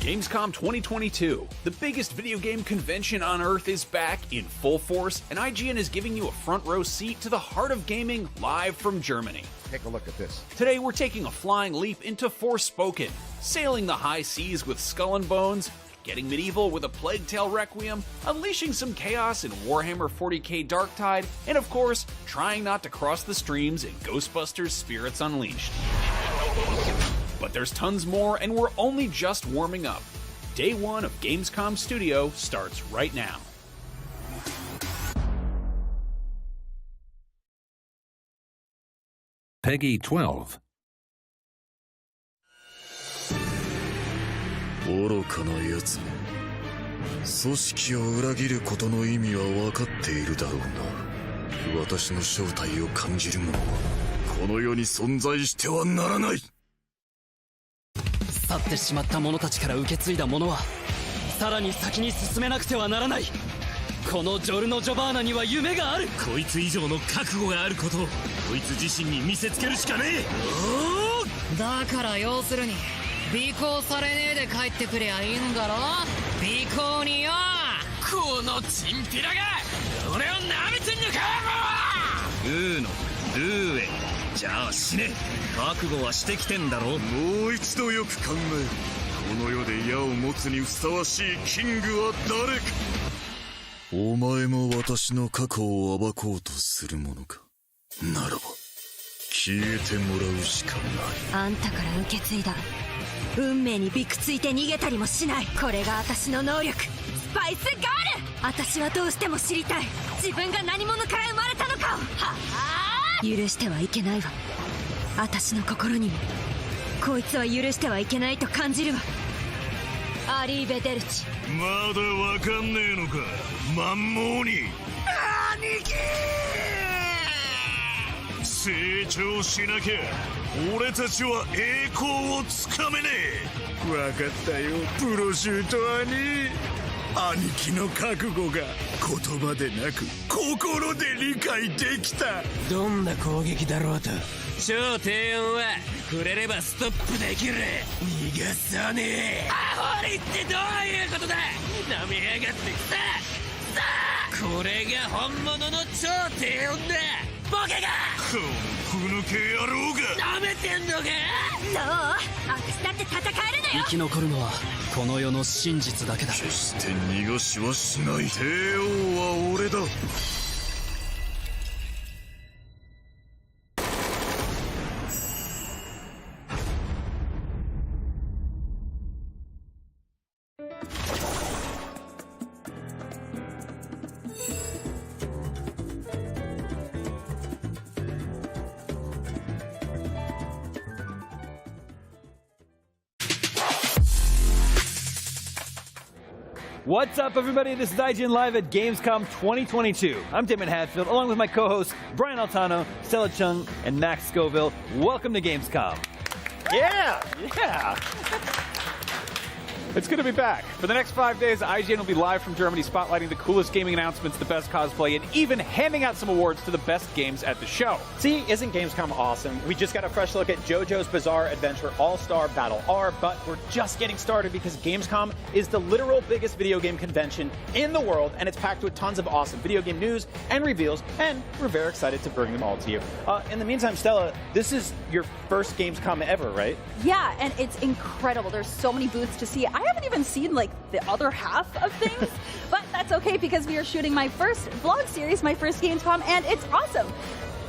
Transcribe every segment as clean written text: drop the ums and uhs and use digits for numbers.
Gamescom 2022, the biggest video game convention on Earth, is back in full force, and IGN is giving you a front row seat to the heart of gaming live from Germany. Take a look at this. Today we're taking a flying leap into Forspoken, sailing the high seas with Skull and Bones, getting medieval with a Plague Tale Requiem, unleashing some chaos in Warhammer 40k Darktide, and of course, trying not to cross the streams in Ghostbusters Spirits Unleashed. But there's tons more, and we're only just warming up. Day one of Gamescom Studio starts right now. Peggy 12. 愚かな奴め。組織を裏切ることの意味は分かっているだろうな。私の正体を感じる者はこの世に存在してはならない。去ってしまった者たちから受け継いだものはさらに先に進めなくてはならない。このジョルノ・ジョバーナには夢がある。こいつ以上の覚悟があることをこいつ自身に見せつけるしかねえ。だから要するに尾行されねえで帰ってくりゃいいんだろ。尾行によ。このチンピラが俺を舐めてんのか。ルーノ、ルーエ、じゃあ死ね。覚悟はしてきてんだろ。もう一度よく考える。この世で矢を持つにふさわしいキングは誰か。お前も私の過去を暴こうとするものか。ならば消えてもらうしかない。あんたから受け継いだ運命にびくついて逃げたりもしない。これが私の能力、スパイスガール。私はどうしても知りたい、自分が何者から生まれたのかを。許してはいけないわ。私の心にもこいつは許してはいけないと感じるわ。アリーベ・デルチ。まだわかんねえのか、マンモーニ。兄貴、成長しなきゃ俺たちは栄光をつかめねえ。わかったよ、プロシュート兄。兄貴の覚悟が言葉でなく心で理解できた。どんな攻撃だろうと超低音は触れればストップできる。逃がさねえ。アホリってどういうことだ。舐めやがってきた。さあこれが本物の超低音だ。ボケがこのふぬけ野郎が舐めてんのか。そう、私だって戦えるのよ。生き残るのはこの世の真実だけだ。決して逃がしはしない。帝王は俺だ。What's up, everybody? This is IGN Live at Gamescom 2022. I'm Damon Hadfield, along with my co-hosts Brian Altano, Stella Chung, and Max Scoville. Welcome to Gamescom. Yeah! It's good to be back. For the next 5 days, IGN will be live from Germany, spotlighting the coolest gaming announcements, the best cosplay, and even handing out some awards to the best games at the show. See, isn't Gamescom awesome? We just got a fresh look at JoJo's Bizarre Adventure All-Star Battle R, but we're just getting started because Gamescom is the literal biggest video game convention in the world, and it's packed with tons of awesome video game news and reveals, and we're very excited to bring them all to you. In the meantime, Stella, this is your first Gamescom ever, right? Yeah, and it's incredible. There's so many booths to see. I haven't even seen like the other half of things, but that's okay because we are shooting my first vlog series, my first Gamescom, and it's awesome.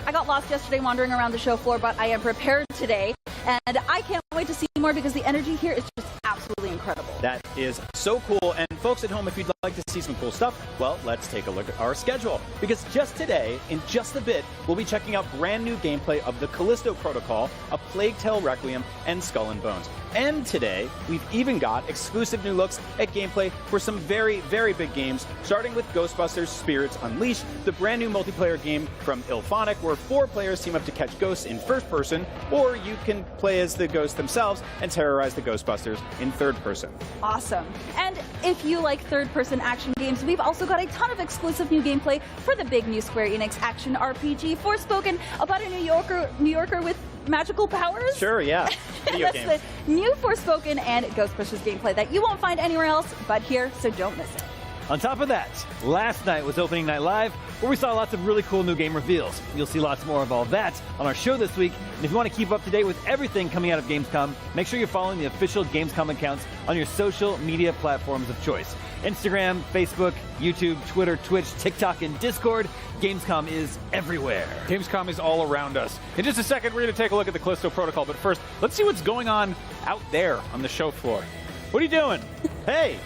I got lost yesterday wandering around the show floor, but I am prepared today, and I can't wait to see more because the energy here is just absolutely incredible. That is so cool, and folks at home, if you'd like to see some cool stuff, well, let's take a look at our schedule, because just today, in just a bit, we'll be checking out brand new gameplay of the Callisto Protocol, A Plague Tale Requiem, and Skull and Bones. And today, we've even got exclusive new looks at gameplay for some very, very big games, starting with Ghostbusters Spirits Unleashed, the brand new multiplayer game from Ilphonic, where 4 players team up to catch ghosts in first person, or you can play as the ghosts themselves and terrorize the Ghostbusters in third person. Awesome. And if you like third-person action games, we've also got a ton of exclusive new gameplay for the big new Square Enix action RPG Forspoken, about a New Yorker with magical powers. Sure, yeah. Video That's games. the new Forspoken and Ghostbusters gameplay that you won't find anywhere else but here, so don't miss it. On top of that, last night was Opening Night Live, where we saw lots of really cool new game reveals. You'll see lots more of all that on our show this week. And if you want to keep up to date with everything coming out of Gamescom, make sure you're following the official Gamescom accounts on your social media platforms of choice. Instagram, Facebook, YouTube, Twitter, Twitch, TikTok, and Discord. Gamescom is everywhere. Gamescom is all around us. In just a second, we're going to take a look at the Callisto Protocol, but first, let's see what's going on out there on the show floor. What are you doing? Hey!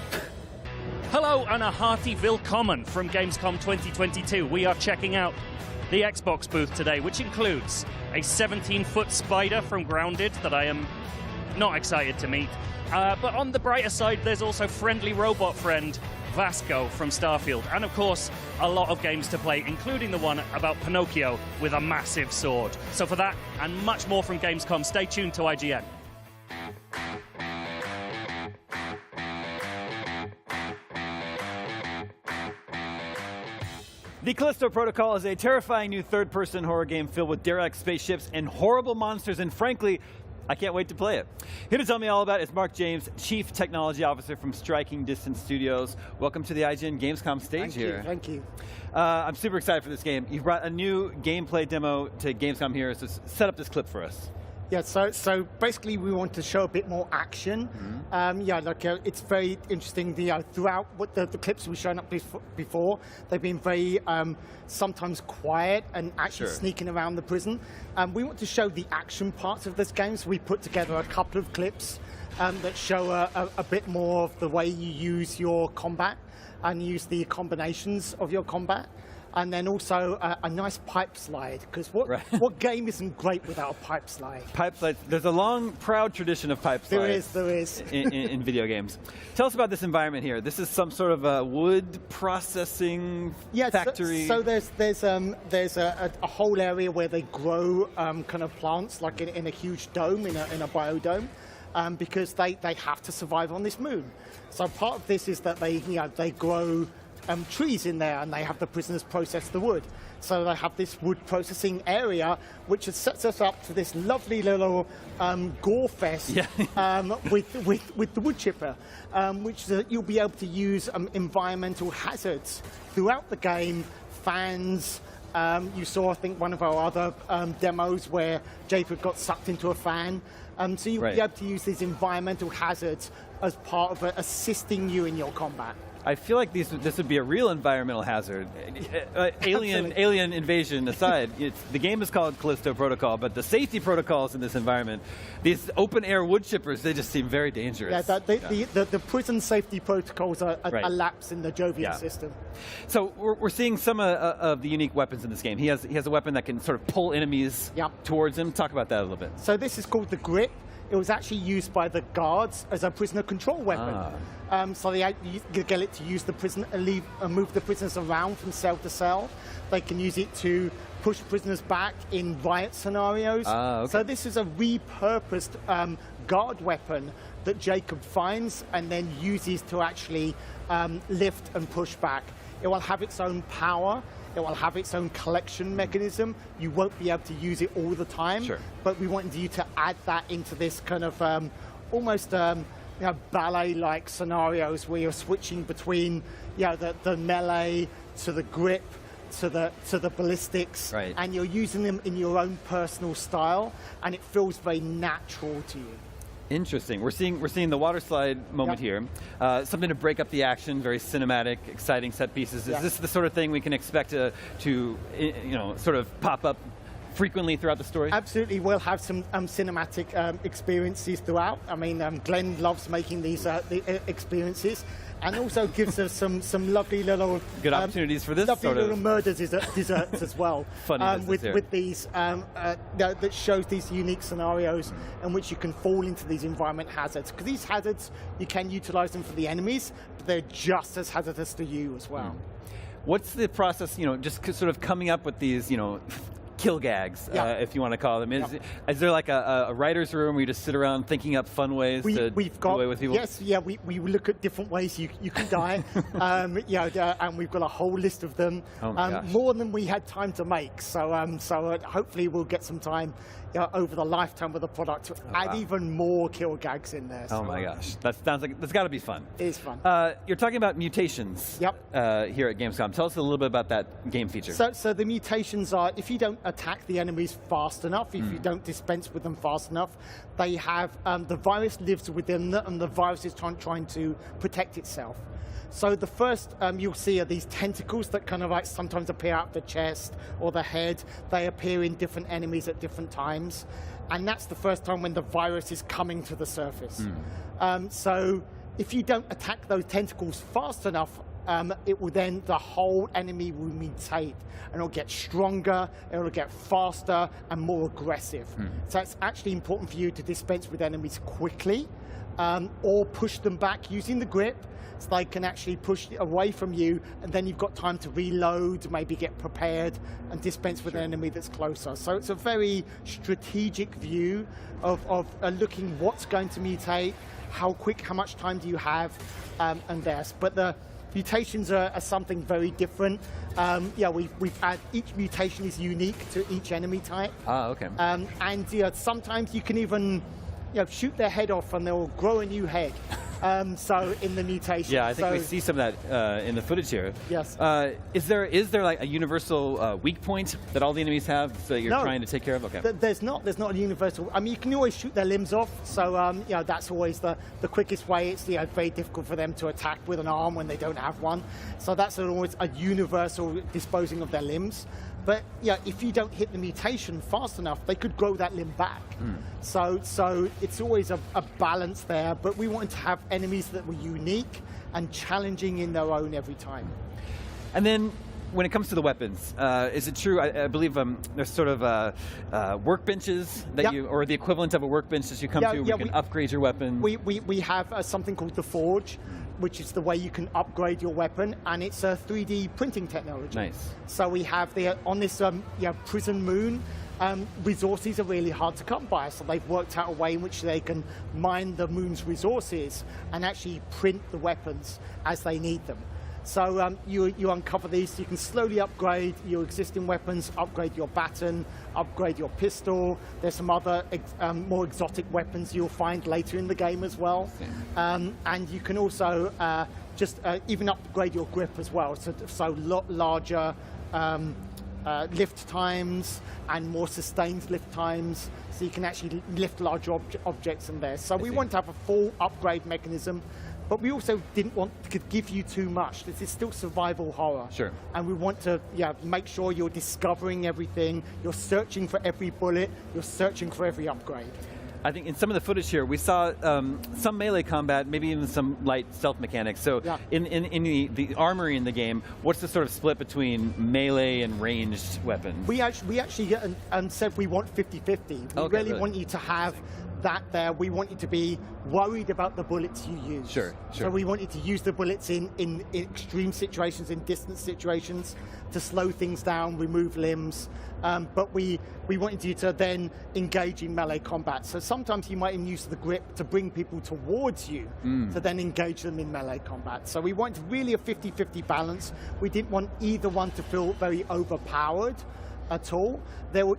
Hello and a hearty willkommen from Gamescom 2022. We are checking out the Xbox booth today, which includes a 17-foot spider from Grounded that I am not excited to meet. But on the brighter side, there's also friendly robot friend Vasco from Starfield. And of course, a lot of games to play, including the one about Pinocchio with a massive sword. So for that and much more from Gamescom, stay tuned to IGN. The Callisto Protocol is a terrifying new third-person horror game filled with derelict spaceships and horrible monsters, and frankly, I can't wait to play it. Here to tell me all about it is Mark James, Chief Technology Officer from Striking Distance Studios. Welcome to the IGN Gamescom stage here. Thank you. I'm super excited for this game. You've brought a new gameplay demo to Gamescom here, so set up this clip for us. Yeah, so basically we want to show a bit more action. It's very interesting. Throughout what the clips we've shown up before, they've been very sometimes quiet and actually sneaking around the prison. We want to show the action parts of this game, so we put together a couple of clips that show a bit more of the way you use your combat and use the combinations of your combat. And then also a nice pipe slide, because what game isn't great without a pipe slide? Pipe slides. There's a long, proud tradition of pipe slides. There is. in video games. Tell us about this environment here. This is some sort of a wood processing factory. So there's a whole area where they grow kind of plants, like in a huge dome, in a biodome, because they have to survive on this moon. So part of this is that they grow trees in there, and they have the prisoners process the wood. So they have this wood processing area, which sets us up to this lovely little gore fest with the wood chipper, which you'll be able to use environmental hazards throughout the game. Fans. You saw, I think, one of our other demos where Jacob got sucked into a fan. So you'll be able to use these environmental hazards as part of assisting you in your combat. I feel like this would be a real environmental hazard. Alien invasion aside, the game is called Callisto Protocol, but the safety protocols in this environment, these open-air wood chippers, they just seem very dangerous. The prison safety protocols are a lapse in the Jovian system. So we're seeing some of the unique weapons in this game. He has a weapon that can sort of pull enemies towards him. Talk about that a little bit. So this is called the Grip. It was actually used by the guards as a prisoner control weapon. So they get it to use the prison, move the prisoners around from cell to cell. They can use it to push prisoners back in riot scenarios. So this is a repurposed guard weapon that Jacob finds and then uses to actually lift and push back. It will have its own power. It will have its own collection mechanism. You won't be able to use it all the time, but we want you to add that into this kind of almost ballet-like scenarios where you're switching between the melee to the grip to the ballistics, and you're using them in your own personal style, and it feels very natural to you. Interesting. We're seeing the water slide moment here. Something to break up the action. Very cinematic, exciting set pieces. Is this the sort of thing we can expect to sort of pop up frequently throughout the story? Absolutely. We'll have some cinematic experiences throughout. I mean, Glenn loves making these experiences, and also gives us some lovely little good opportunities for this lovely sort little of murder desserts as well. Funny with these that shows these unique scenarios in which you can fall into these environment hazards. Because these hazards, you can utilize them for the enemies, but they're just as hazardous to you as well. What's the process? Just sort of coming up with these, kill gags, if you want to call them. Is there like a writer's room where you just sit around thinking up fun ways to do away with people? Yes, we look at different ways you can die. And we've got a whole list of them, more than we had time to make. So hopefully we'll get some time over the lifetime of the product to add even more kill gags in there. Oh my gosh, that sounds like that's got to be fun. It is fun. You're talking about mutations. Here at Gamescom. Tell us a little bit about that game feature. So the mutations are, if you don't attack the enemies fast enough, if you don't dispense with them fast enough, they have the virus lives within them, and the virus is trying to protect itself. So the first you'll see are these tentacles that kind of like sometimes appear out the chest or the head. They appear in different enemies at different times. And that's the first time when the virus is coming to the surface. So if you don't attack those tentacles fast enough, it will then, the whole enemy will mutate, and it'll get stronger, it'll get faster and more aggressive. So it's actually important for you to dispense with enemies quickly, or push them back using the grip, so they can actually push away from you, and then you've got time to reload, maybe get prepared, and dispense with an enemy that's closer. So it's a very strategic view of looking what's going to mutate, how quick, how much time do you have, and this. But the mutations are something very different. We've had, each mutation is unique to each enemy type. Okay. And sometimes you can even shoot their head off and they'll grow a new head. So in the mutation. Yeah, I think we see some of that in the footage here. Yes. Is there like a universal weak point that all the enemies have that you're trying to take care of? Okay. There's not a universal. I mean, you can always shoot their limbs off. So that's always the quickest way. It's very difficult for them to attack with an arm when they don't have one. So that's always a universal disposing of their limbs. But if you don't hit the mutation fast enough, they could grow that limb back. So it's always a balance there. But we wanted to have enemies that were unique and challenging in their own every time. And then, when it comes to the weapons, is it true? I believe there's sort of workbenches that or the equivalent of a workbench that you come to. You can upgrade your weapon. We have something called the Forge, which is the way you can upgrade your weapon, and it's a 3D printing technology. Nice. So we have on this prison moon. Resources are really hard to come by, so they've worked out a way in which they can mine the moon's resources and actually print the weapons as they need them. So you uncover these, so you can slowly upgrade your existing weapons, upgrade your baton, upgrade your pistol. There's some other more exotic weapons you'll find later in the game as well. And you can also even upgrade your grip as well, so larger lift times and more sustained lift times, so you can actually lift large objects in there. So we want to have a full upgrade mechanism, but we also didn't want to give you too much. This is still survival horror. Sure. And we want to make sure you're discovering everything, you're searching for every bullet, you're searching for every upgrade. I think in some of the footage here, we saw some melee combat, maybe even some light stealth mechanics. So in the armory in the game, what's the sort of split between melee and ranged weapons? We actually said we want 50-50. We really want you to have that there. We want you to be worried about the bullets you use. Sure. So we want you to use the bullets in extreme situations, in distance situations, to slow things down, remove limbs. But we wanted you to then engage in melee combat. So sometimes you might even use the grip to bring people towards you to then engage them in melee combat. So we wanted really a 50-50 balance. We didn't want either one to feel very overpowered at all.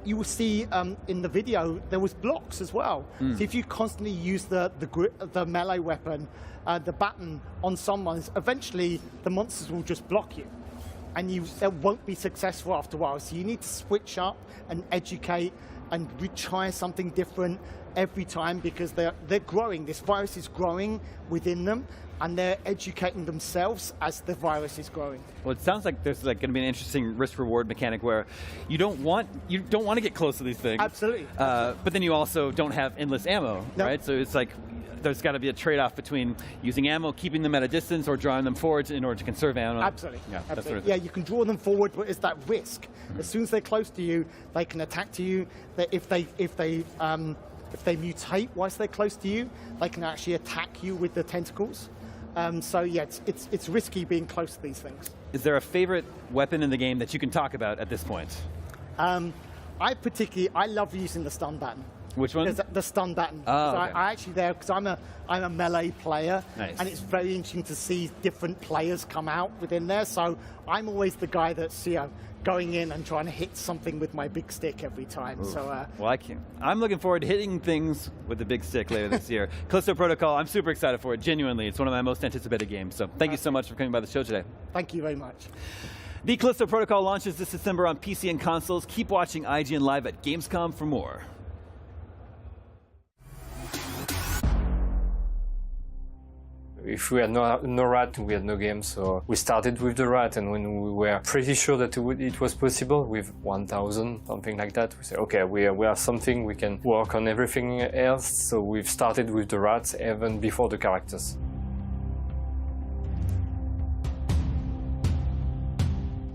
You will see in the video there was blocks as well. So if you constantly use the melee weapon, the baton on someone, eventually the monsters will just block you, and they won't be successful after a while. So you need to switch up and educate and try something different every time, because they're growing. This virus is growing within them, and they're educating themselves as the virus is growing. Well, it sounds like there's going to be an interesting risk-reward mechanic where you don't want to get close to these things. Absolutely. But then you also don't have endless ammo, right? So it's like there's got to be a trade-off between using ammo, keeping them at a distance, or drawing them forward in order to conserve ammo. Absolutely. Yeah, Absolutely. that sort of Yeah, thing. you can draw them forward, but it's that risk. As soon as they're close to you, they can attack to you. If they mutate whilst they're close to you, they can actually attack you with the tentacles. So yeah, it's risky being close to these things. Is there a favorite weapon in the game that you can talk about at this point? I love using the stun button. Which one? The stun button. Oh, okay. I actually there because I'm a melee player, nice. and it's very interesting to see different players come out within there. So I'm always the guy that's going in and trying to hit something with my big stick every time. Ooh. So well, I'm looking forward to hitting things with the big stick later this year. Callisto Protocol, I'm super excited for it. Genuinely, it's one of my most anticipated games. So thank you so much for coming by the show today. Thank you very much. The Callisto Protocol launches this December on PC and consoles. Keep watching IGN Live at Gamescom for more. If we had no rat, we had no game, so we started with the rat, and when we were pretty sure that it was possible with 1,000, something like that, we said, okay, we are something, we can work on everything else, so we've started with the rats even before the characters.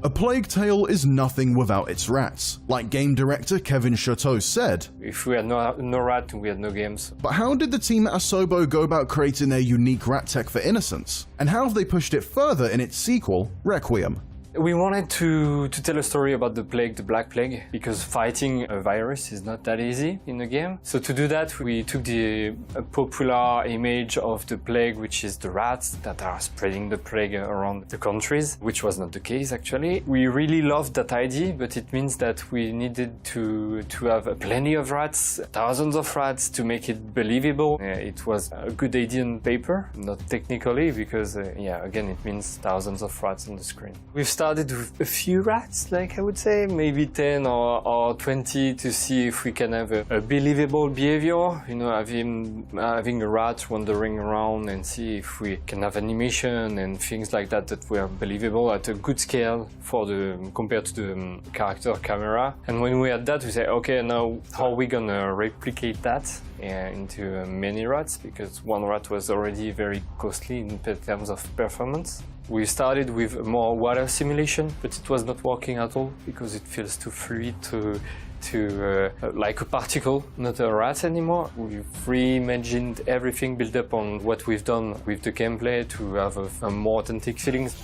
A Plague Tale is nothing without its rats, like game director Kevin Chateau said. If we had no rat, we had no games. But how did the team at Asobo go about creating their unique rat tech for Innocence? And how have they pushed it further in its sequel, Requiem? We wanted to tell a story about the plague, the Black Plague, because fighting a virus is not that easy in the game. So to do that, we took the popular image of the plague, which is the rats that are spreading the plague around the countries, which was not the case actually. We really loved that idea, but it means that we needed to have plenty of rats, thousands of rats, to make it believable. It was a good idea on paper, not technically, because again, it means thousands of rats on the screen. We've started with a few rats, like I would say, maybe 10 or 20, to see if we can have a believable behavior, you know, having a rat wandering around and see if we can have animation and things like that were believable at a good scale compared to the character camera. And when we had that, we say, okay, now how are we gonna replicate that into many rats, because one rat was already very costly in terms of performance. We started with more water simulation, but it was not working at all because it feels too fluid, like a particle, not a rat anymore. We've reimagined everything built up on what we've done with the gameplay to have a more authentic feelings.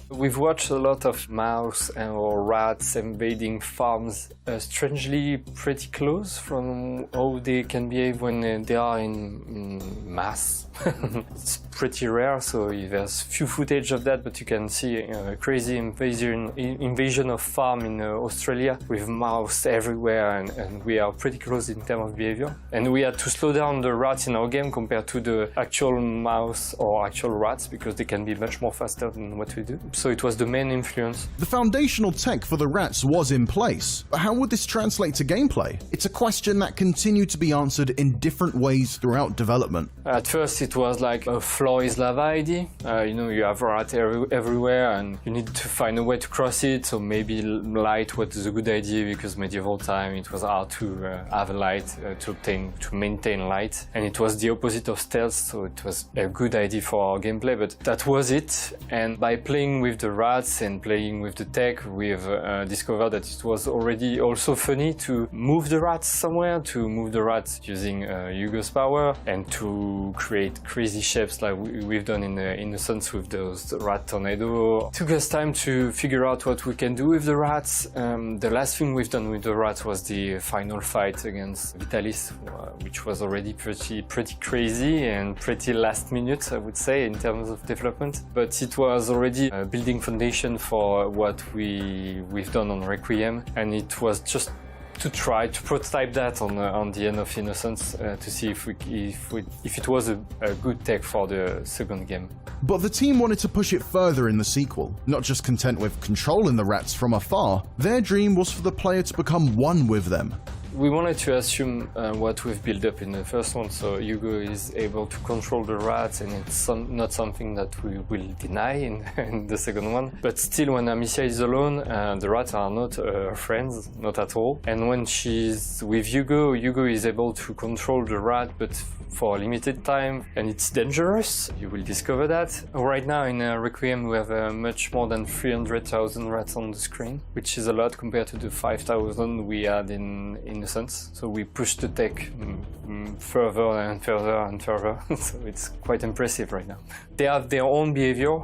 We've watched a lot of mouse or rats invading farms, strangely pretty close from how they can behave when they are in mass. It's pretty rare, so there's few footage of that, but you can see a crazy invasion of farm in Australia with mouse everywhere, and we are pretty close in terms of behavior. And we had to slow down the rats in our game compared to the actual mouse or actual rats, because they can be much more faster than what we do. So it was the main influence. The foundational tech for the rats was in place, but how would this translate to gameplay? It's a question that continued to be answered in different ways throughout development. At first it was like a floor is lava idea. You know, you have rats everywhere and you need to find a way to cross it, so maybe light was a good idea, because medieval time it was hard to have a light to maintain light, and it was the opposite of stealth, so it was a good idea for our gameplay, but that was it. And by playing with the rats and playing with the tech, we've discovered that it was already also funny to move the rats somewhere, to move the rats using Hugo's power, and to create crazy shapes like we've done in Innocence with those rat tornado. It took us time to figure out what we can do with the rats. The last thing we've done with the rats was the final fight against Vitalis, which was already pretty crazy and pretty last minute, I would say, in terms of development. But it was already building foundation for what we've done on Requiem, and it was just to try to prototype that on the end of Innocence to see if it was a good tech for the second game. But the team wanted to push it further in the sequel. Not just content with controlling the rats from afar, their dream was for the player to become one with them. We wanted to assume what we've built up in the first one, so Hugo is able to control the rats, and it's not something that we will deny in the second one. But still, when Amicia is alone, the rats are not friends, not at all. And when she's with Hugo, Hugo is able to control the rat, but for a limited time, and it's dangerous. You will discover that. Right now in Requiem we have much more than 300,000 rats on the screen, which is a lot compared to the 5,000 we had in in a sense. So we push the tech further and further and further. So it's quite impressive right now. They have their own behavior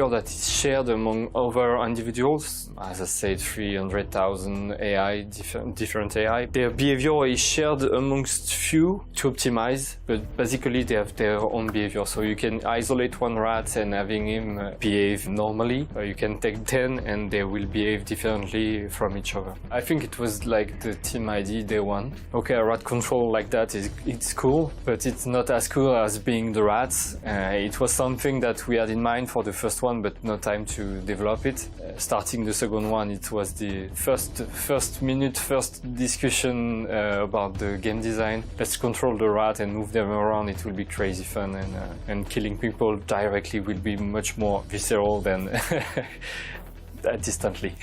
that is shared among other individuals. As I said, 300,000 AI, different AI. Their behavior is shared amongst few to optimize, but basically they have their own behavior. So you can isolate one rat and having him behave normally. You can take 10 and they will behave differently from each other. I think it was like the team ID day one. Okay, a rat control like that it's cool, but it's not as cool as being the rats. It was something that we had in mind for the first one, but no time to develop it. Starting the second one, it was the first discussion about the game design. Let's control the rat and move them around. It will be crazy fun, and killing people directly will be much more visceral than distantly.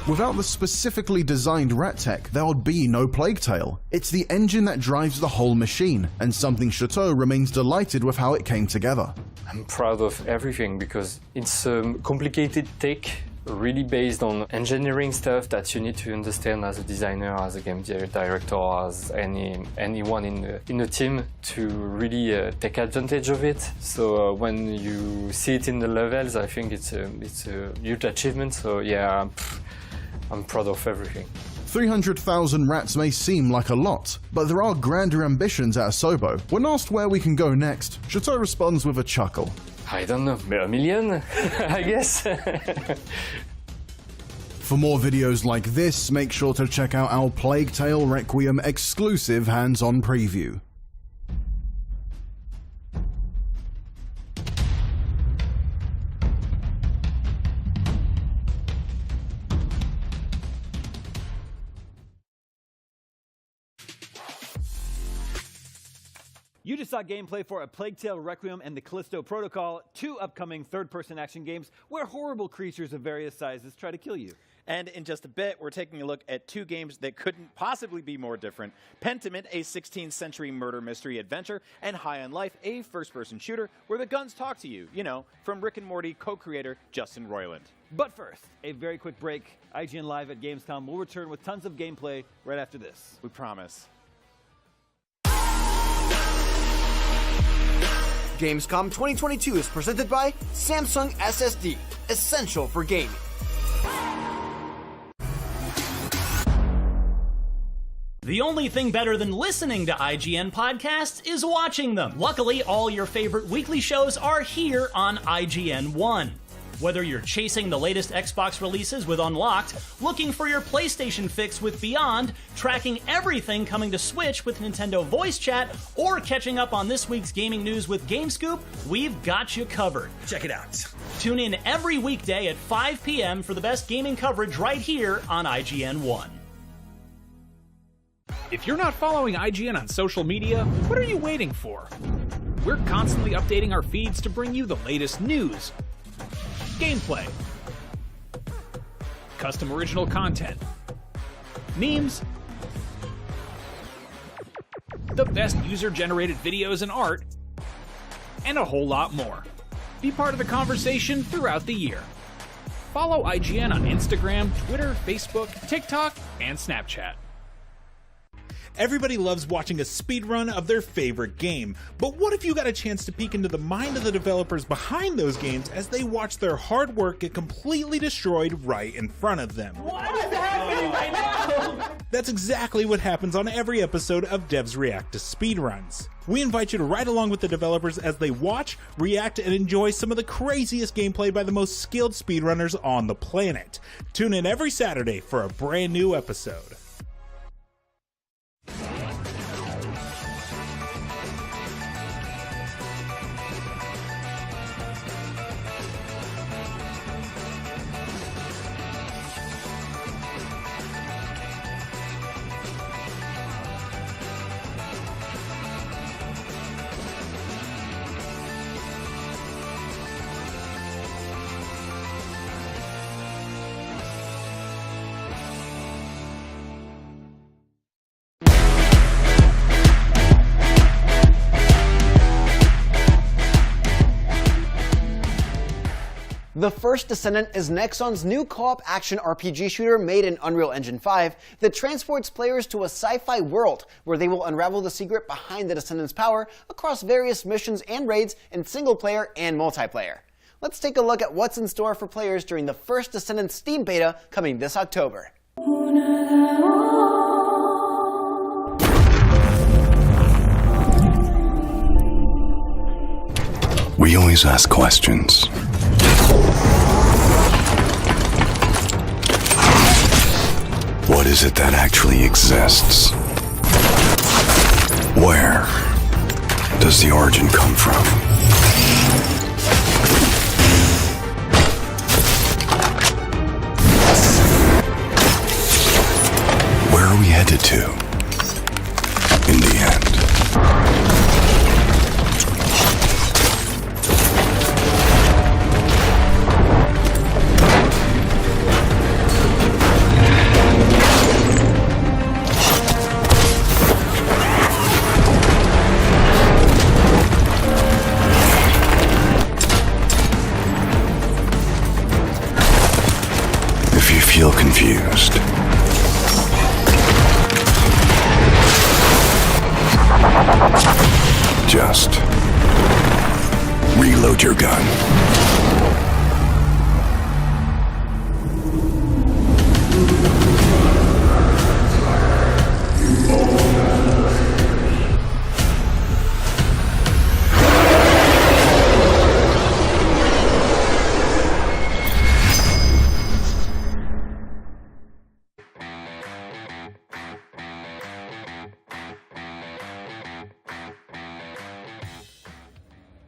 Without the specifically designed rat tech, there would be no Plague Tale. It's the engine that drives the whole machine, and something Chateau remains delighted with how it came together. I'm proud of everything because it's complicated tech, really based on engineering stuff that you need to understand as a designer, as a game director, as anyone in the team to really take advantage of it. So when you see it in the levels, I think it's a huge achievement. So yeah, I'm proud of everything. 300,000 rats may seem like a lot, but there are grander ambitions at Asobo. When asked where we can go next, Chateau responds with a chuckle. I don't know, a million, I guess. For more videos like this, make sure to check out our Plague Tale Requiem exclusive hands-on preview. You just saw gameplay for A Plague Tale Requiem and the Callisto Protocol, two upcoming third-person action games where horrible creatures of various sizes try to kill you. And in just a bit, we're taking a look at two games that couldn't possibly be more different. Pentiment, a 16th century murder mystery adventure, and High on Life, a first-person shooter where the guns talk to you. You know, from Rick and Morty co-creator Justin Roiland. But first, a very quick break. IGN Live at Gamescom will return with tons of gameplay right after this. We promise. Gamescom 2022 is presented by Samsung SSD, essential for gaming. The only thing better than listening to IGN podcasts is watching them. Luckily, all your favorite weekly shows are here on IGN One. Whether you're chasing the latest Xbox releases with Unlocked, looking for your PlayStation fix with Beyond, tracking everything coming to Switch with Nintendo Voice Chat, or catching up on this week's gaming news with GameScoop, we've got you covered. Check it out. Tune in every weekday at 5 p.m. for the best gaming coverage right here on IGN One. If you're not following IGN on social media, what are you waiting for? We're constantly updating our feeds to bring you the latest news, gameplay, custom original content, memes, the best user-generated videos and art, and a whole lot more. Be part of the conversation throughout the year. Follow IGN on Instagram, Twitter, Facebook, TikTok, and Snapchat. Everybody loves watching a speedrun of their favorite game, but what if you got a chance to peek into the mind of the developers behind those games as they watch their hard work get completely destroyed right in front of them? What is happening right now? That's exactly what happens on every episode of Devs React to Speedruns. We invite you to ride along with the developers as they watch, react, and enjoy some of the craziest gameplay by the most skilled speedrunners on the planet. Tune in every Saturday for a brand new episode. The First Descendant is Nexon's new co-op action RPG shooter made in Unreal Engine 5 that transports players to a sci-fi world where they will unravel the secret behind the Descendant's power across various missions and raids in single-player and multiplayer. Let's take a look at what's in store for players during the First Descendant Steam Beta coming this October. We always ask questions. What is it that actually exists? Where does the origin come from? Where are we headed to in the end? If you feel confused, just reload your gun.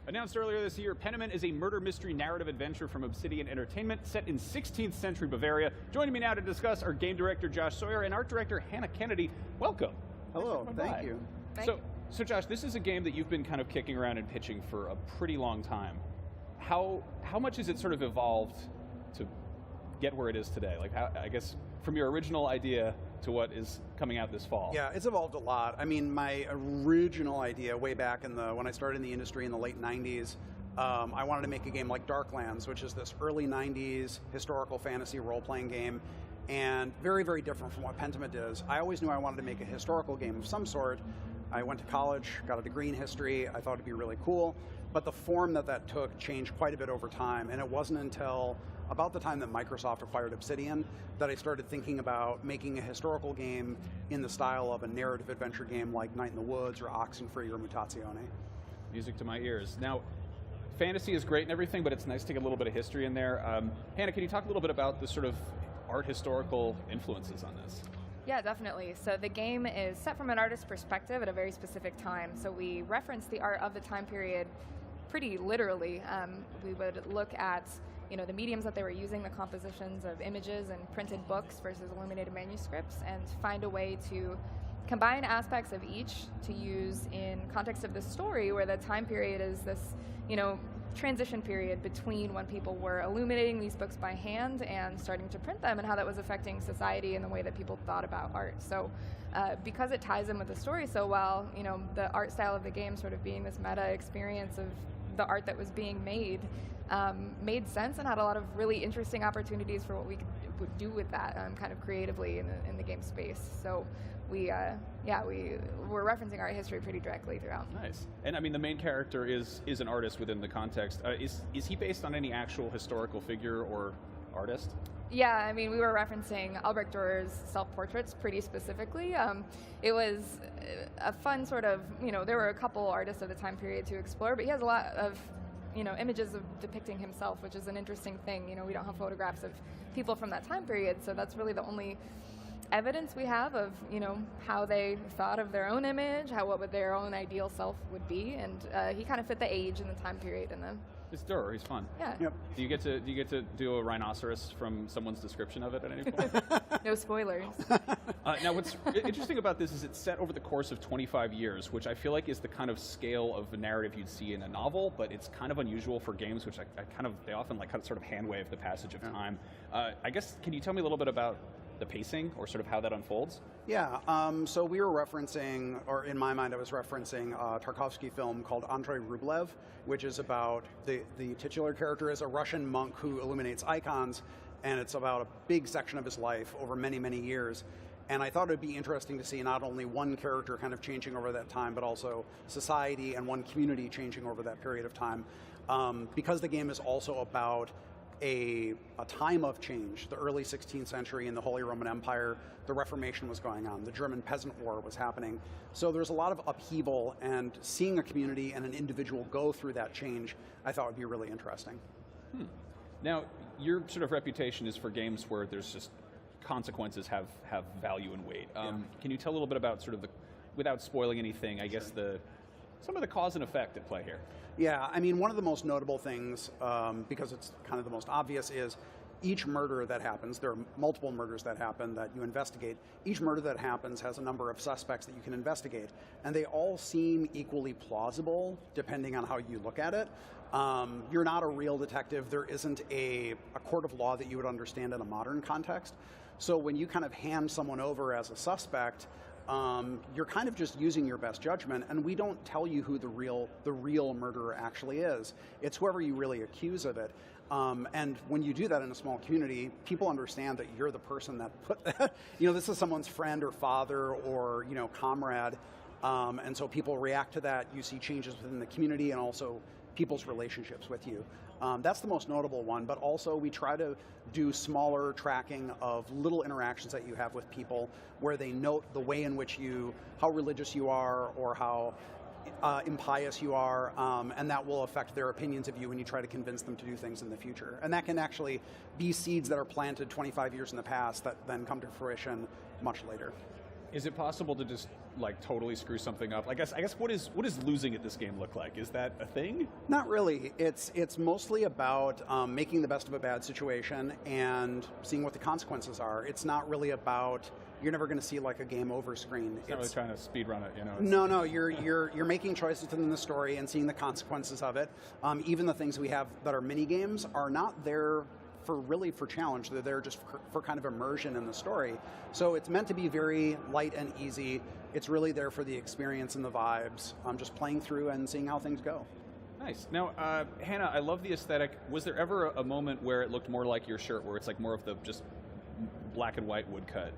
Announced earlier this year, Pentiment is a murder mystery narrative adventure from Obsidian Entertainment set in 16th century Bavaria. Joining me now to discuss are game director Josh Sawyer and art director Hannah Kennedy. Welcome. Hello, thank you. So Josh, this is a game that you've been kind of kicking around and pitching for a pretty long time. How much has it sort of evolved to get where it is today? Like, I guess from your original idea to what is coming out this fall. Yeah, it's evolved a lot. I mean, my original idea way back when I started in the industry in the late 90s, I wanted to make a game like Darklands, which is this early 90s historical fantasy role-playing game, and very, very different from what Pentiment is. I always knew I wanted to make a historical game of some sort. I went to college, got a degree in history. I thought it'd be really cool, but the form that took changed quite a bit over time, and it wasn't until about the time that Microsoft acquired Obsidian that I started thinking about making a historical game in the style of a narrative adventure game like Night in the Woods or Oxenfree or Mutazione. Music to my ears. Now, fantasy is great and everything, but it's nice to get a little bit of history in there. Hannah, can you talk a little bit about the sort of art historical influences on this? Yeah, definitely. So the game is set from an artist's perspective at a very specific time. So we reference the art of the time period pretty literally. We would look at the mediums that they were using, the compositions of images and printed books versus illuminated manuscripts, and find a way to combine aspects of each to use in context of the story, where the time period is this, transition period between when people were illuminating these books by hand and starting to print them, and how that was affecting society and the way that people thought about art. So because it ties in with the story so well, the art style of the game sort of being this meta experience of the art that was being made, made sense and had a lot of really interesting opportunities for what we would do with that kind of creatively in the game space. So we were referencing art history pretty directly throughout. Nice. And I mean, the main character is an artist within the context. Is he based on any actual historical figure or artist? Yeah, I mean, we were referencing Albrecht Dürer's self-portraits pretty specifically. It was a fun sort of, there were a couple artists of the time period to explore, but he has a lot of images of depicting himself, which is an interesting thing. We don't have photographs of people from that time period, so that's really the only evidence we have of, how they thought of their own image, what their own ideal self would be, and he kind of fit the age and the time period in them. It's Durer. He's fun. Yeah. Yep. Do you get to do a rhinoceros from someone's description of it at any point? No spoilers. Now, what's interesting about this is it's set over the course of 25 years, which I feel like is the kind of scale of a narrative you'd see in a novel, but it's kind of unusual for games, which they often sort of hand wave the passage of time. I guess, can you tell me a little bit about the pacing or sort of how that unfolds? Yeah, so we were referencing, or in my mind I was referencing a Tarkovsky film called Andrei Rublev, which is about the titular character is a Russian monk who illuminates icons, and it's about a big section of his life over many, many years. And I thought it would be interesting to see not only one character kind of changing over that time, but also society and one community changing over that period of time. Because the game is also about a time of change, the early 16th century in the Holy Roman Empire, the Reformation was going on, the German Peasant War was happening. So there's a lot of upheaval, and seeing a community and an individual go through that change, I thought would be really interesting. Now, your sort of reputation is for games where there's just consequences have value and weight. Can you tell a little bit about sort of without spoiling anything, I guess some of the cause and effect at play here? Yeah, I mean, one of the most notable things, because it's kind of the most obvious, is each murder that happens, there are multiple murders that happen that you investigate, each murder that happens has a number of suspects that you can investigate, and they all seem equally plausible depending on how you look at it. You're not a real detective. There isn't a court of law that you would understand in a modern context. So when you kind of hand someone over as a suspect, you're kind of just using your best judgment, and we don't tell you who the real murderer actually is. It's whoever you really accuse of it. And when you do that in a small community, people understand that you're the person that put that. This is someone's friend or father or comrade, and so people react to that. You see changes within the community and also people's relationships with you. That's the most notable one, but also we try to do smaller tracking of little interactions that you have with people where they note the way in which how religious you are or how impious you are, and that will affect their opinions of you when you try to convince them to do things in the future. And that can actually be seeds that are planted 25 years in the past that then come to fruition much later. Is it possible to just totally screw something up? I guess what is losing at this game look like? Is that a thing? Not really. It's mostly about making the best of a bad situation and seeing what the consequences are. It's not really about, you're never going to see a game over screen. It's not really trying to speed run it, No, you're making choices within the story and seeing the consequences of it. Even the things we have that are mini games are not there for challenge. They're there just for kind of immersion in the story. So it's meant to be very light and easy. It's really there for the experience and the vibes. Just playing through and seeing how things go. Nice. Now, Hannah, I love the aesthetic. Was there ever a moment where it looked more like your shirt, where it's more of the just black and white woodcut?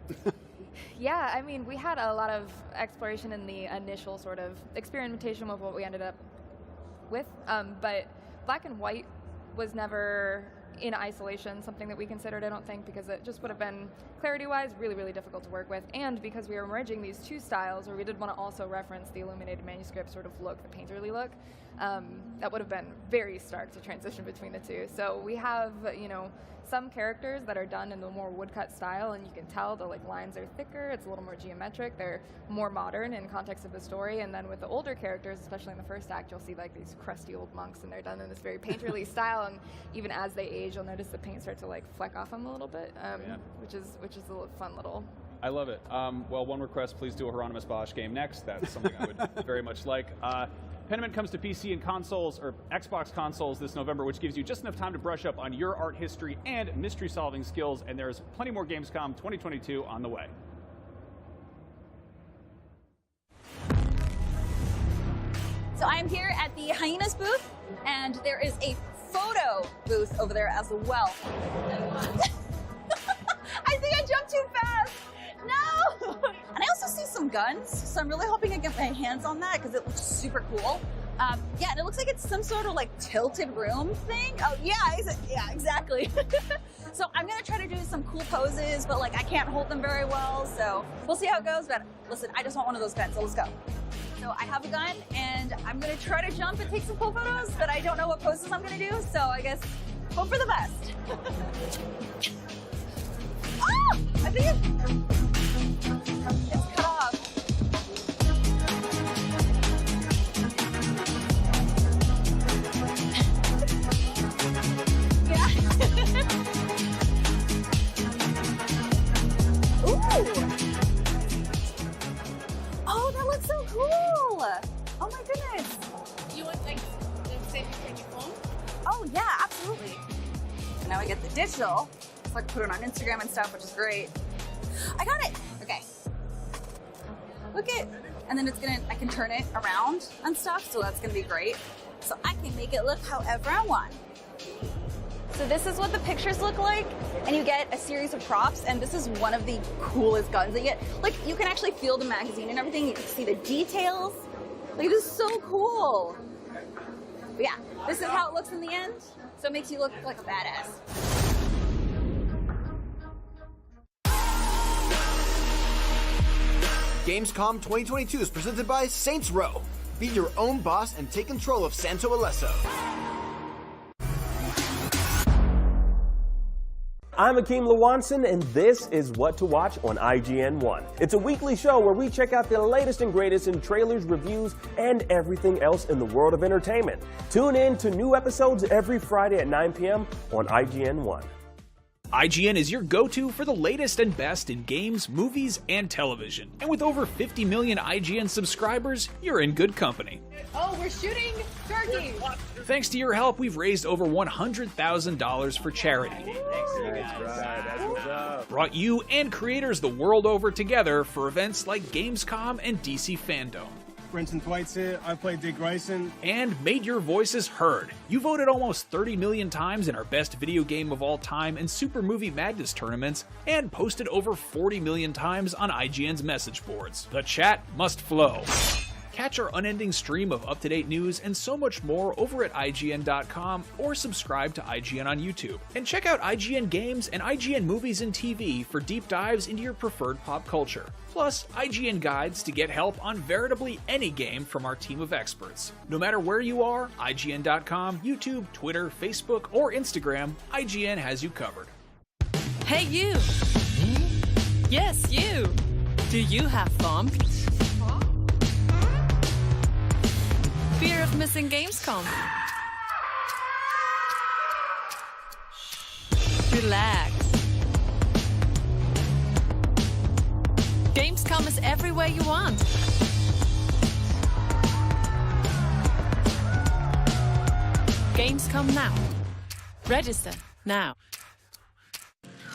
Yeah, I mean, we had a lot of exploration in the initial sort of experimentation with what we ended up with, but black and white was never in isolation something that we considered, I don't think, because it just would have been, clarity-wise, really, really difficult to work with, and because we were merging these two styles, where we did want to also reference the illuminated manuscript sort of look, the painterly look, that would have been very stark to transition between the two. So we have, some characters that are done in the more woodcut style, and you can tell the lines are thicker, it's a little more geometric, they're more modern in context of the story. And then with the older characters, especially in the first act, you'll see these crusty old monks, and they're done in this very painterly style, and even as they age, you'll notice the paint start to fleck off them a little bit, which is a fun little. I love it. Well, one request, please do a Hieronymus Bosch game next. That's something I would very much like. Pentiment comes to PC and consoles, or Xbox consoles, this November, which gives you just enough time to brush up on your art history and mystery-solving skills, and there's plenty more Gamescom 2022 on the way. So I'm here at the Hyenas booth, and there is a photo booth over there as well. I think I jumped too fast. No! And I also see some guns, so I'm really hoping I get my hands on that because it looks super cool. Yeah, and it looks like it's some sort of tilted room thing. Oh yeah, exactly. So I'm gonna try to do some cool poses, but I can't hold them very well, so we'll see how it goes. But listen, I just want one of those guns, so let's go. So I have a gun, and I'm gonna try to jump and take some cool photos, but I don't know what poses I'm gonna do, so I guess hope for the best. Oh! I think it's cut off. Yeah. Ooh! Oh, that looks so cool! Oh my goodness! You want the same picture on your phone? Oh yeah, absolutely. So now I get the digital, so I can put it on Instagram and stuff, which is great. I got it. Okay. Look it. And then I can turn it around and stuff, so that's gonna be great. So I can make it look however I want. So this is what the pictures look like, and you get a series of props, and this is one of the coolest guns that you get. Like, you can actually feel the magazine and everything. You can see the details. Like, this is so cool. But yeah, this is how it looks in the end. So it makes you look like a badass. Gamescom 2022 is presented by Saints Row. Be your own boss and take control of Santo Alesso. I'm Akeem Lawanson, and this is What to Watch on IGN1. It's a weekly show where we check out the latest and greatest in trailers, reviews, and everything else in the world of entertainment. Tune in to new episodes every Friday at 9 p.m. on IGN1. IGN is your go-to for the latest and best in games, movies, and television. And with over 50 million IGN subscribers, you're in good company. Oh, we're shooting turkeys. Thanks to your help, we've raised over $100,000 for charity. Brought you and creators the world over together for events like Gamescom and DC Fandom. Brenton Thwaites here. I play Dick Grayson. And made your voices heard. You voted almost 30 million times in our best video game of all time and Super Movie Madness tournaments, and posted over 40 million times on IGN's message boards. The chat must flow. Catch our unending stream of up-to-date news and so much more over at IGN.com or subscribe to IGN on YouTube. And check out IGN Games and IGN Movies and TV for deep dives into your preferred pop culture. Plus, IGN guides to get help on veritably any game from our team of experts. No matter where you are, IGN.com, YouTube, Twitter, Facebook, or Instagram, IGN has you covered. Hey you! Yes, you! Do you have FOMO? Fear of missing Gamescom? Relax. Gamescom is everywhere you want. Gamescom now. Register now.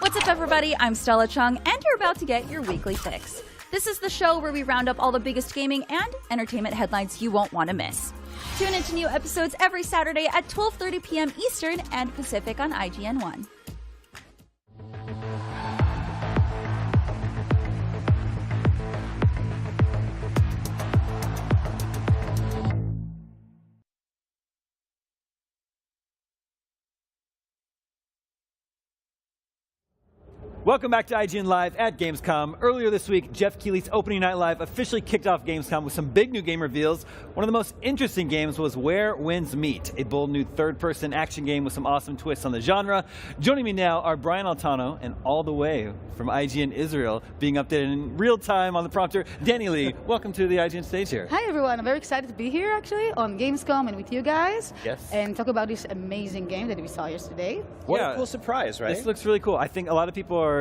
What's up, everybody? I'm Stella Chung, and you're about to get your weekly fix. This is the show where we round up all the biggest gaming and entertainment headlines you won't want to miss. Tune into new episodes every Saturday at 12:30 p.m. Eastern and Pacific on IGN1. Welcome back to IGN Live at Gamescom. Earlier this week, Jeff Keighley's Opening Night Live officially kicked off Gamescom with some big new game reveals. One of the most interesting games was Where Winds Meet, a bold new third-person action game with some awesome twists on the genre. Joining me now are Brian Altano and all the way from IGN Israel, being updated in real time on the prompter, Danny Lee. Welcome to the IGN stage here. Hi everyone, I'm very excited to be here actually on Gamescom and with you guys. Yes. And talk about this amazing game that we saw yesterday. What a cool surprise, right? This looks really cool. I think a lot of people are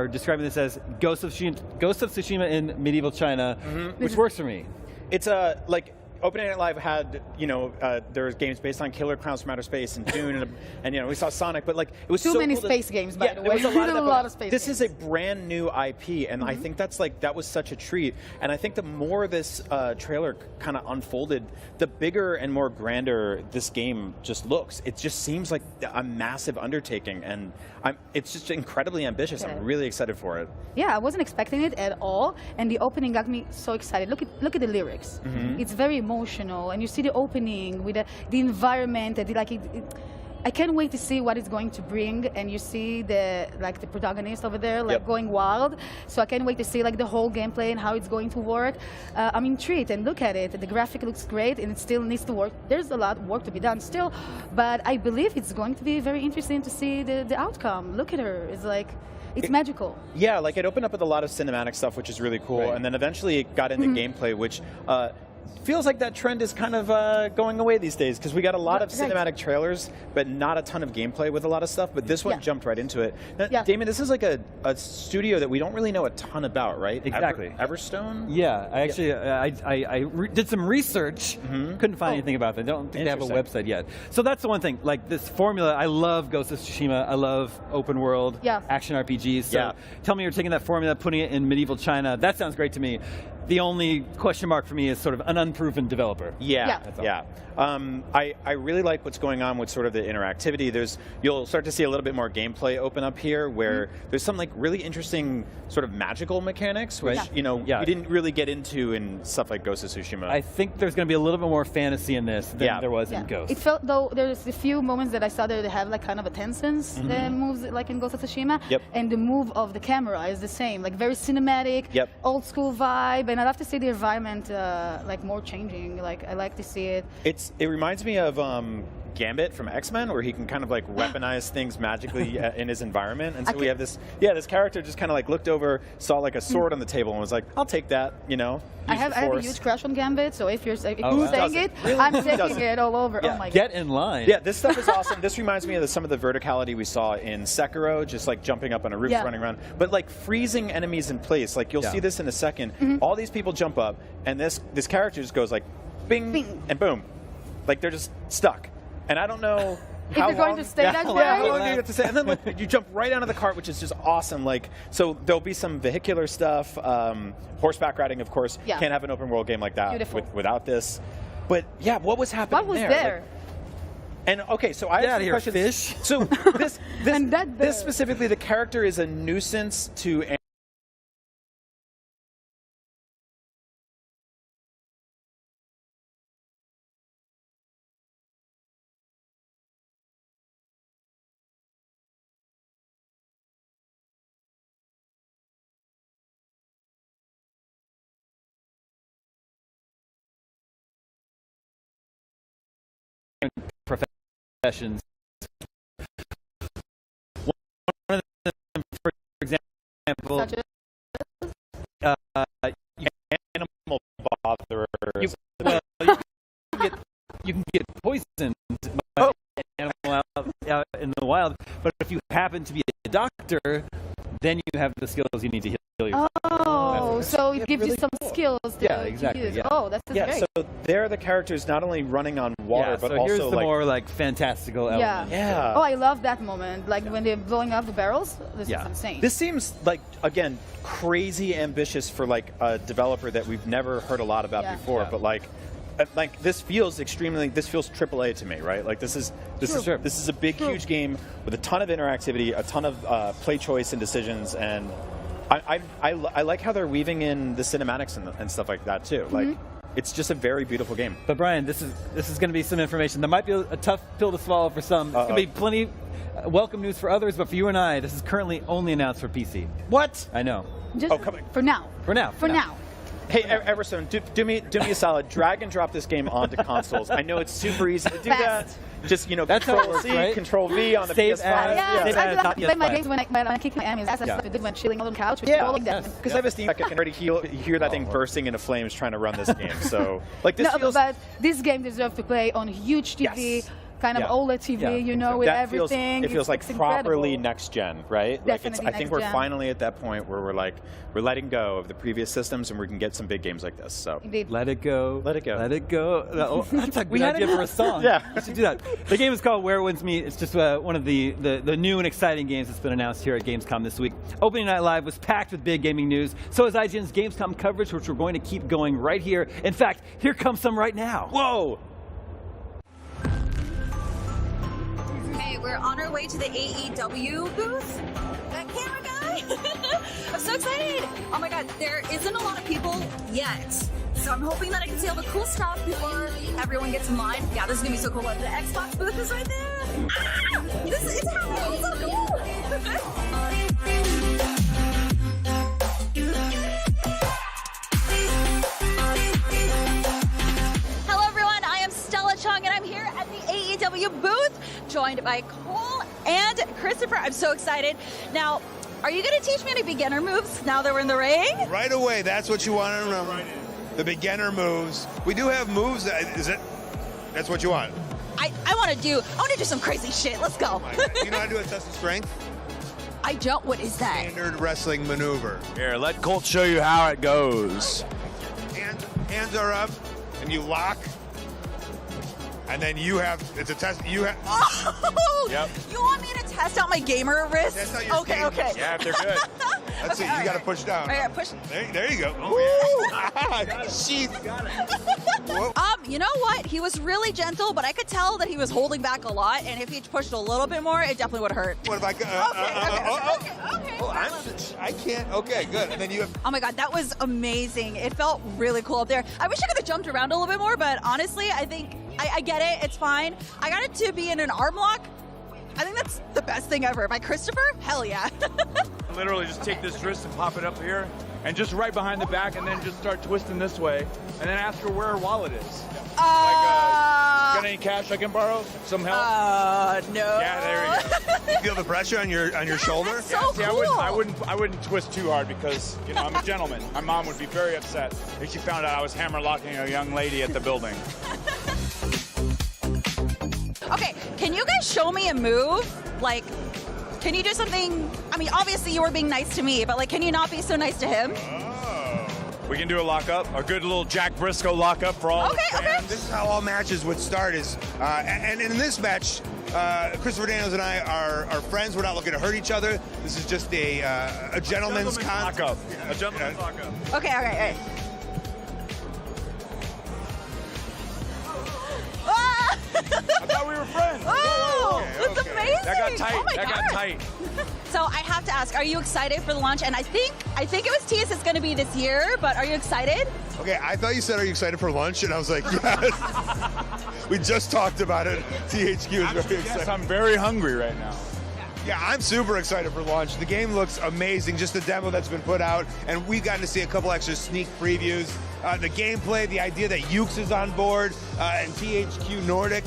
describing this as Ghost of Tsushima in medieval China, which works for me. It's like Opening Night Live had, there was games based on Killer Clowns from Outer Space and Dune, and we saw Sonic, but like it was too so many cool space games, by the way. There was a lot of space This games. is a brand new IP, and I think that was such a treat. And I think the more this trailer kind of unfolded, the bigger and more grander this game just looks. It just seems like a massive undertaking, and it's just incredibly ambitious. I'm really excited for it. Yeah, I wasn't expecting it at all, and the opening got me so excited. Look at the lyrics. It's very emotional, and you see the opening with the environment, and I can't wait to see what it's going to bring. And you see the protagonist over there going wild. So I can't wait to see the whole gameplay and how it's going to work. I'm intrigued, and look at it. The graphic looks great, and it still needs to work. There's a lot of work to be done still, but I believe it's going to be very interesting to see the outcome. Look at her. It's magical. Yeah, it opened up with a lot of cinematic stuff, which is really cool, and then eventually it got into gameplay, which feels like that trend is kind of going away these days because we got a lot of cinematic trailers, but not a ton of gameplay with a lot of stuff. But this one jumped right into it. Now, Damon, this is like a studio that we don't really know a ton about, right? Exactly. Everstone? Yeah, I actually I did some research. Couldn't find anything about them. I don't think they have a website yet. So that's the one thing. Like this formula, I love Ghost of Tsushima. I love open world action RPGs. So tell me you're taking that formula, putting it in medieval China. That sounds great to me. The only question mark for me is sort of an unproven developer. Yeah. I really like what's going on with sort of the interactivity. You'll start to see a little bit more gameplay open up here, where there's some like really interesting sort of magical mechanics, which you didn't really get into in stuff like Ghost of Tsushima. I think there's going to be a little bit more fantasy in this than there was in Ghost. It felt, though, there's a few moments that I saw that they have like kind of a tensions that moves like in Ghost of Tsushima, and the move of the camera is the same, like very cinematic, old school vibe, and I love to see the environment like more changing. Like I like to see it. It reminds me of Gambit from X-Men, where he can kind of like weaponize things magically in his environment. And so we have this character just kind of like looked over, saw like a sword on the table, and was like, "I'll take that," you know. I have a huge crush on Gambit, so if you're saying it, Really? I'm taking it all over. Oh my god! Get in line. Yeah, this stuff is awesome. This reminds me of some of the verticality we saw in Sekiro, just like jumping up on a roof, running around, but like freezing enemies in place. Like you'll see this in a second. All these people jump up, and this character just goes like, bing, and boom, like they're just stuck. And I don't know how you're going to stay that way. How long do you have to stay? And then like, you jump right onto the cart, which is just awesome. Like, so there'll be some vehicular stuff, horseback riding, of course. Can't have an open world game like that without this. But yeah, what was happening there? What was there? And okay, so I have some questions. Fish. So this specifically, the character is a nuisance to. Professions. One of them, for example, animal botherers. You can get poisoned by an animal out in the wild, but if you happen to be a doctor, then you have the skills you need to heal yourself. Oh, so it gives you some skills to use. Yeah. Oh, that's great. So they're the characters not only running on water, but so also here's the like more like fantastical element. Yeah. Oh, I love that moment. Like when they're blowing up the barrels. This is insane. This seems like, again, crazy ambitious for like a developer that we've never heard a lot about before. But like this feels AAA to me, right? Like this is a big, huge game with a ton of interactivity, a ton of play choice and decisions, and I like how they're weaving in the cinematics and stuff like that too. Like it's just a very beautiful game. But Brian, this is going to be some information that might be a tough pill to swallow for some. It's going to be plenty welcome news for others, but for you and I, this is currently only announced for PC. What? I know. Just for now. For now. Hey, Everstone, do me a solid. Drag and drop this game onto consoles. I know it's super easy to do that. Just, Control C, right? Control V on the Save PS5. I do that PS5. my games when I kick my enemies. That's what I did when chilling on the couch. Because I have a Steam Deck, I can already hear that thing bursting into flames trying to run this game. So, like, this feels... But this game deserves to play on huge TV. Kind of OLED TV, with everything. It feels like properly next gen, right? Definitely I think we're finally at that point where we're letting go of the previous systems and we can get some big games like this. So indeed. Let it go. Let it go. Let it go. Oh, that's a good idea for a song. We should do that. The game is called Where Wins Me. It's just one of the new and exciting games that's been announced here at Gamescom this week. Opening Night Live was packed with big gaming news. So is IGN's Gamescom coverage, which we're going to keep going right here. In fact, here comes some right now. Whoa! We're on our way to the AEW booth. Camera guy! I'm so excited! Oh my god, there isn't a lot of people yet. So I'm hoping that I can see all the cool stuff before everyone gets in line. Yeah, this is gonna be so cool. The Xbox booth is right there. Ah! It's happening! It's so cool! Hello everyone, I am Stella Chung and I'm here at the AEW booth, joined by Cole and Christopher. I'm so excited. Now, are you going to teach me any beginner moves now that we're in the ring? Right away. That's what you want to know. the beginner moves. We do have moves. That's what you want? I want to do some crazy shit. Let's go. You know how to do a test of strength? I don't. What is that? Standard wrestling maneuver. Here, let Colt show you how it goes. Hands are up, and you lock. And then it's a test. Oh! Yep. You want me to test out my gamer wrists? Test out your Okay. Yeah, if they're good. Let's see. You got to push down. All right, push. There you go. Oh, yeah. Sheath. You know what? He was really gentle, but I could tell that he was holding back a lot. And if he pushed a little bit more, it definitely would have hurt. What if I? Okay. Oh, I can't. Okay, good. And then you have. Oh my God, that was amazing. It felt really cool up there. I wish I could have jumped around a little bit more, but honestly, I think I get it. It's fine. I got it to be in an arm lock. I think that's the best thing ever. By Christopher? Hell yeah. Literally just take this wrist and pop it up here, and just right behind the back, and then just start twisting this way, and then ask her where her wallet is. Got any cash I can borrow? Some help? No. Yeah, there you go. You feel the pressure on your shoulder? That's so cool. I wouldn't twist too hard because I'm a gentleman. My mom would be very upset if she found out I was hammer locking a young lady at the building. Okay, can you guys show me a move? Like, can you do something? I mean, obviously you were being nice to me, but like, can you not be so nice to him? We can do a lockup, a good little Jack Briscoe lockup for all the fans. Okay. This is how all matches would start. And in this match, Christopher Daniels and I are friends. We're not looking to hurt each other. This is just a gentleman's lockup. A gentleman's lockup. Okay, all right. I thought we were friends. Oh, that's amazing. That got tight. Oh my that God. got tight. So I have to ask, are you excited for the launch? And I think it was teased it's going to be this year, but are you excited? Okay, I thought you said, are you excited for lunch? And I was like, yes. We just talked about it. THQ is very excited. Yes, I'm very hungry right now. Yeah, I'm super excited for launch. The game looks amazing, just the demo that's been put out, and we've gotten to see a couple extra sneak previews. The gameplay, the idea that Ukes is on board, and THQ Nordic,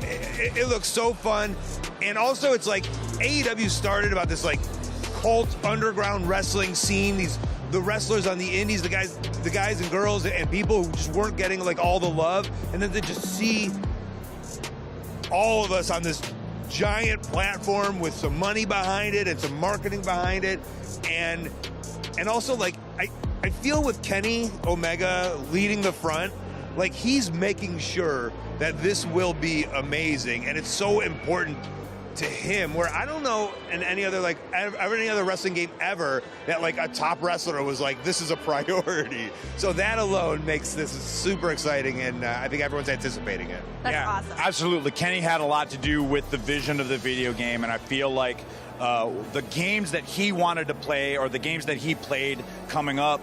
it looks so fun. And also, it's like AEW started about this like cult underground wrestling scene. The wrestlers on the indies, the guys and girls and people who just weren't getting like all the love, and then to just see all of us on this giant platform with some money behind it and some marketing behind it, and also like I feel with Kenny Omega leading the front, like he's making sure that this will be amazing, and it's so important to him, where I don't know in any other wrestling game ever that like a top wrestler was like, this is a priority. So that alone makes this super exciting, and I think everyone's anticipating it. That's awesome. Absolutely. Kenny had a lot to do with the vision of the video game, and I feel like the games that he wanted to play, or the games that he played coming up,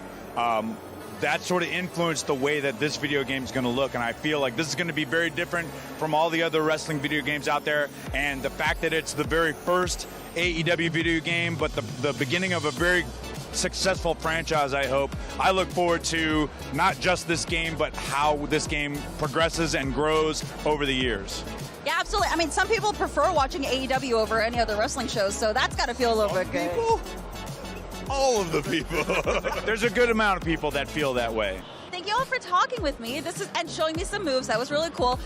that sort of influenced the way that this video game is going to look. And I feel like this is going to be very different from all the other wrestling video games out there. And the fact that it's the very first AEW video game, but the beginning of a very successful franchise, I hope. I look forward to not just this game, but how this game progresses and grows over the years. Yeah, absolutely. I mean, some people prefer watching AEW over any other wrestling shows, so that's got to feel a little bit good. All of the people. There's a good amount of people that feel that way. Thank you all for talking with me and showing me some moves. That was really cool.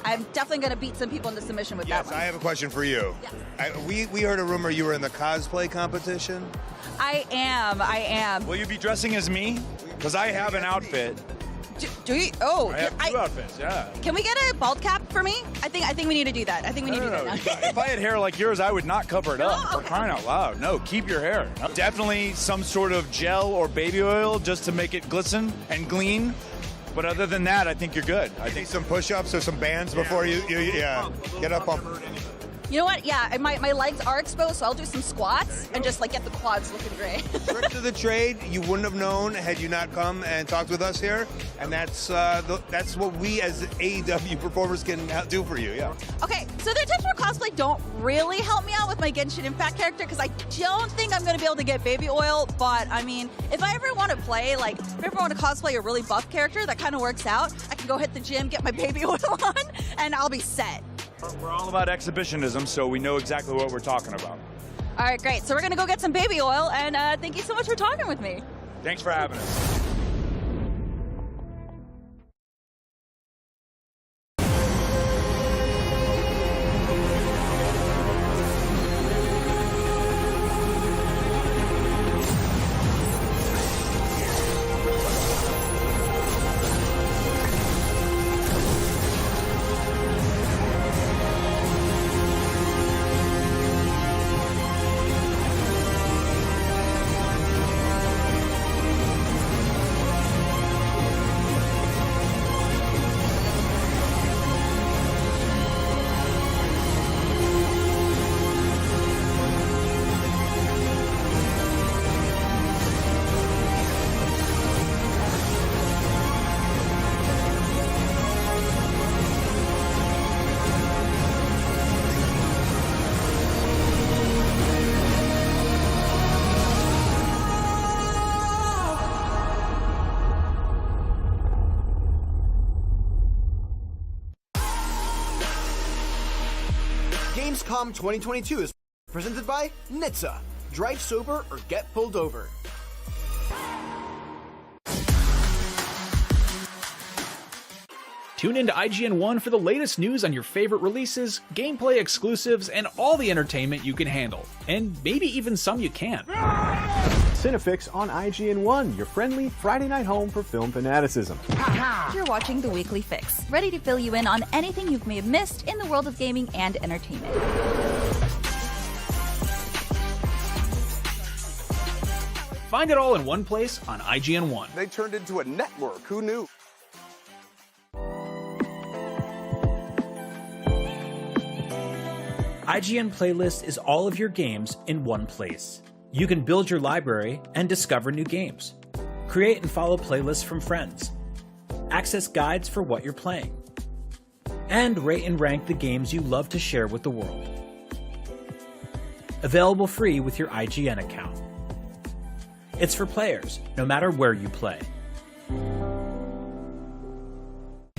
I'm definitely going to beat some people into submission with that one. I have a question for you. Yes. We heard a rumor you were in the cosplay competition. I am. Will you be dressing as me? Because I have an outfit. Do you? Oh, I have two outfits. Yeah. Can we get a bald cap for me? I think we need to do that. I think we need to do that now. If I had hair like yours, I would not cover it up. For crying out loud. No, keep your hair. Definitely some sort of gel or baby oil just to make it glisten and gleam. But other than that, I think you're good. I think some push-ups or some bands before you get up on. You know what? Yeah, my legs are exposed, so I'll do some squats and just like get the quads looking great. Tricks of the trade you wouldn't have known had you not come and talked with us here, and that's what we as AEW performers can do for you. Yeah. Okay, so the tips for cosplay don't really help me out with my Genshin Impact character because I don't think I'm going to be able to get baby oil. But I mean, if I ever want to play, like if I ever want to cosplay a really buff character, that kind of works out. I can go hit the gym, get my baby oil on, and I'll be set. We're all about exhibitionism, so we know exactly what we're talking about. All right, great. So we're going to go get some baby oil, and thank you so much for talking with me. Thanks for having us. Gamescom 2022 is presented by Nitsa. Drive sober or get pulled over. Tune into IGN 1 for the latest news on your favorite releases, gameplay exclusives, and all the entertainment you can handle. And maybe even some you can't. Cinefix on IGN 1, your friendly Friday night home for film fanaticism. You're watching The Weekly Fix, ready to fill you in on anything you may have missed in the world of gaming and entertainment. Find it all in one place on IGN 1. They turned into a network. Who knew? IGN Playlist is all of your games in one place. You can build your library and discover new games. Create and follow playlists from friends. Access guides for what you're playing. And rate and rank the games you love to share with the world. Available free with your IGN account. It's for players, no matter where you play.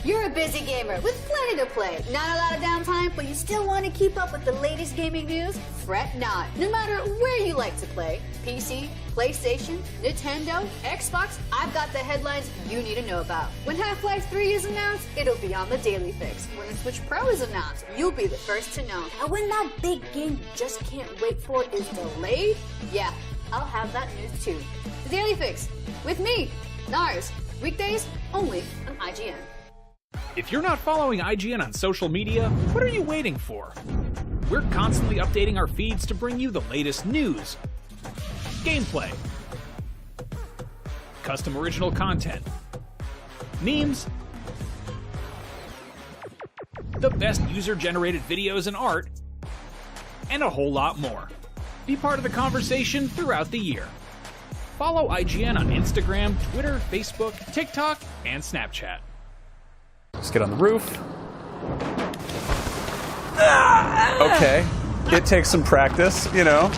You're a busy gamer with plenty to play. Not a lot of downtime, but you still want to keep up with the latest gaming news? Fret not. No matter where you like to play, PC, PlayStation, Nintendo, Xbox, I've got the headlines you need to know about. When Half-Life 3 is announced, it'll be on the Daily Fix. When the Switch Pro is announced, you'll be the first to know. And when that big game you just can't wait for is delayed, yeah, I'll have that news too. The Daily Fix, with me, Nars, weekdays only on IGN. If you're not following IGN on social media, what are you waiting for? We're constantly updating our feeds to bring you the latest news, gameplay, custom original content, memes, the best user-generated videos and art, and a whole lot more. Be part of the conversation throughout the year. Follow IGN on Instagram, Twitter, Facebook, TikTok, and Snapchat. Let's get on the roof. Okay. It takes some practice, you know.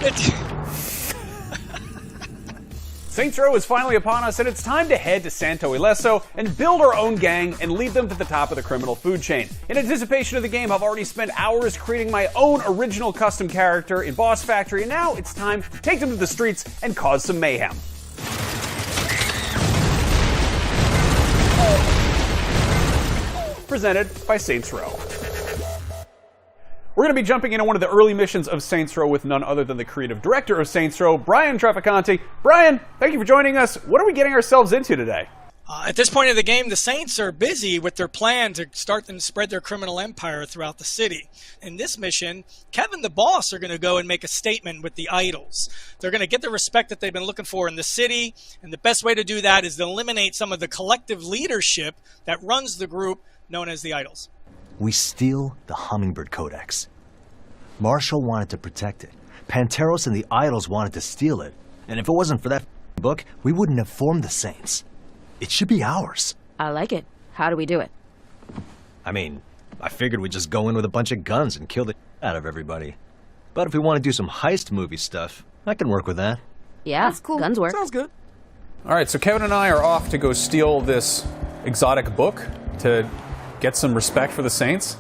Saints Row is finally upon us, and it's time to head to Santo Ileso and build our own gang and lead them to the top of the criminal food chain. In anticipation of the game, I've already spent hours creating my own original custom character in Boss Factory, and now it's time to take them to the streets and cause some mayhem. Presented by Saints Row. We're going to be jumping into one of the early missions of Saints Row with none other than the creative director of Saints Row, Brian Traficante. Brian, thank you for joining us. What are we getting ourselves into today? At this point in the game, the Saints are busy with their plan to start and spread their criminal empire throughout the city. In this mission, Kevin the boss are going to go and make a statement with the idols. They're going to get the respect that they've been looking for in the city, and the best way to do that is to eliminate some of the collective leadership that runs the group known as the idols. We steal the Hummingbird Codex. Marshall wanted to protect it. Panteros and the idols wanted to steal it. And if it wasn't for that book, we wouldn't have formed the Saints. It should be ours. I like it. How do we do it? I mean, I figured we'd just go in with a bunch of guns and kill the out of everybody. But if we want to do some heist movie stuff, I can work with that. Yeah, that's cool. Guns work. Sounds good. All right, so Kevin and I are off to go steal this exotic book to get some respect for the Saints.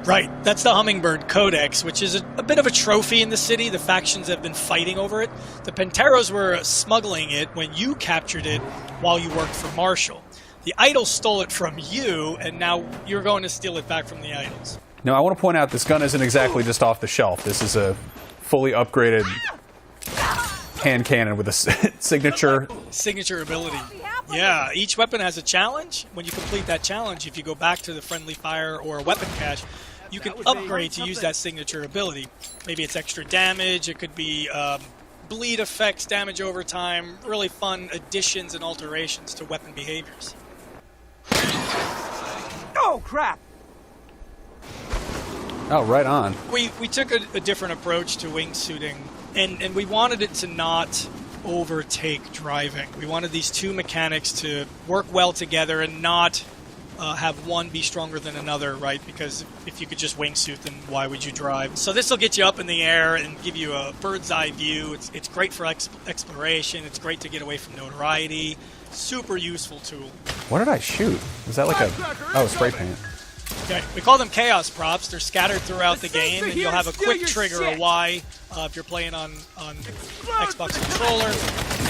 Right, that's the Hummingbird Codex, which is a bit of a trophy in the city. The factions have been fighting over it. The Panteros were smuggling it when you captured it while you worked for Marshall. The idols stole it from you, and now you're going to steal it back from the idols. Now, I want to point out this gun isn't exactly just off the shelf. This is a fully upgraded hand cannon with a signature ability. Yeah, each weapon has a challenge. When you complete that challenge, if you go back to the friendly fire or weapon cache, you can upgrade to use that signature ability. Maybe it's extra damage, it could be bleed effects, damage over time, really fun additions and alterations to weapon behaviors. Oh, crap! Oh, right on. We took a different approach to wingsuiting, and we wanted it to not overtake driving. We wanted these two mechanics to work well together and not have one be stronger than another, right? Because if you could just wingsuit, then why would you drive? So this will get you up in the air and give you a bird's eye view. It's great for exploration. It's great to get away from notoriety. Super useful tool. What did I shoot? Was that like a spray paint? Okay. We call them chaos props. They're scattered throughout the game, and you'll have a quick trigger, a Y, if you're playing on Xbox controller,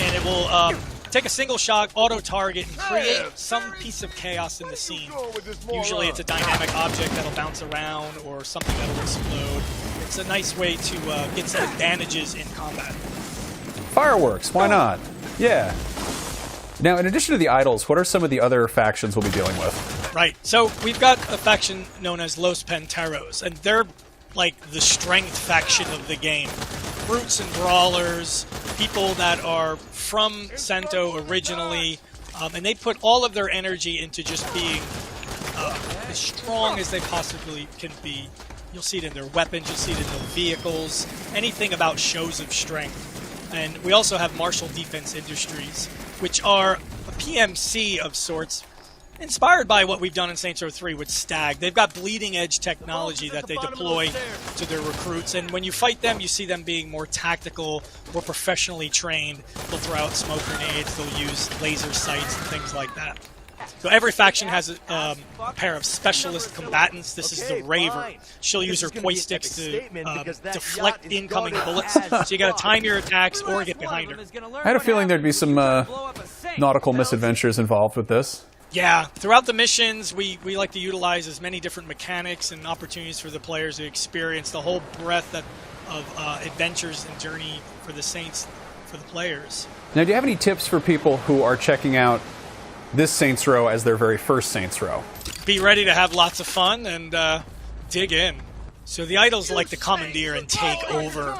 and it will take a single shot, auto-target, and create some piece of chaos in the scene. Usually it's a dynamic object that'll bounce around or something that'll explode. It's a nice way to get some advantages in combat. Fireworks, why not? Yeah. Now, in addition to the idols, what are some of the other factions we'll be dealing with? Right. So we've got a faction known as Los Panteros, and they're like the strength faction of the game. Brutes and brawlers, people that are from Cento originally, and they put all of their energy into just being as strong as they possibly can be. You'll see it in their weapons, you'll see it in their vehicles, anything about shows of strength. And we also have Martial Defense Industries, which are a PMC of sorts, inspired by what we've done in Saints Row 3 with Stag. They've got bleeding-edge technology that they deploy to their recruits, and when you fight them, you see them being more tactical, more professionally trained. They'll throw out smoke grenades, they'll use laser sights and things like that. So every faction has a pair of specialist combatants. This is the Raver. She'll use her poise sticks to deflect incoming bullets. So you got to time your attacks or get behind her. I had a feeling there'd be some nautical misadventures involved with this. Yeah, throughout the missions, we like to utilize as many different mechanics and opportunities for the players to experience the whole breadth of adventures and journey for the Saints, for the players. Now, do you have any tips for people who are checking out this Saints Row as their very first Saints Row? Be ready to have lots of fun and dig in. So the idols like to commandeer and take over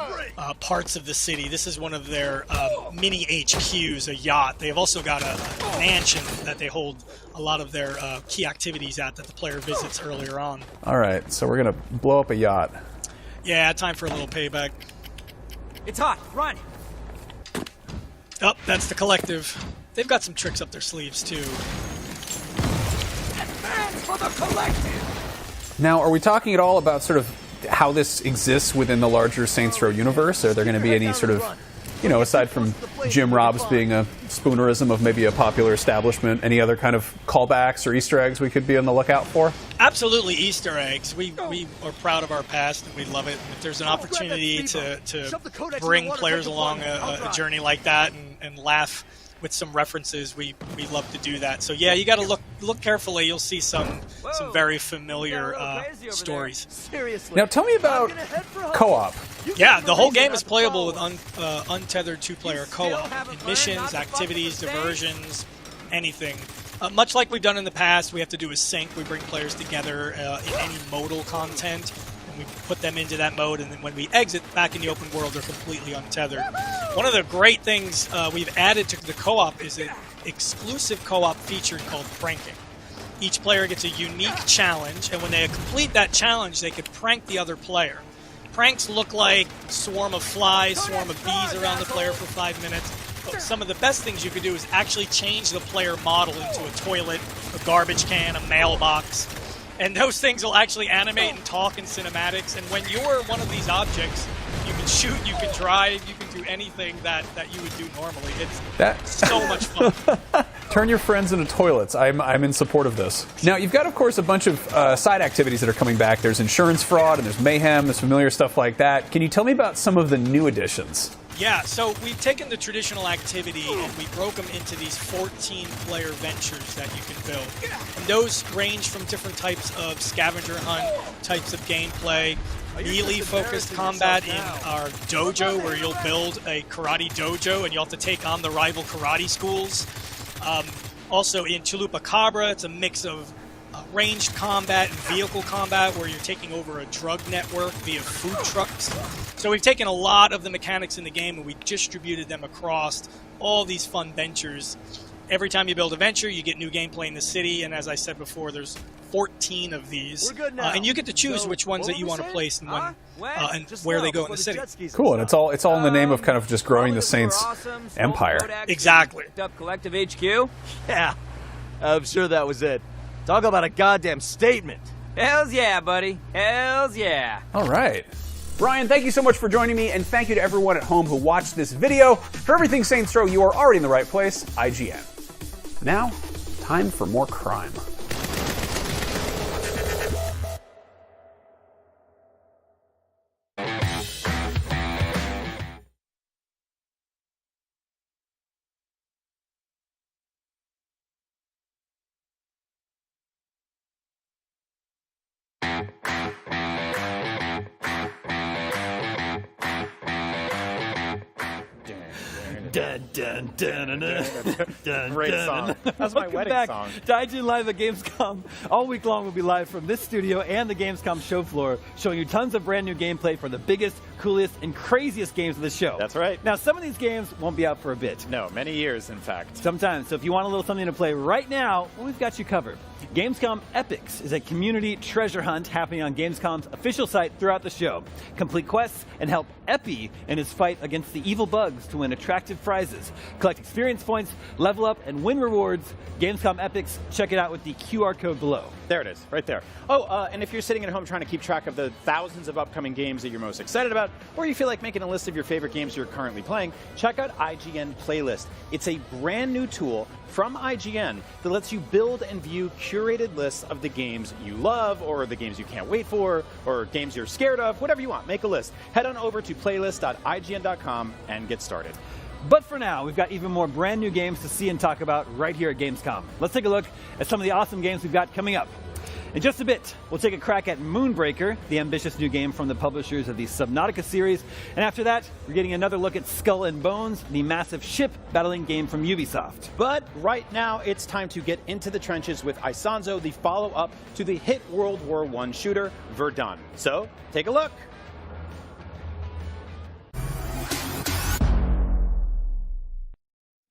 parts of the city. This is one of their mini HQs, a yacht. They have also got a mansion that they hold a lot of their key activities at that the player visits earlier on. All right, so we're going to blow up a yacht. Yeah, time for a little payback. It's hot. Run! Oh, that's the collective. They've got some tricks up their sleeves, too. Advance for the collective! Now, are we talking at all about sort of how this exists within the larger Saints Row universe? Are there going to be any sort of, you know, aside from Jim Robs being a spoonerism of maybe a popular establishment, any other kind of callbacks or Easter eggs we could be on the lookout for? Absolutely Easter eggs. We are proud of our past and we love it. And if there's an opportunity to bring players along a journey like that and laugh with some references, we love to do that. So yeah, you got to look carefully. You'll see some very familiar stories. Now tell me about co-op. Yeah, the whole game is playable with untethered two-player co-op in missions, activities, diversions, anything. Much like we've done in the past, we have to do a sync. We bring players together in any modal content, and we put them into that mode, and then when we exit back in the open world, they're completely untethered. One of the great things we've added to the co-op is an exclusive co-op feature called pranking. Each player gets a unique challenge, and when they complete that challenge, they can prank the other player. Pranks look like swarm of flies, swarm of bees around the player for 5 minutes. But some of the best things you could do is actually change the player model into a toilet, a garbage can, a mailbox. And those things will actually animate and talk in cinematics. And when you're one of these objects, you can shoot, you can drive, you can do anything that you would do normally. It's so much fun. Turn your friends into toilets. I'm in support of this. Now, you've got, of course, a bunch of side activities that are coming back. There's insurance fraud, and there's mayhem, there's familiar stuff like that. Can you tell me about some of the new additions? Yeah, so we've taken the traditional activity and we broke them into these 14-player ventures that you can build. And those range from different types of scavenger hunt, types of gameplay, melee-focused combat in our dojo, where you'll build a karate dojo and you'll have to take on the rival karate schools. Also in Chalupa Cabra, it's a mix of ranged combat and vehicle combat, where you're taking over a drug network via food trucks. So we've taken a lot of the mechanics in the game and we distributed them across all these fun ventures. Every time you build a venture, you get new gameplay in the city, and as I said before, there's 14 of these. And you get to choose which ones that you want to place and when and where they go in the city. Cool, and it's all in the name of kind of just growing the Saints empire. Exactly. Collective HQ? Yeah, I'm sure that was it. Talk about a goddamn statement. Hells yeah, buddy. Hells yeah. All right. Brian, thank you so much for joining me, and thank you to everyone at home who watched this video. For everything Saints Row, you are already in the right place, IGN. Now, time for more crime. Dun, dun, dun, dun, dun, dun, Great dun. song. That's my Welcome wedding back song. to IGN Live at Gamescom. All week long we'll be live from this studio and the Gamescom show floor, showing you tons of brand new gameplay for the biggest, coolest, and craziest games of the show. That's right. Now, some of these games won't be out for a bit. No, many years, in fact. Sometimes. So if you want a little something to play right now, well, we've got you covered. Gamescom Epics is a community treasure hunt happening on Gamescom's official site throughout the show. Complete quests and help Epi in his fight against the evil bugs to win attractive prizes. Collect experience points, level up, and win rewards. Gamescom Epics, check it out with the QR code below. There it is, right there. Oh, and if you're sitting at home trying to keep track of the thousands of upcoming games that you're most excited about, or you feel like making a list of your favorite games you're currently playing, check out IGN Playlist. It's a brand new tool from IGN that lets you build and view curated lists of the games you love, or the games you can't wait for, or games you're scared of, whatever you want. Make a list. Head on over to playlist.ign.com and get started. But for now, we've got even more brand new games to see and talk about right here at Gamescom. Let's take a look at some of the awesome games we've got coming up. In just a bit, we'll take a crack at Moonbreaker, the ambitious new game from the publishers of the Subnautica series. And after that, we're getting another look at Skull and Bones, the massive ship battling game from Ubisoft. But right now, it's time to get into the trenches with Isonzo, the follow-up to the hit World War I shooter, Verdun. So, take a look.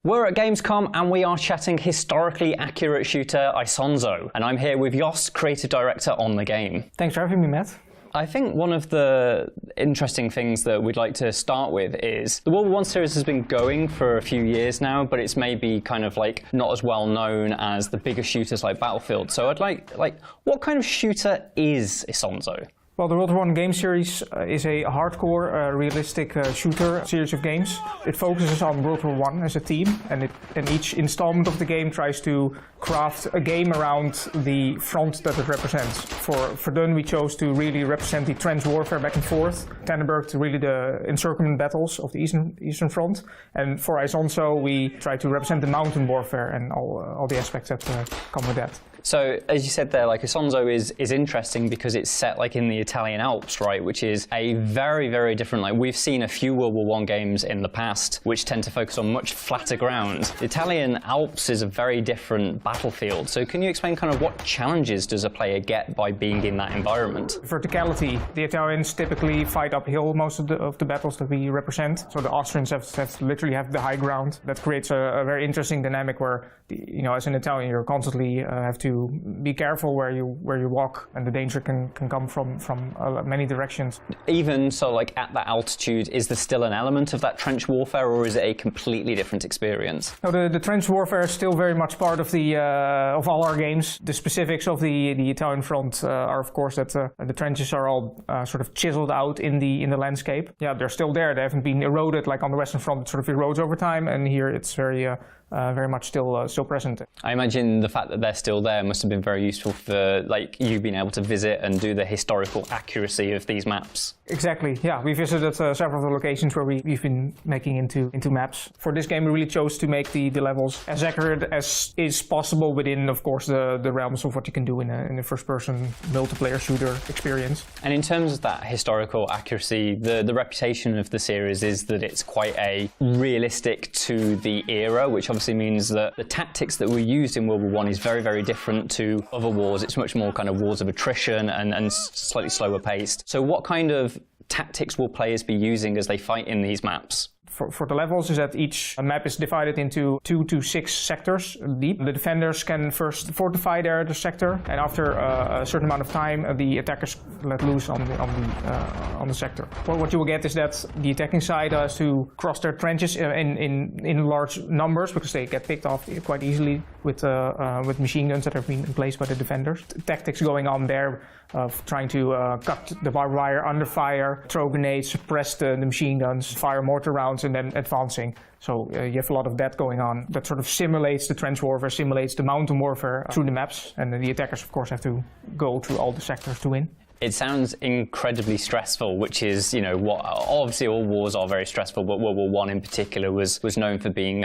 We're at Gamescom and we are chatting historically accurate shooter Isonzo, and I'm here with Jos, creative director on the game. Thanks for having me, Matt. I think one of the interesting things that we'd like to start with is the World War I series has been going for a few years now, but it's maybe kind of like not as well known as the bigger shooters like Battlefield. So I'd like what kind of shooter is Isonzo? Well, the World War I game series is a hardcore, realistic shooter series of games. It focuses on World War I as a theme, and each installment of the game tries to craft a game around the front that it represents. For Verdun, we chose to really represent the trench warfare back and forth. Tannenberg, really the encirclement battles of the Eastern Front. And for Isonzo, we try to represent the mountain warfare and all the aspects that come with that. So, as you said there, like Isonzo is interesting because it's set like in the Italian Alps, right? Which is a very, very different. Like we've seen a few World War I games in the past, which tend to focus on much flatter ground. The Italian Alps is a very different battlefield. So, can you explain kind of what challenges does a player get by being in that environment? Verticality. The Italians typically fight uphill most of the battles that we represent. So the Austrians have literally have the high ground. That creates a very interesting dynamic where, you know, as an Italian, you constantly have to be careful where you walk, and the danger can come from many directions. Even so, like at that altitude, is there still an element of that trench warfare, or is it a completely different experience? No, the trench warfare is still very much part of the of all our games. The specifics of the Italian front are, of course, that the trenches are all sort of chiseled out in the landscape. Yeah, they're still there. They haven't been eroded like on the Western Front. It sort of erodes over time, and here it's very much still present. I imagine the fact that they're still there must have been very useful for like you being able to visit and do the historical accuracy of these maps. Exactly. Yeah, we visited several of the locations where we've been making into maps. For this game, we really chose to make the levels as accurate as is possible within, of course, the realms of what you can do in a first-person multiplayer shooter experience. And in terms of that historical accuracy, the reputation of the series is that it's quite a realistic to the era, which obviously means that the tactics that were used in World War I is very, very different to other wars. It's much more kind of wars of attrition and slightly slower paced. So what kind of tactics will players be using as they fight in these maps? For the levels is that each map is divided into 2 to 6 sectors deep. The defenders can first fortify their sector, and after a certain amount of time, the attackers let loose on the sector. What you will get is that the attacking side has to cross their trenches in large numbers because they get picked off quite easily with machine guns that have been placed by the defenders. Tactics going on there of trying to cut the barbed wire under fire, throw grenades, suppress the machine guns, fire mortar rounds, and then advancing. So you have a lot of that going on. That sort of simulates the trench warfare, simulates the mountain warfare through the maps, and the attackers, of course, have to go through all the sectors to win. It sounds incredibly stressful, which is, what obviously all wars are very stressful, but World War I in particular was known for being,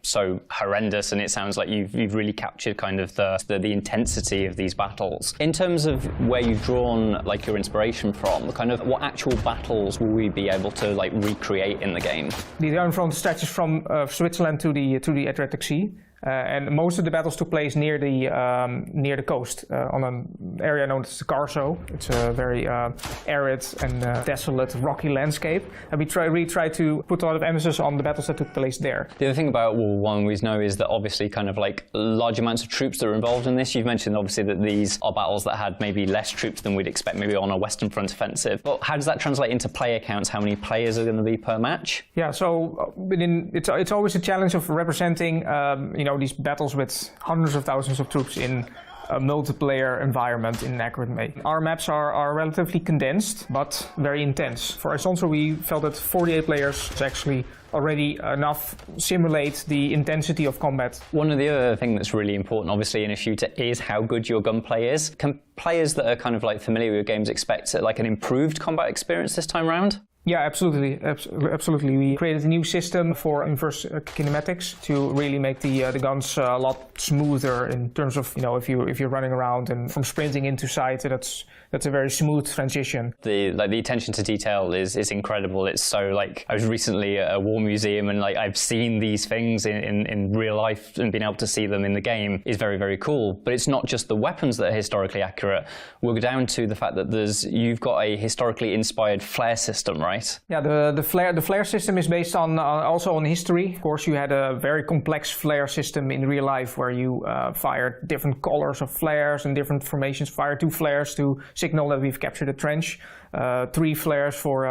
so horrendous, and it sounds like you've really captured kind of the intensity of these battles. In terms of where you've drawn like your inspiration from, kind of what actual battles will we be able to like recreate in the game? The Italian front stretches from Switzerland to the Adriatic Sea. And most of the battles took place near the coast, on an area known as the Carso. It's a very arid and desolate, rocky landscape. And we really try to put a lot of emphasis on the battles that took place there. The other thing about World War I we know is that obviously kind of like large amounts of troops that are involved in this. You've mentioned obviously that these are battles that had maybe less troops than we'd expect maybe on a Western Front offensive. But how does that translate into player counts? How many players are going to be per match? Yeah, so it's always a challenge of representing these battles with hundreds of thousands of troops in a multiplayer environment in an accurate way. Our maps are relatively condensed, but very intense. For Isonzo, we felt that 48 players is actually already enough simulate the intensity of combat. One of the other things that's really important, obviously, in a shooter is how good your gunplay is. Can players that are kind of like familiar with games expect like an improved combat experience this time around? Yeah, absolutely. Absolutely. We created a new system for inverse kinematics to really make the guns a lot smoother in terms of, if you're running around and from sprinting into sight, that's a very smooth transition. The attention to detail is incredible. It's so like, I was recently at a war museum and like I've seen these things in real life and being able to see them in the game is very, very cool. But it's not just the weapons that are historically accurate. We'll go down to the fact that you've got a historically inspired flare system, right? Yeah, the flare system is based also on history. Of course, you had a very complex flare system in real life where you fired different colors of flares and different formations. Fire 2 flares to signal that we've captured a trench. 3 flares for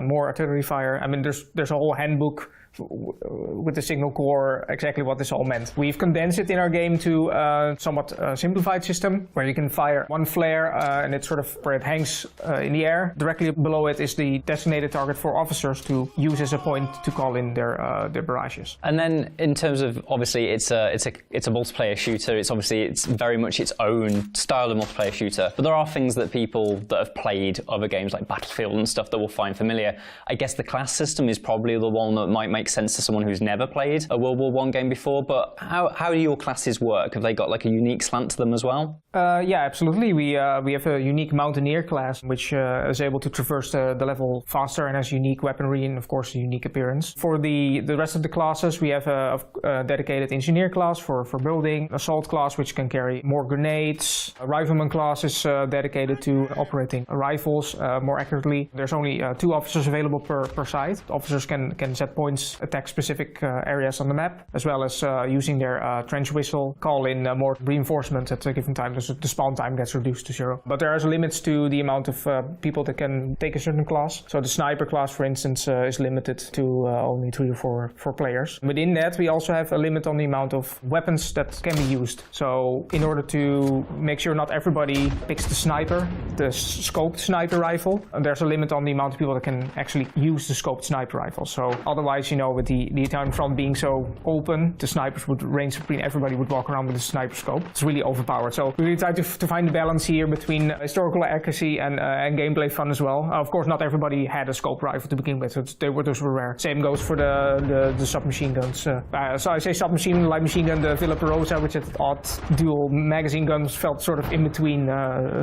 more artillery fire. I mean, there's a whole handbook with the signal core exactly what this all meant. We've condensed it in our game to a somewhat simplified system where you can fire one flare and it's sort of where it hangs in the air. Directly below it is the designated target for officers to use as a point to call in their barrages. And then in terms of obviously it's a multiplayer shooter. It's very much its own style of multiplayer shooter. But there are things that people that have played other games like Battlefield and stuff that will find familiar. I guess the class system is probably the one that might make sense to someone who's never played a World War I game before, but how do your classes work? Have they got like a unique slant to them as well? Yeah, absolutely. We have a unique Mountaineer class, which is able to traverse the level faster and has unique weaponry and, of course, a unique appearance. For the rest of the classes, we have a dedicated Engineer class for building, Assault class, which can carry more grenades. A Rifleman class is dedicated to operating rifles more accurately. There's only 2 officers available per side. Officers can set points, attack specific areas on the map, as well as using their trench whistle, call in more reinforcements at a given time. The spawn time gets reduced to 0. But there are limits to the amount of people that can take a certain class. So the Sniper class, for instance, is limited to only 3 or 4 players. Within that, we also have a limit on the amount of weapons that can be used. So in order to make sure not everybody picks the Sniper, the scoped sniper rifle, there's a limit on the amount of people that can actually use the scoped sniper rifle. So otherwise, with the Italian front being so open, the snipers would range between everybody would walk around with a sniper scope. It's really overpowered. So we really try to find the balance here between historical accuracy and gameplay fun as well. Of course, not everybody had a scope rifle to begin with, so those were rare. Same goes for the submachine guns. So I say submachine, light machine gun, the Villa Perosa, which had odd dual magazine guns, felt sort of in between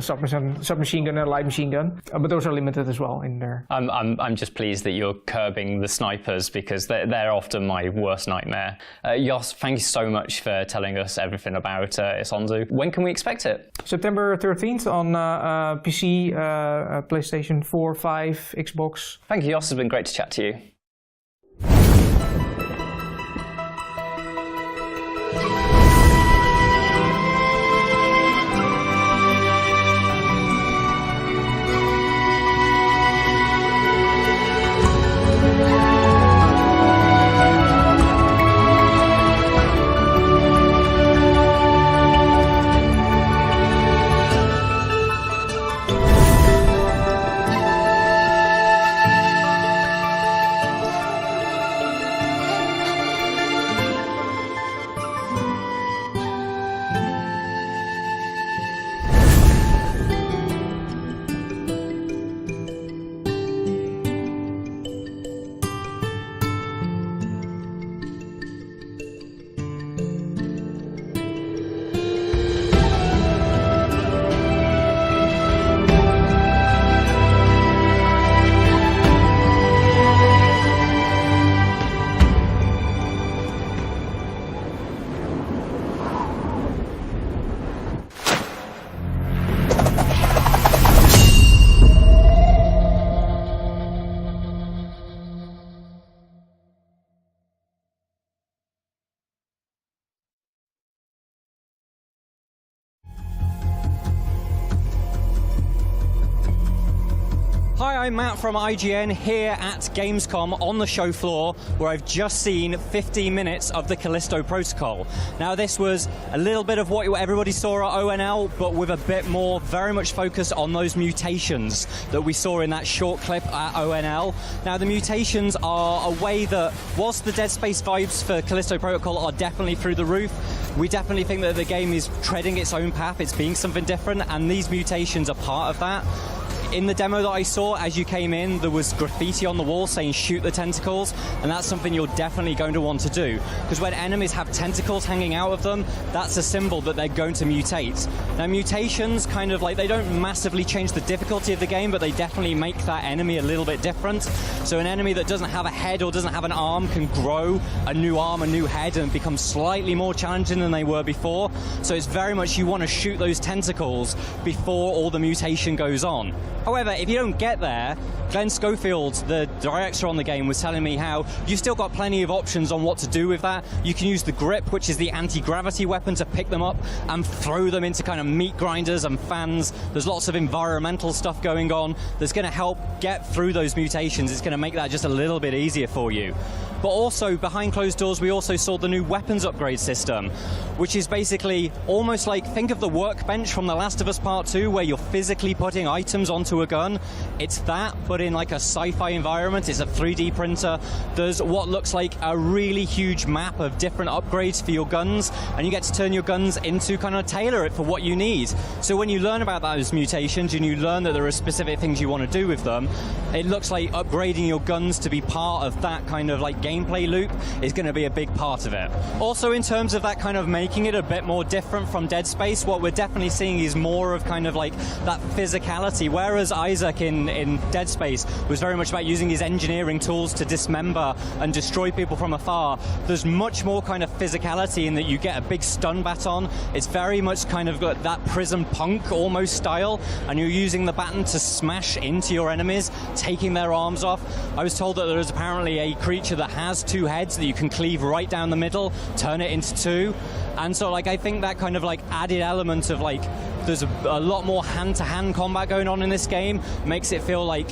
submachine gun and light machine gun. But those are limited as well in there. I'm just pleased that you're curbing the snipers because they're often my worst nightmare. Jos, thank you so much for telling us everything about Isonzo. When can we expect it? September 13th on PC, PlayStation 4, 5, Xbox. Thank you, Jos. It's been great to chat to you. Hi, I'm Matt from IGN here at Gamescom on the show floor, where I've just seen 15 minutes of the Callisto Protocol. Now, this was a little bit of what everybody saw at ONL, but with a bit more, very much focused on those mutations that we saw in that short clip at ONL. Now, the mutations are a way that, whilst the Dead Space vibes for Callisto Protocol are definitely through the roof, we definitely think that the game is treading its own path, it's being something different, and these mutations are part of that. In the demo that I saw, as you came in, there was graffiti on the wall saying shoot the tentacles, and that's something you're definitely going to want to do. Because when enemies have tentacles hanging out of them, that's a symbol that they're going to mutate. Now, mutations kind of like, they don't massively change the difficulty of the game, but they definitely make that enemy a little bit different. So an enemy that doesn't have a head or doesn't have an arm can grow a new arm, a new head, and become slightly more challenging than they were before. So it's very much you want to shoot those tentacles before all the mutation goes on. However, if you don't get there, Glenn Schofield, the director on the game, was telling me how you've still got plenty of options on what to do with that. You can use the grip, which is the anti-gravity weapon, to pick them up and throw them into kind of meat grinders and fans. There's lots of environmental stuff going on that's going to help get through those mutations. It's going to make that just a little bit easier for you. But also, behind closed doors, we also saw the new weapons upgrade system, which is basically almost like, think of the workbench from The Last of Us Part 2, where you're physically putting items onto a gun. It's that, but in like a sci-fi environment. It's a 3D printer. There's what looks like a really huge map of different upgrades for your guns, and you get to turn your guns into kind of tailor it for what you need. So when you learn about those mutations and you learn that there are specific things you want to do with them, it looks like upgrading your guns to be part of that kind of like gameplay loop is going to be a big part of it. Also, in terms of that kind of making it a bit more different from Dead Space, what we're definitely seeing is more of kind of like that physicality, whereas Isaac in Dead Space was very much about using his engineering tools to dismember and destroy people from afar. There's much more kind of physicality in that you get a big stun baton. It's very much kind of got that prison punk almost style, and you're using the baton to smash into your enemies, taking their arms off. I was told that there is apparently a creature that has two heads that you can cleave right down the middle, turn it into two. And so like I think that kind of like added element of like there's a lot more hand-to-hand combat going on in this game makes it feel like,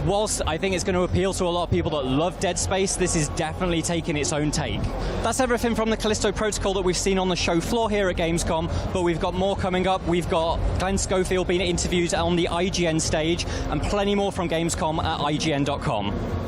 whilst I think it's going to appeal to a lot of people that love Dead Space, this is definitely taking its own take. That's everything from the Callisto Protocol that we've seen on the show floor here at Gamescom, but we've got more coming up. We've got Glenn Schofield being interviewed on the IGN stage, and plenty more from Gamescom at IGN.com.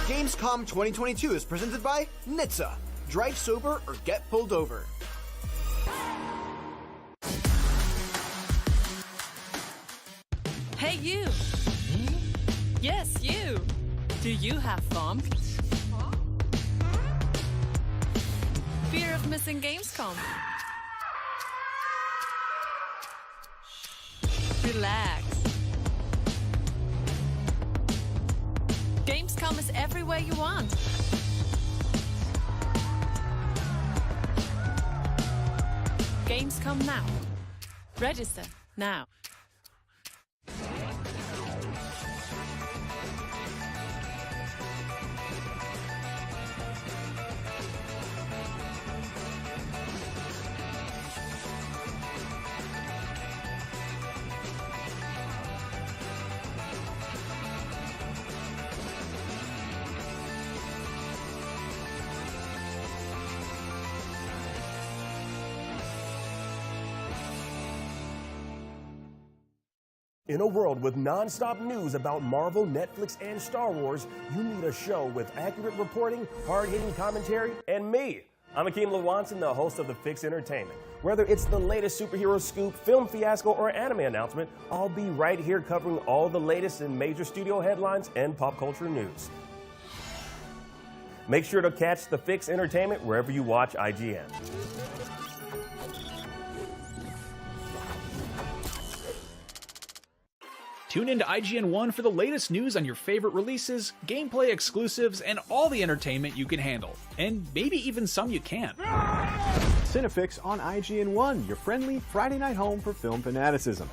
Gamescom 2022 is presented by Nitsa. Drive sober or get pulled over. Hey, you! Yes, you! Do you have FOMP? Fear of missing Gamescom? Relax. Gamescom is everywhere you want. Gamescom now. Register now. In a world with non-stop news about Marvel, Netflix, and Star Wars, you need a show with accurate reporting, hard-hitting commentary, and me. I'm Akeem Lewanson, the host of The Fix Entertainment. Whether it's the latest superhero scoop, film fiasco, or anime announcement, I'll be right here covering all the latest in major studio headlines and pop culture news. Make sure to catch The Fix Entertainment wherever you watch IGN. Tune in to IGN 1 for the latest news on your favorite releases, gameplay exclusives, and all the entertainment you can handle. And maybe even some you can't. Cinefix on IGN 1, your friendly Friday night home for film fanaticism.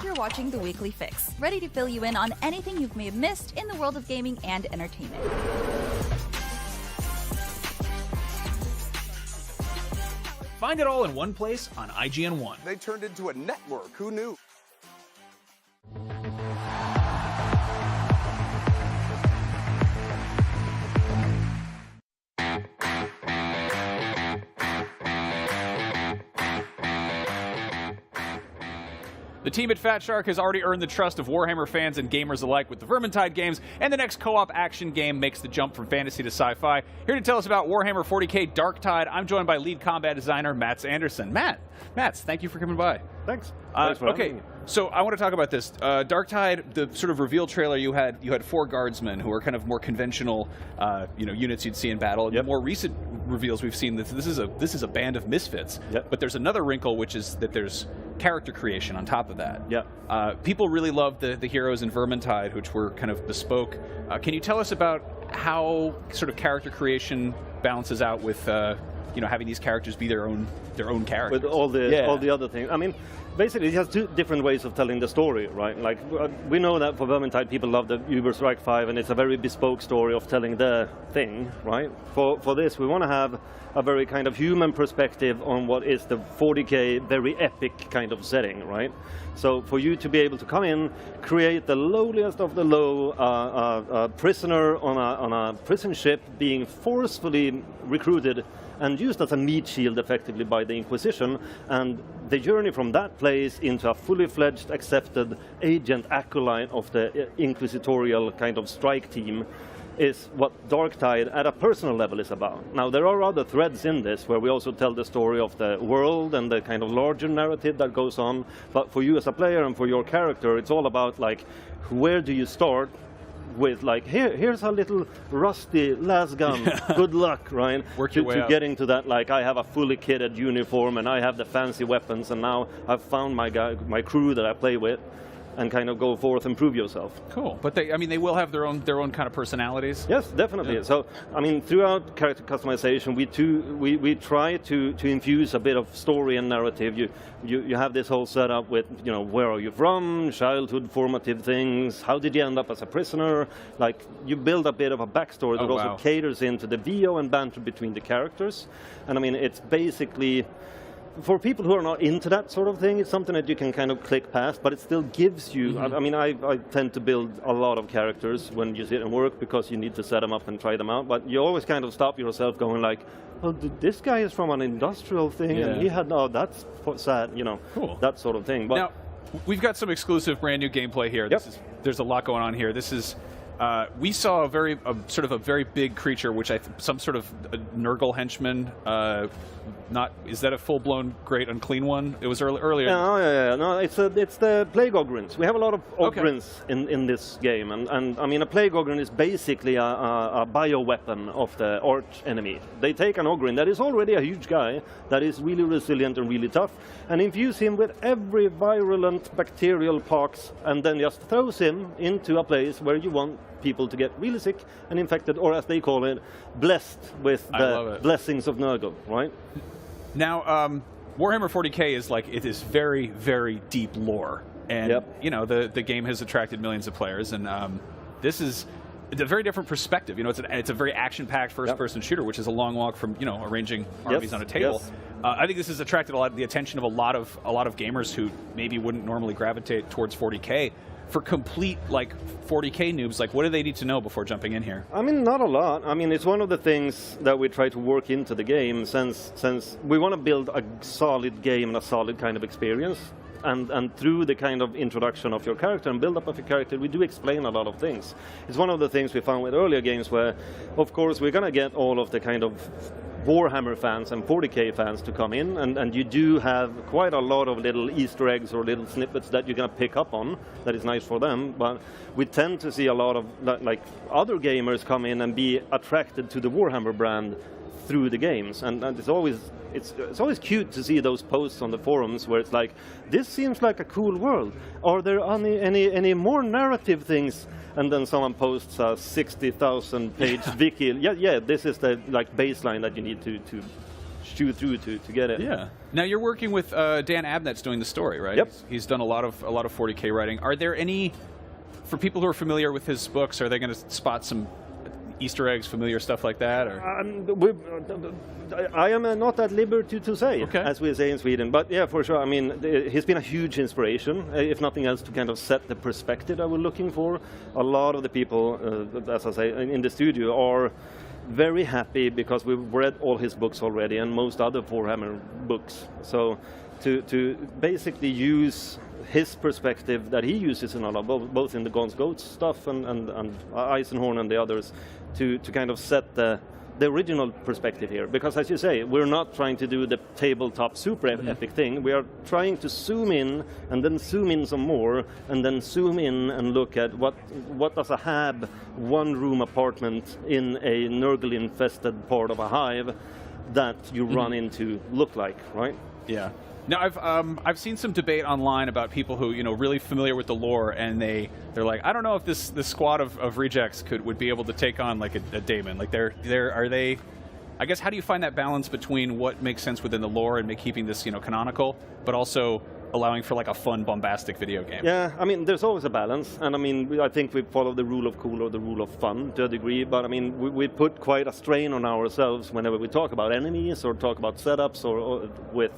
You're watching The Weekly Fix, ready to fill you in on anything you may have missed in the world of gaming and entertainment. Find it all in one place on IGN 1. They turned into a network. Who knew? The team at Fat Shark has already earned the trust of Warhammer fans and gamers alike with the Vermintide games, and the next co-op action game makes the jump from fantasy to sci-fi. Here to tell us about Warhammer 40k Darktide, I'm joined by lead combat designer Mats Anderson. Mats, thank you for coming by. Thanks. Thanks for having me. So I want to talk about this. Darktide, the sort of reveal trailer, you had 4 guardsmen who are kind of more conventional, units you'd see in battle. And the more recent reveals we've seen, this is a band of misfits. But there's another wrinkle, which is that there's character creation on top of that. People really love the heroes in Vermintide, which were kind of bespoke. Can you tell us about how sort of character creation balances out with having these characters be their own characters? With all the other things. I mean, basically, it has 2 different ways of telling the story, right? Like, we know that for Vermintide, people love the Uber Strike 5, and it's a very bespoke story of telling the thing, right? For this, we want to have a very kind of human perspective on what is the 40k very epic kind of setting, right? So for you to be able to come in, create the lowliest of the low, prisoner on a prison ship being forcefully recruited and used as a meat shield effectively by the Inquisition, and the journey from that place into a fully fledged accepted agent acolyte of the inquisitorial kind of strike team is what Darktide at a personal level is about. Now, there are other threads in this where we also tell the story of the world and the kind of larger narrative that goes on, but for you as a player and for your character, it's all about, like, where do you start with, like, here's a little rusty las gun, good luck, right? Work your way to up. getting to that, like, I have a fully kitted uniform and I have the fancy weapons, and now I've found my crew that I play with, and kind of go forth and prove yourself. Cool, but they will have their own kind of personalities. Yes, definitely. Yeah. So, I mean, throughout character customization, we try to infuse a bit of story and narrative. You have this whole setup with, where are you from, childhood formative things, how did you end up as a prisoner? Like, you build a bit of a backstory that also caters into the VO and banter between the characters. And I mean, it's basically, for people who are not into that sort of thing, it's something that you can kind of click past, but it still gives you, I mean, I tend to build a lot of characters when you sit and work because you need to set them up and try them out, but you always kind of stop yourself going like, oh, this guy is from an industrial thing, and he had, that's sad, cool. That sort of thing. But now, we've got some exclusive brand new gameplay here. There's a lot going on here. This is, we saw a very big creature, which some sort of Nurgle henchman. Is that a full-blown great unclean one? It was earlier. Yeah. No, it's the plague ogrins. We have a lot of ogrins in this game, and I mean, a plague ogrin is basically a bioweapon of the arch enemy. They take an ogrin that is already a huge guy, that is really resilient and really tough, and infuse him with every virulent bacterial pox, and then just throws him into a place where you want people to get really sick and infected, or as they call it, blessed with the blessings of Nurgle, right? Now, Warhammer 40k is very, very deep lore, and the game has attracted millions of players, and it's a very different perspective. It's a very action-packed first-person shooter, which is a long walk from arranging armies on a table. I think this has attracted the attention of a lot of gamers who maybe wouldn't normally gravitate towards 40k. For complete 40k noobs, what do they need to know before jumping in here? I mean, not a lot. I mean, it's one of the things that we try to work into the game, since we want to build a solid game and a solid kind of experience. And through the kind of introduction of your character and build up of your character, we do explain a lot of things. It's one of the things we found with earlier games where, of course, we're going to get all of the kind of Warhammer fans and 40k fans to come in, and you do have quite a lot of little Easter eggs or little snippets that you're going to pick up on that is nice for them, but we tend to see a lot of other gamers come in and be attracted to the Warhammer brand through the games, and it's always cute to see those posts on the forums where it's like, this seems like a cool world. Are there any more narrative things? And then someone posts a 60,000 page wiki. Yeah, this is the baseline that you need to chew through to get it. Yeah. Now you're working with Dan Abnett's doing the story, right? Yep. He's done a lot of 40k writing. Are there any, for people who are familiar with his books, are they going to spot some Easter eggs, familiar stuff like that? Or? I am not at liberty to say, as we say in Sweden. But yeah, for sure. I mean, he's been a huge inspiration, if nothing else, to kind of set the perspective that we're looking for. A lot of the people, as I say, in the studio are very happy because we've read all his books already and most other Warhammer books. So to basically use his perspective that he uses in a lot, both in the Gaunt's Goats stuff and Eisenhorn and the others, to kind of set the original perspective here. Because as you say, we're not trying to do the tabletop super epic thing. We are trying to zoom in and then zoom in some more and then zoom in and look at what does a Hab one-room apartment in a Nurgle-infested part of a hive that you run into look like, right? Yeah. Now, I've seen some debate online about people who, really familiar with the lore, and they're like, I don't know if this squad of rejects would be able to take on like a Daemon. Like, are they? I guess, how do you find that balance between what makes sense within the lore and keeping this canonical, but also allowing for like a fun, bombastic video game? Yeah, I mean, there's always a balance, and I mean, I think we follow the rule of cool or the rule of fun to a degree, but I mean, we put quite a strain on ourselves whenever we talk about enemies or talk about setups or with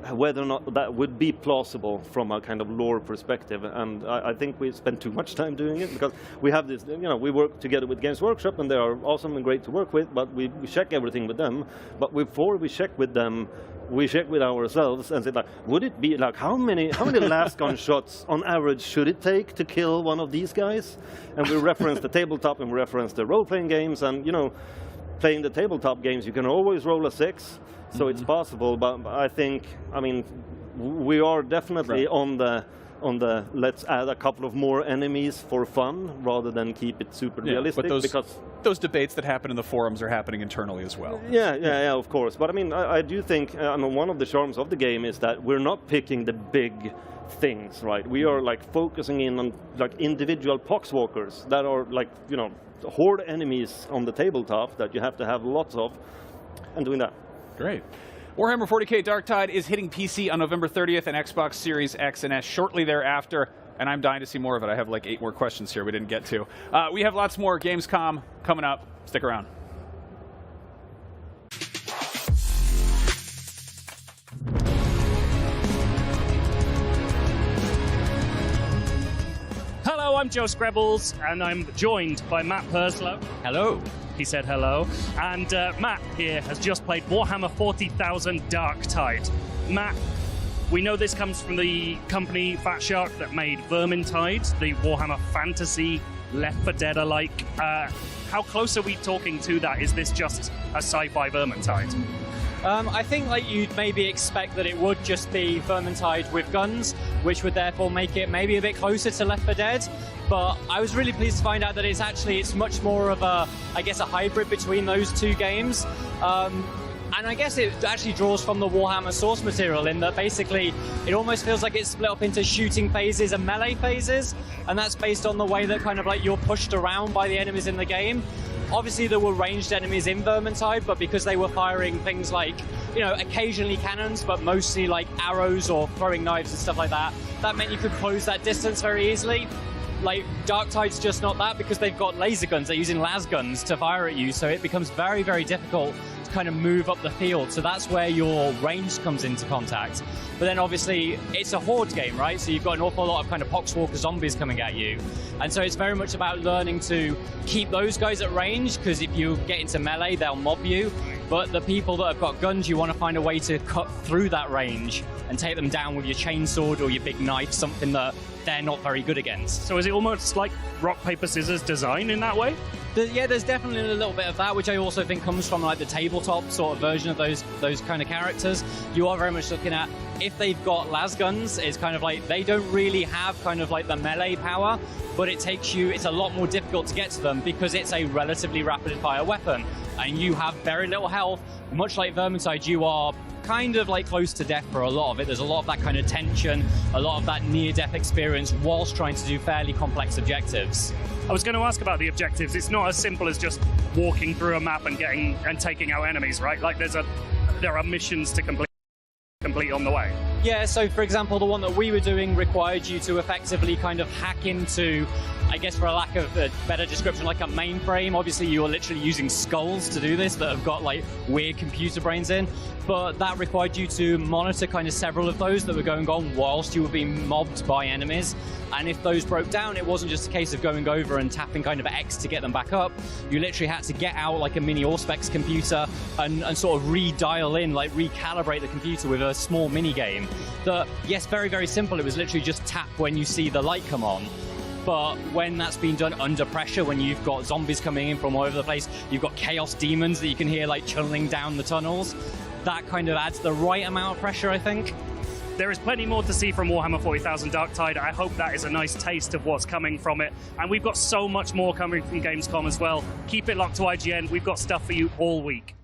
whether or not that would be plausible from a kind of lore perspective. And I think we spend too much time doing it because we have this, we work together with Games Workshop and they are awesome and great to work with, but we check everything with them. But before we check with them, we check with ourselves and say, like, would it be like how many last gun shots on average should it take to kill one of these guys? And we reference the tabletop and we reference the role-playing games, and playing the tabletop games, you can always roll a 6. So it's possible, but I think, I mean, we are definitely on the let's add a couple of more enemies for fun rather than keep it super realistic. But those debates that happen in the forums are happening internally as well. Yeah, of course. But I mean, I do think one of the charms of the game is that we're not picking the big things, right? We are like focusing in on like individual poxwalkers that are like horde enemies on the tabletop that you have to have lots of, and doing that. Great. Warhammer 40k Darktide is hitting PC on November 30th and Xbox Series X and S shortly thereafter, and I'm dying to see more of it. I have like 8 more questions here we didn't get to. We have lots more Gamescom coming up. Stick around. Hello, I'm Joe Screbbles, and I'm joined by Matt Perslow. Hello. He said hello. And Matt here has just played Warhammer 40,000 Darktide. Matt, we know this comes from the company Fat Shark that made Vermintide, the Warhammer Fantasy Left 4 Dead-alike. How close are we talking to that? Is this just a sci-fi Vermintide? I think you'd maybe expect that it would just be Vermintide with guns, which would therefore make it maybe a bit closer to Left 4 Dead. But I was really pleased to find out that it's much more of a hybrid between those two games. And I guess it actually draws from the Warhammer source material in that basically it almost feels like it's split up into shooting phases and melee phases, and that's based on the way that you're pushed around by the enemies in the game. Obviously there were ranged enemies in Vermintide, but because they were firing things like, occasionally cannons, but mostly like arrows or throwing knives and stuff like that, that meant you could close that distance very easily. Like, Darktide's just not that because they've got laser guns, they're using las guns to fire at you, so it becomes very, very difficult to kind of move up the field. So that's where your range comes into contact. But then obviously it's a horde game, right? So you've got an awful lot of kind of poxwalker zombies coming at you. And so it's very much about learning to keep those guys at range, because if you get into melee, they'll mob you. But the people that have got guns, you want to find a way to cut through that range and take them down with your chainsword or your big knife, something that they're not very good against. So is it almost like rock, paper, scissors design in that way? Yeah, there's definitely a little bit of that, which I also think comes from the tabletop sort of version of those kind of characters. You are very much looking at, if they've got las guns, it's kind of like they don't really have kind of the melee power, but it's a lot more difficult to get to them because it's a relatively rapid fire weapon and you have very little health. Much like Vermintide, you are kind of close to death for a lot of it. There's a lot of that kind of tension, a lot of that near-death experience whilst trying to do fairly complex objectives. I was going to ask about the objectives. It's not as simple as just walking through a map and taking out enemies, right? There are missions to complete on the way. Yeah, so for example, the one that we were doing required you to effectively kind of hack into, I guess for a lack of a better description, like a mainframe. Obviously, you're literally using skulls to do this that have got like weird computer brains in, but that required you to monitor kind of several of those that were going on whilst you were being mobbed by enemies. And if those broke down, it wasn't just a case of going over and tapping kind of X to get them back up. You literally had to get out like a mini Auspex computer and sort of redial in, like recalibrate the computer with a small mini game. That, yes, very, very simple. It was literally just tap when you see the light come on. But when that's been done under pressure, when you've got zombies coming in from all over the place, you've got chaos demons that you can hear like tunneling down the tunnels, that kind of adds the right amount of pressure, I think. There is plenty more to see from Warhammer 40,000 Darktide. I hope that is a nice taste of what's coming from it. And we've got so much more coming from Gamescom as well. Keep it locked to IGN. We've got stuff for you all week.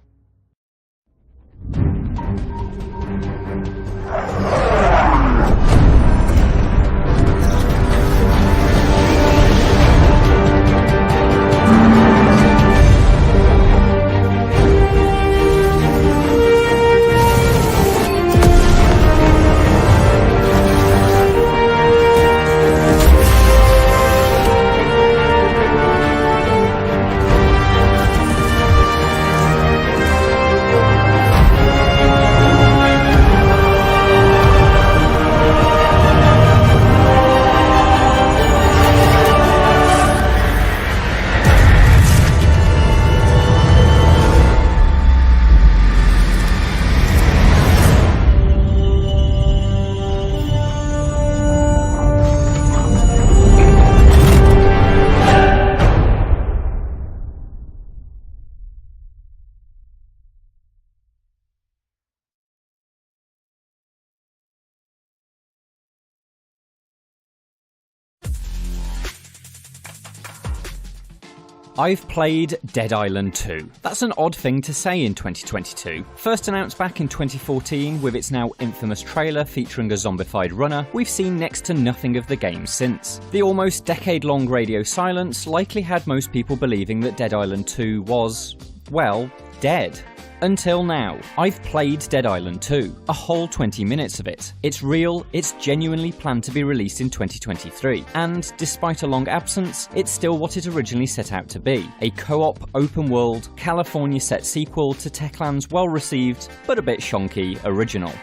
I've played Dead Island 2. That's an odd thing to say in 2022. First announced back in 2014 with its now infamous trailer featuring a zombified runner, we've seen next to nothing of the game since. The almost decade-long radio silence likely had most people believing that Dead Island 2 was, well, dead. Until now. I've played Dead Island 2, a whole 20 minutes of it. It's real, it's genuinely planned to be released in 2023, and despite a long absence, it's still what it originally set out to be, a co-op, open-world, California-set sequel to Techland's well-received, but a bit shonky, original.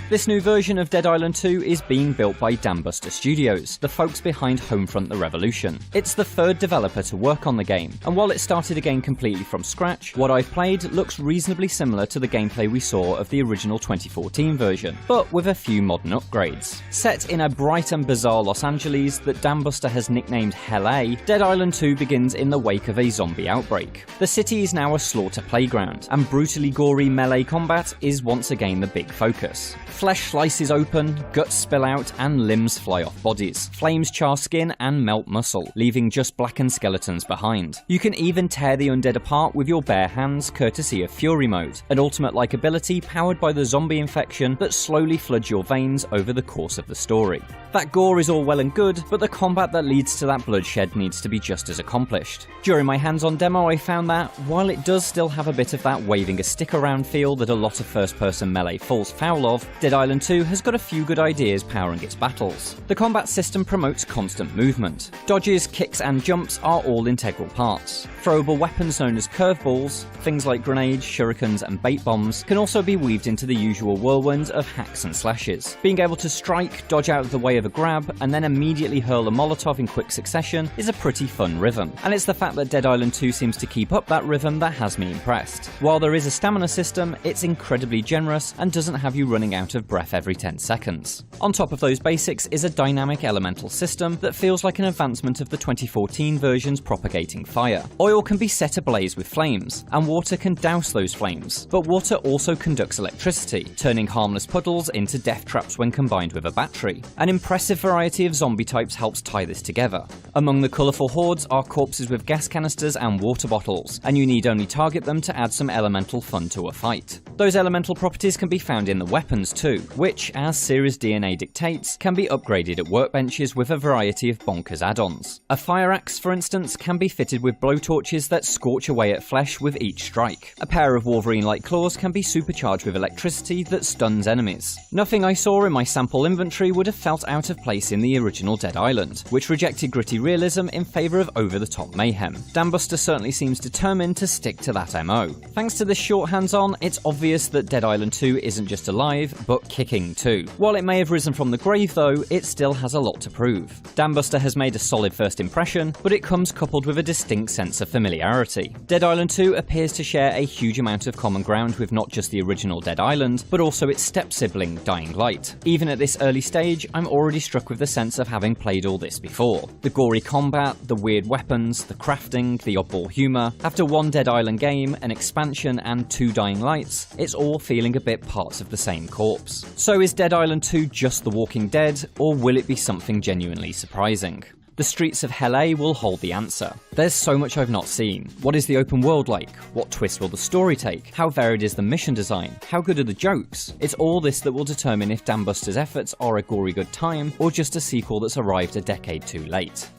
This new version of Dead Island 2 is being built by Dambuster Studios, the folks behind Homefront: The Revolution. It's the third developer to work on the game, and while it started again completely from scratch, what I've played looks reasonably similar to the gameplay we saw of the original 2014 version, but with a few modern upgrades. Set in a bright and bizarre Los Angeles that Dambuster has nicknamed Hell A, Dead Island 2 begins in the wake of a zombie outbreak. The city is now a slaughter playground, and brutally gory melee combat is once again the big focus. Flesh slices open, guts spill out, and limbs fly off bodies. Flames char skin and melt muscle, leaving just blackened skeletons behind. You can even tear the undead apart with your bare hands, courtesy of Fury Mode, an ultimate-like ability powered by the zombie infection that slowly floods your veins over the course of the story. That gore is all well and good, but the combat that leads to that bloodshed needs to be just as accomplished. During my hands-on demo, I found that, while it does still have a bit of that waving a stick around feel that a lot of first-person melee falls foul of, Dead Island 2 has got a few good ideas powering its battles. The combat system promotes constant movement. Dodges, kicks and jumps are all integral parts. Throwable weapons known as curveballs, things like grenades, shurikens and bait bombs, can also be weaved into the usual whirlwind of hacks and slashes. Being able to strike, dodge out of the way of a grab, and then immediately hurl a Molotov in quick succession is a pretty fun rhythm. And it's the fact that Dead Island 2 seems to keep up that rhythm that has me impressed. While there is a stamina system, it's incredibly generous and doesn't have you running out of breath every 10 seconds. On top of those basics is a dynamic elemental system that feels like an advancement of the 2014 version's propagating fire. Oil can be set ablaze with flames, and water can douse those flames, but water also conducts electricity, turning harmless puddles into death traps when combined with a battery. An impressive variety of zombie types helps tie this together. Among the colourful hordes are corpses with gas canisters and water bottles, and you need only target them to add some elemental fun to a fight. Those elemental properties can be found in the weapons 2, which, as Series DNA dictates, can be upgraded at workbenches with a variety of bonkers add-ons. A fire axe, for instance, can be fitted with blowtorches that scorch away at flesh with each strike. A pair of Wolverine-like claws can be supercharged with electricity that stuns enemies. Nothing I saw in my sample inventory would have felt out of place in the original Dead Island, which rejected gritty realism in favour of over-the-top mayhem. Dambuster certainly seems determined to stick to that MO. Thanks to this short hands-on, it's obvious that Dead Island 2 isn't just alive, but kicking too. While it may have risen from the grave though, it still has a lot to prove. Dambuster has made a solid first impression, but it comes coupled with a distinct sense of familiarity. Dead Island 2 appears to share a huge amount of common ground with not just the original Dead Island, but also its step-sibling Dying Light. Even at this early stage, I'm already struck with the sense of having played all this before. The gory combat, the weird weapons, the crafting, the oddball humour. After one Dead Island game, an expansion, and 2 Dying Lights, it's all feeling a bit parts of the same corpse. So is Dead Island 2 just The Walking Dead, or will it be something genuinely surprising? The streets of LA will hold the answer. There's so much I've not seen. What is the open world like? What twist will the story take? How varied is the mission design? How good are the jokes? It's all this that will determine if Dambuster's efforts are a gory good time, or just a sequel that's arrived a decade too late.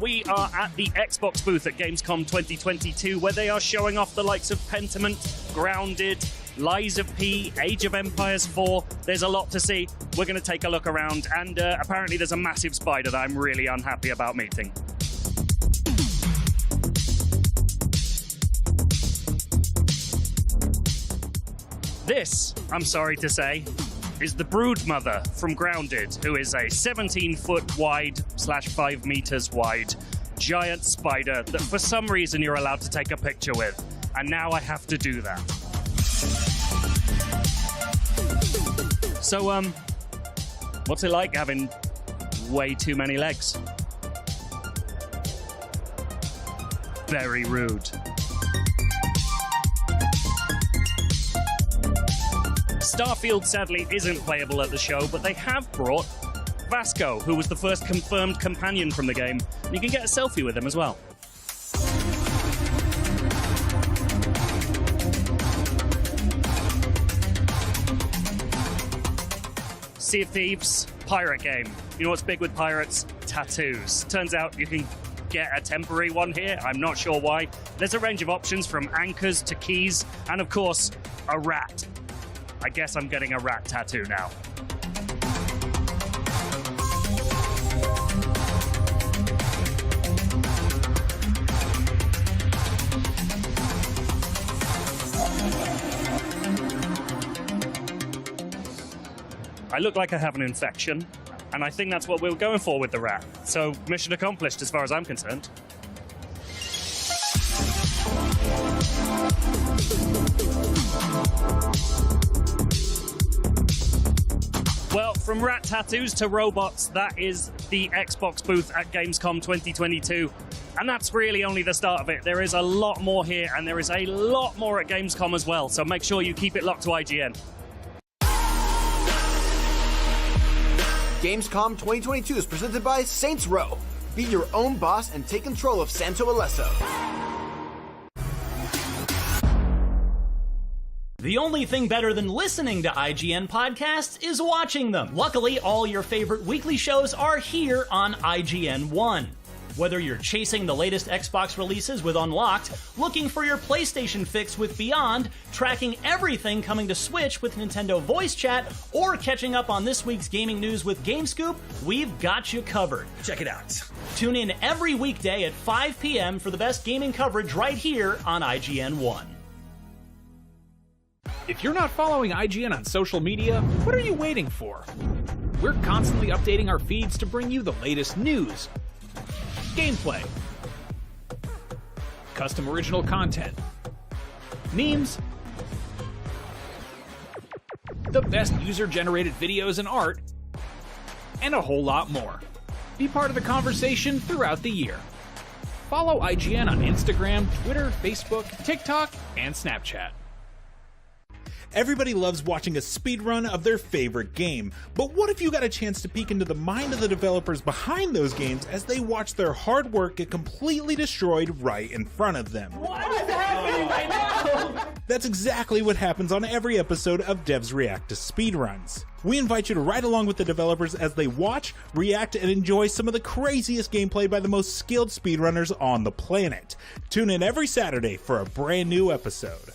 We are at the Xbox booth at Gamescom 2022, where they are showing off the likes of Pentiment, Grounded, Lies of P, Age of Empires 4. There's a lot to see. We're going to take a look around, and apparently there's a massive spider that I'm really unhappy about meeting. This, I'm sorry to say, is the Broodmother from Grounded, who is a 17-foot wide / 5 meters wide giant spider that for some reason you're allowed to take a picture with. And now I have to do that. So, what's it like having way too many legs? Very rude. Starfield sadly isn't playable at the show, but they have brought Vasco, who was the first confirmed companion from the game. And you can get a selfie with him as well. Sea of Thieves, pirate game. You know what's big with pirates? Tattoos. Turns out you can get a temporary one here. I'm not sure why. There's a range of options from anchors to keys, and of course, a rat. I guess I'm getting a rat tattoo now. I look like I have an infection, and I think that's what we were going for with the rat. So, mission accomplished as far as I'm concerned. Well, from rat tattoos to robots, that is the Xbox booth at Gamescom 2022. And that's really only the start of it. There is a lot more here, and there is a lot more at Gamescom as well. So make sure you keep it locked to IGN. Gamescom 2022 is presented by Saints Row. Be your own boss and take control of Santo Alesso. The only thing better than listening to IGN podcasts is watching them. Luckily, all your favorite weekly shows are here on IGN 1. Whether you're chasing the latest Xbox releases with Unlocked, looking for your PlayStation fix with Beyond, tracking everything coming to Switch with Nintendo Voice Chat, or catching up on this week's gaming news with GameScoop, we've got you covered. Check it out. Tune in every weekday at 5 p.m. for the best gaming coverage right here on IGN 1. If you're not following IGN on social media, what are you waiting for? We're constantly updating our feeds to bring you the latest news, gameplay, custom original content, memes, the best user-generated videos and art, and a whole lot more. Be part of the conversation throughout the year. Follow IGN on Instagram, Twitter, Facebook, TikTok, and Snapchat. Everybody loves watching a speedrun of their favorite game, but what if you got a chance to peek into the mind of the developers behind those games as they watch their hard work get completely destroyed right in front of them? What is happening right now? That's exactly what happens on every episode of Devs React to Speedruns. We invite you to ride along with the developers as they watch, react, and enjoy some of the craziest gameplay by the most skilled speedrunners on the planet. Tune in every Saturday for a brand new episode.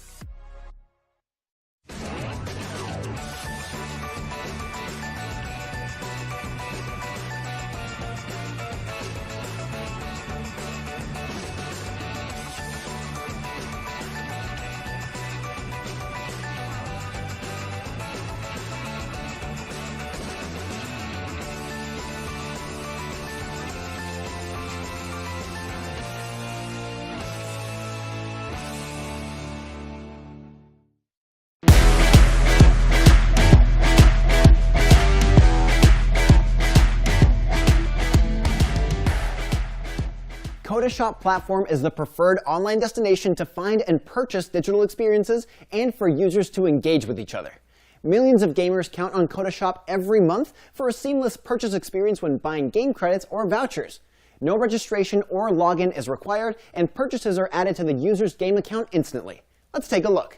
Shop platform is the preferred online destination to find and purchase digital experiences and for users to engage with each other. Millions of gamers count on Coda Shop every month for a seamless purchase experience when buying game credits or vouchers. No registration or login is required, and purchases are added to the user's game account instantly. Let's take a look.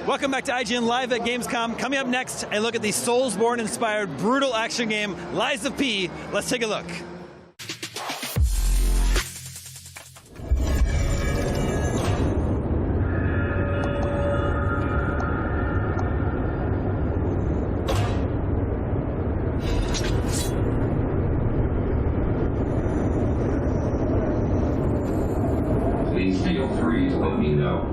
Welcome back to IGN Live at Gamescom. Coming up next, a look at the Soulsborne-inspired brutal action game, Lies of P. Let's take a look. Please feel free to let me know.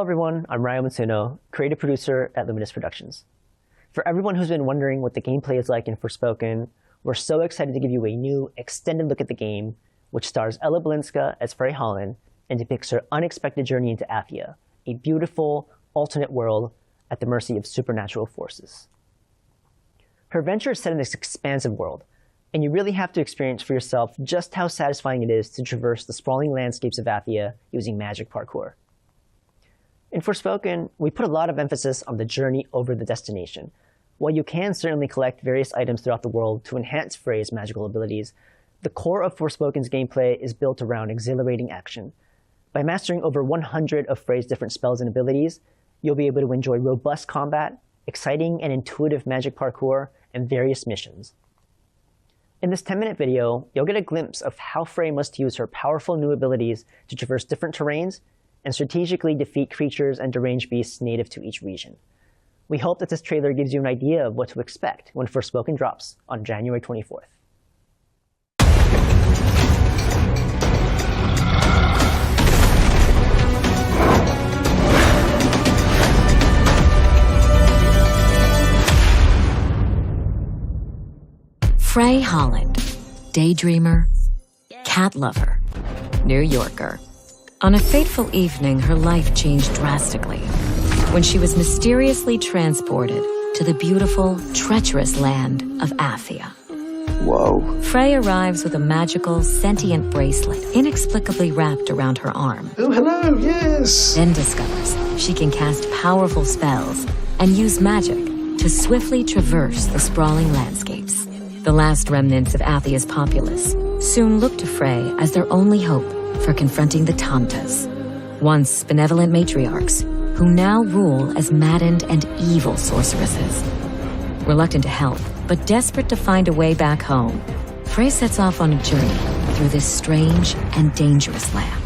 everyone, I'm Ryo Matsuno, creative producer at Luminous Productions. For everyone who's been wondering what the gameplay is like in Forspoken, we're so excited to give you a new, extended look at the game, which stars Ella Balinska as Frey Holland and depicts her unexpected journey into Athia, a beautiful, alternate world at the mercy of supernatural forces. Her adventure is set in this expansive world, and you really have to experience for yourself just how satisfying it is to traverse the sprawling landscapes of Athia using magic parkour. In Forspoken, we put a lot of emphasis on the journey over the destination. While you can certainly collect various items throughout the world to enhance Frey's magical abilities, the core of Forspoken's gameplay is built around exhilarating action. By mastering over 100 of Frey's different spells and abilities, you'll be able to enjoy robust combat, exciting and intuitive magic parkour, and various missions. In this 10-minute video, you'll get a glimpse of how Frey must use her powerful new abilities to traverse different terrains and strategically defeat creatures and deranged beasts native to each region. We hope that this trailer gives you an idea of what to expect when Forspoken drops on January 24th. Frey Holland, daydreamer, cat lover, New Yorker. On a fateful evening, her life changed drastically when she was mysteriously transported to the beautiful, treacherous land of Athia. Whoa. Frey arrives with a magical, sentient bracelet inexplicably wrapped around her arm. Oh, hello, yes. Then discovers she can cast powerful spells and use magic to swiftly traverse the sprawling landscapes. The last remnants of Athia's populace soon look to Frey as their only hope for confronting the Tantas, once benevolent matriarchs who now rule as maddened and evil sorceresses. Reluctant to help, but desperate to find a way back home, Frey sets off on a journey through this strange and dangerous land.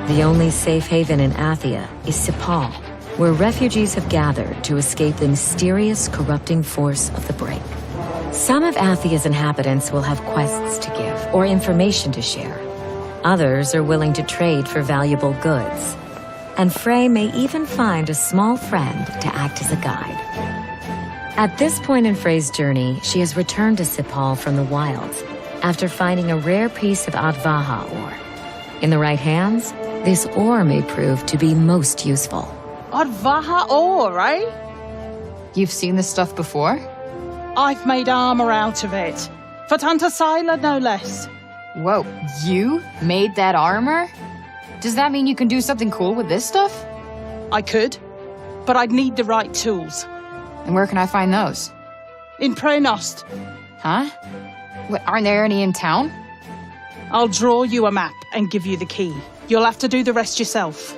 The only safe haven in Athia is Sepal, where refugees have gathered to escape the mysterious, corrupting force of the Break. Some of Athia's inhabitants will have quests to give or information to share. Others are willing to trade for valuable goods. And Frey may even find a small friend to act as a guide. At this point in Frey's journey, she has returned to Sepal from the wilds after finding a rare piece of Advaha ore. In the right hands, this ore may prove to be most useful. Advaha ore, right? You've seen this stuff before? I've made armor out of it. For Tanta Sila, no less. Whoa, you made that armor? Does that mean you can do something cool with this stuff? I could, but I'd need the right tools. And where can I find those? In Prenost. Huh? What, aren't there any in town? I'll draw you a map and give you the key. You'll have to do the rest yourself.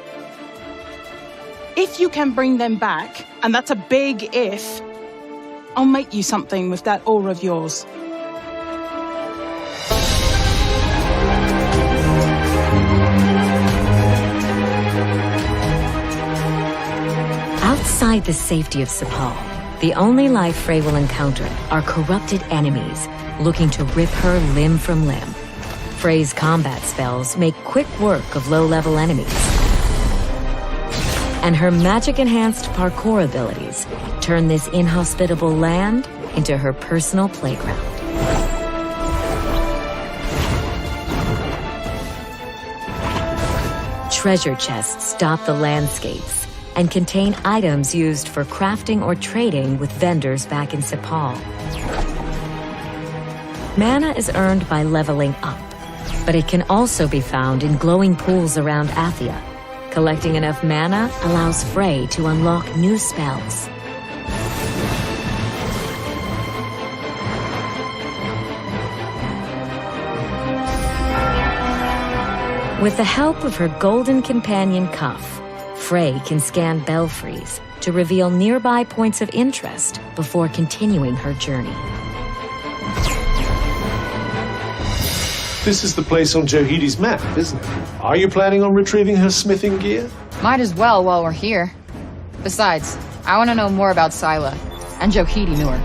If you can bring them back, and that's a big if, I'll make you something with that ore of yours. Outside the safety of Sepal, the only life Frey will encounter are corrupted enemies looking to rip her limb from limb. Frey's combat spells make quick work of low-level enemies. And her magic-enhanced parkour abilities turn this inhospitable land into her personal playground. Treasure chests dot the landscapes and contain items used for crafting or trading with vendors back in Sepal. Mana is earned by leveling up, but it can also be found in glowing pools around Athia. Collecting enough mana allows Frey to unlock new spells. With the help of her golden companion Cuff, Frey can scan belfries to reveal nearby points of interest before continuing her journey. This is the place on Johidi's map, isn't it? Are you planning on retrieving her smithing gear? Might as well while we're here. Besides, I want to know more about Sila and Johidi Nur.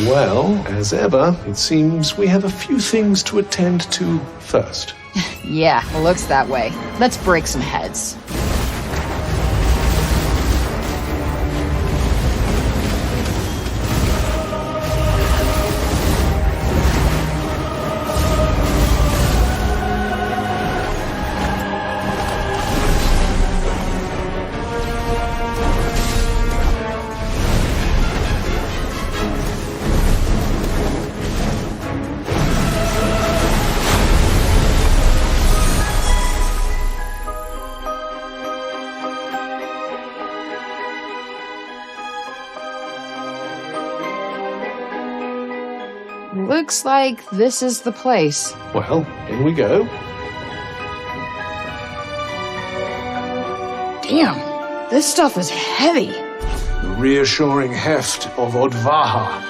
Well, as ever, it seems we have a few things to attend to first. Yeah, it looks that way. Let's break some heads. Looks like this is the place. Well, in we go. Damn, this stuff is heavy. The reassuring heft of Odvaha.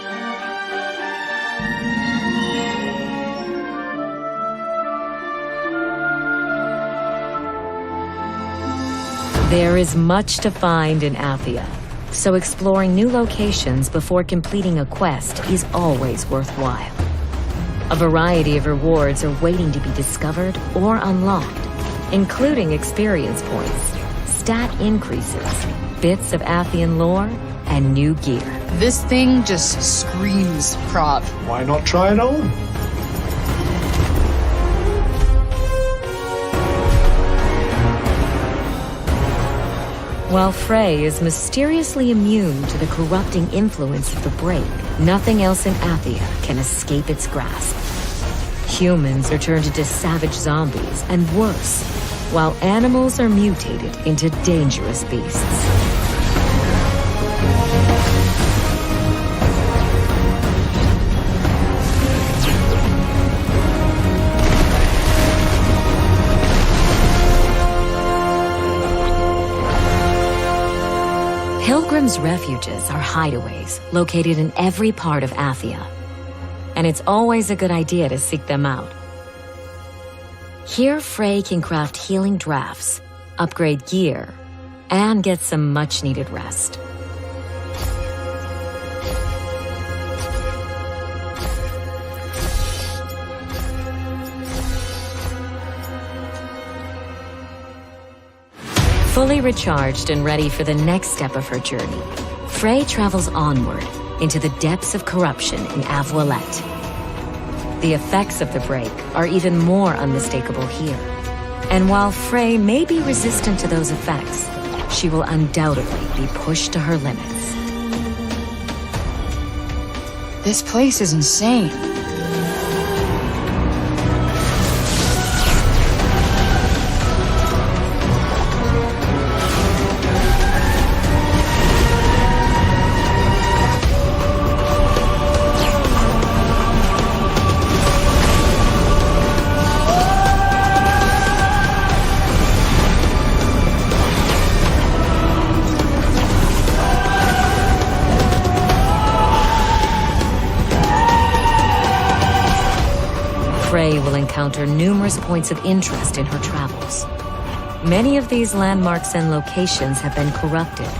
There is much to find in Athia, so exploring new locations before completing a quest is always worthwhile. A variety of rewards are waiting to be discovered or unlocked, including experience points, stat increases, bits of Athian lore, and new gear. This thing just screams prop. Why not try it on? While Frey is mysteriously immune to the corrupting influence of the break, nothing else in Athia can escape its grasp. Humans are turned into savage zombies, and worse, while animals are mutated into dangerous beasts. Pilgrims' refuges are hideaways located in every part of Athia, and it's always a good idea to seek them out. Here, Frey can craft healing drafts, upgrade gear, and get some much-needed rest. Fully recharged and ready for the next step of her journey, Frey travels onward into the depths of corruption in Avoilette. The effects of the break are even more unmistakable here. And while Frey may be resistant to those effects, she will undoubtedly be pushed to her limits. This place is insane. Frey will encounter numerous points of interest in her travels. Many of these landmarks and locations have been corrupted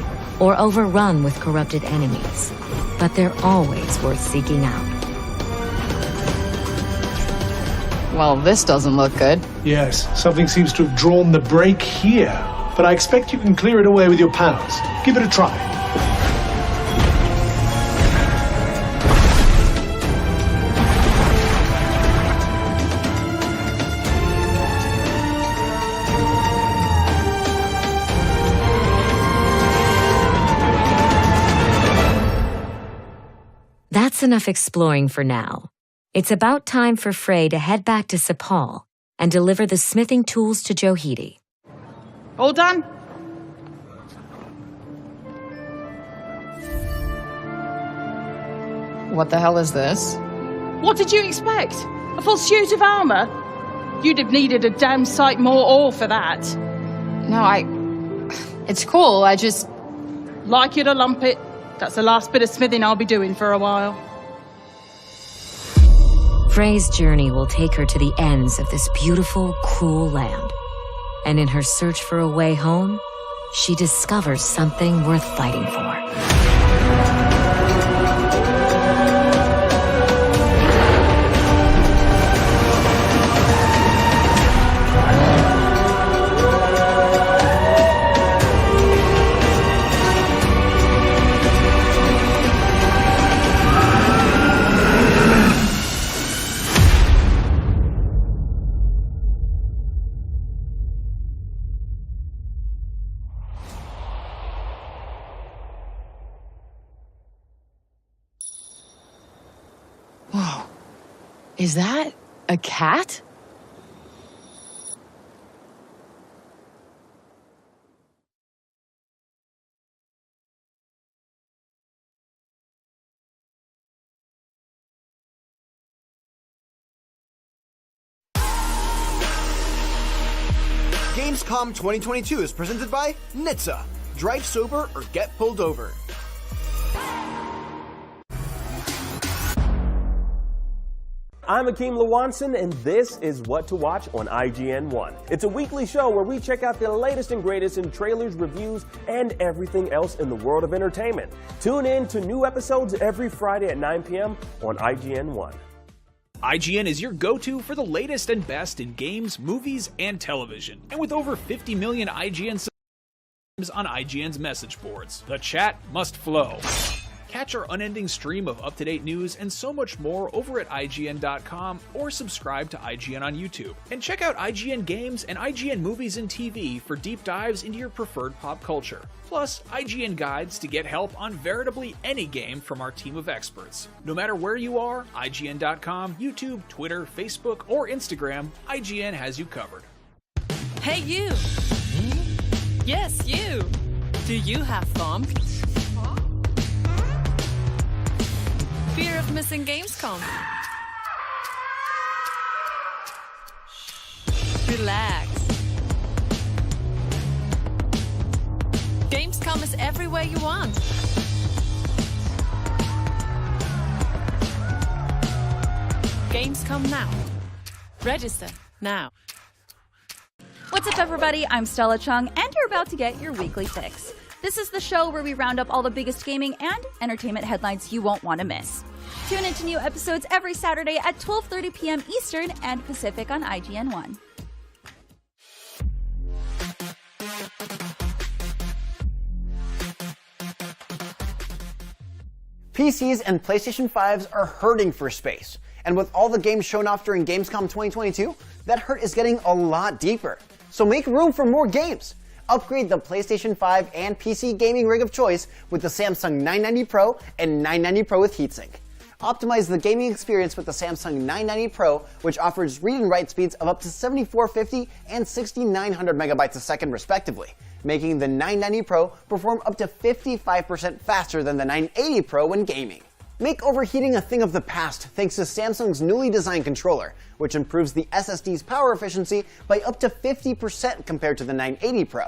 or overrun with corrupted enemies, but they're always worth seeking out. Well, this doesn't look good. Yes, something seems to have drawn the break here. But I expect you can clear it away with your powers. Give it a try. That's enough exploring for now. It's about time for Frey to head back to Sepal and deliver the smithing tools to Johidi. All done? What the hell is this? What did you expect? A full suit of armor? You'd have needed a damn sight more ore for that. No, it's cool, I just... Like you to lump it. That's the last bit of smithing I'll be doing for a while. Frey's journey will take her to the ends of this beautiful, cruel land. And in her search for a way home, she discovers something worth fighting for. Is that a cat? Gamescom 2022 is presented by Nitsa. Drive sober or get pulled over. I'm Akeem Lawanson, and this is What to Watch on IGN1. It's a weekly show where we check out the latest and greatest in trailers, reviews, and everything else in the world of entertainment. Tune in to new episodes every Friday at 9 p.m. on IGN1. IGN is your go-to for the latest and best in games, movies, and television. And with over 50 million IGN subscribers on IGN's message boards, the chat must flow. Catch our unending stream of up-to-date news and so much more over at IGN.com or subscribe to IGN on YouTube. And check out IGN Games and IGN Movies and TV for deep dives into your preferred pop culture. Plus, IGN guides to get help on veritably any game from our team of experts. No matter where you are, IGN.com, YouTube, Twitter, Facebook, or Instagram, IGN has you covered. Hey you! Yes, you! Do you have FOMO? Fear of missing Gamescom? Relax. Gamescom is everywhere you want. Gamescom now. Register now. What's up, everybody? I'm Stella Chung, and you're about to get your weekly fix. This is the show where we round up all the biggest gaming and entertainment headlines you won't want to miss. Tune into new episodes every Saturday at 12:30 p.m. Eastern and Pacific on IGN1. PCs and PlayStation 5s are hurting for space. And with all the games shown off during Gamescom 2022, that hurt is getting a lot deeper. So make room for more games. Upgrade the PlayStation 5 and PC gaming rig of choice with the Samsung 990 Pro and 990 Pro with heatsink. Optimize the gaming experience with the Samsung 990 Pro, which offers read and write speeds of up to 7450 and 6900 megabytes a second respectively, making the 990 Pro perform up to 55% faster than the 980 Pro when gaming. Make overheating a thing of the past thanks to Samsung's newly designed controller, which improves the SSD's power efficiency by up to 50% compared to the 980 Pro.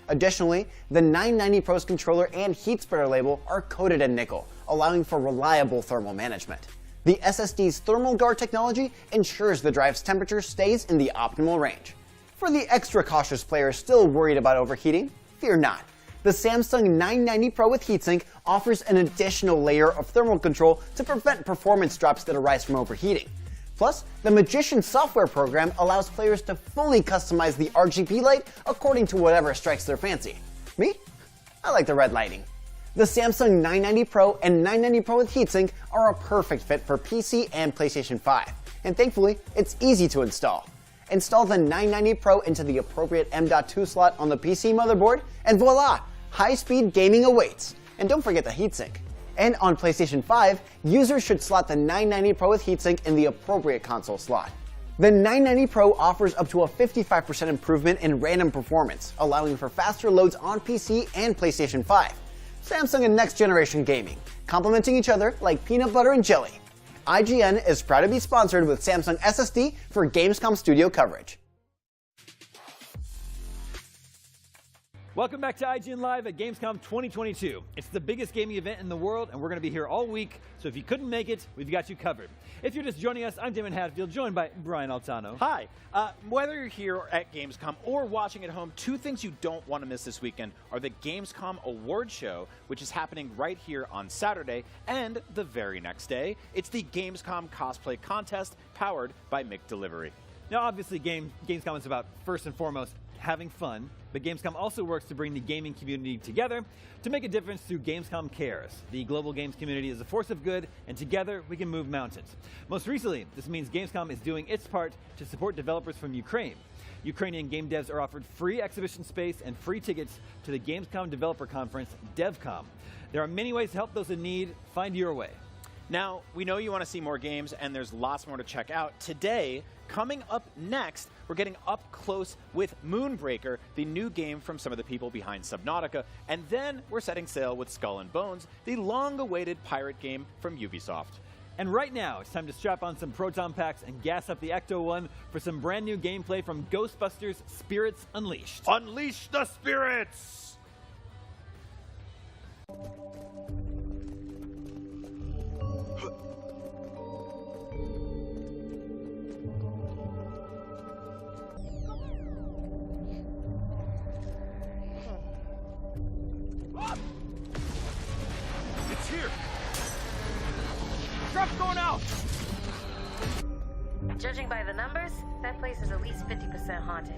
Additionally, the 990 Pro's controller and heat spreader label are coated in nickel, allowing for reliable thermal management. The SSD's thermal guard technology ensures the drive's temperature stays in the optimal range. For the extra cautious player still worried about overheating, fear not. The Samsung 990 Pro with heatsink offers an additional layer of thermal control to prevent performance drops that arise from overheating. Plus, the Magician software program allows players to fully customize the RGB light according to whatever strikes their fancy. Me? I like the red lighting. The Samsung 990 Pro and 990 Pro with heatsink are a perfect fit for PC and PlayStation 5, and thankfully, it's easy to install. Install the 990 Pro into the appropriate M.2 slot on the PC motherboard, and voila! High-speed gaming awaits. And don't forget the heatsink. And on PlayStation 5, users should slot the 990 Pro with heatsink in the appropriate console slot. The 990 Pro offers up to a 55% improvement in random performance, allowing for faster loads on PC and PlayStation 5. Samsung and next-generation gaming, complementing each other like peanut butter and jelly. IGN is proud to be sponsored with Samsung SSD for Gamescom Studio coverage. Welcome back to IGN Live at Gamescom 2022. It's the biggest gaming event in the world, and we're going to be here all week, so if you couldn't make it, we've got you covered. If you're just joining us, I'm Damon Hadfield, joined by Brian Altano. Hi. Whether you're here at Gamescom or watching at home, two things you don't want to miss this weekend are the Gamescom Award Show, which is happening right here on Saturday, and the very next day, it's the Gamescom Cosplay Contest, powered by McDelivery. Now, obviously, Gamescom is about, first and foremost, having fun, but Gamescom also works to bring the gaming community together to make a difference through Gamescom Cares. The global games community is a force of good, and together we can move mountains. Most recently, this means Gamescom is doing its part to support developers from Ukraine. Ukrainian game devs are offered free exhibition space and free tickets to the Gamescom developer conference, DevCom. There are many ways to help those in need. Find your way. Now, we know you want to see more games, and there's lots more to check out. Today, coming up next, we're getting up close with Moonbreaker, the new game from some of the people behind Subnautica. And then we're setting sail with Skull and Bones, the long-awaited pirate game from Ubisoft. And right now, it's time to strap on some proton packs and gas up the Ecto-1 for some brand new gameplay from Ghostbusters Spirits Unleashed. Unleash the spirits! It's here! Truck's going out! Judging by the numbers, that place is at least 50% haunted.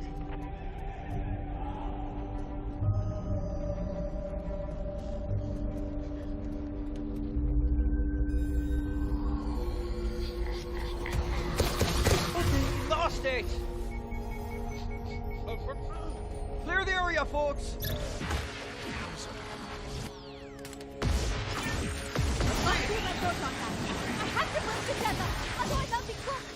Lost it! Clear the area, folks! I have to work together, otherwise I'll be cooked.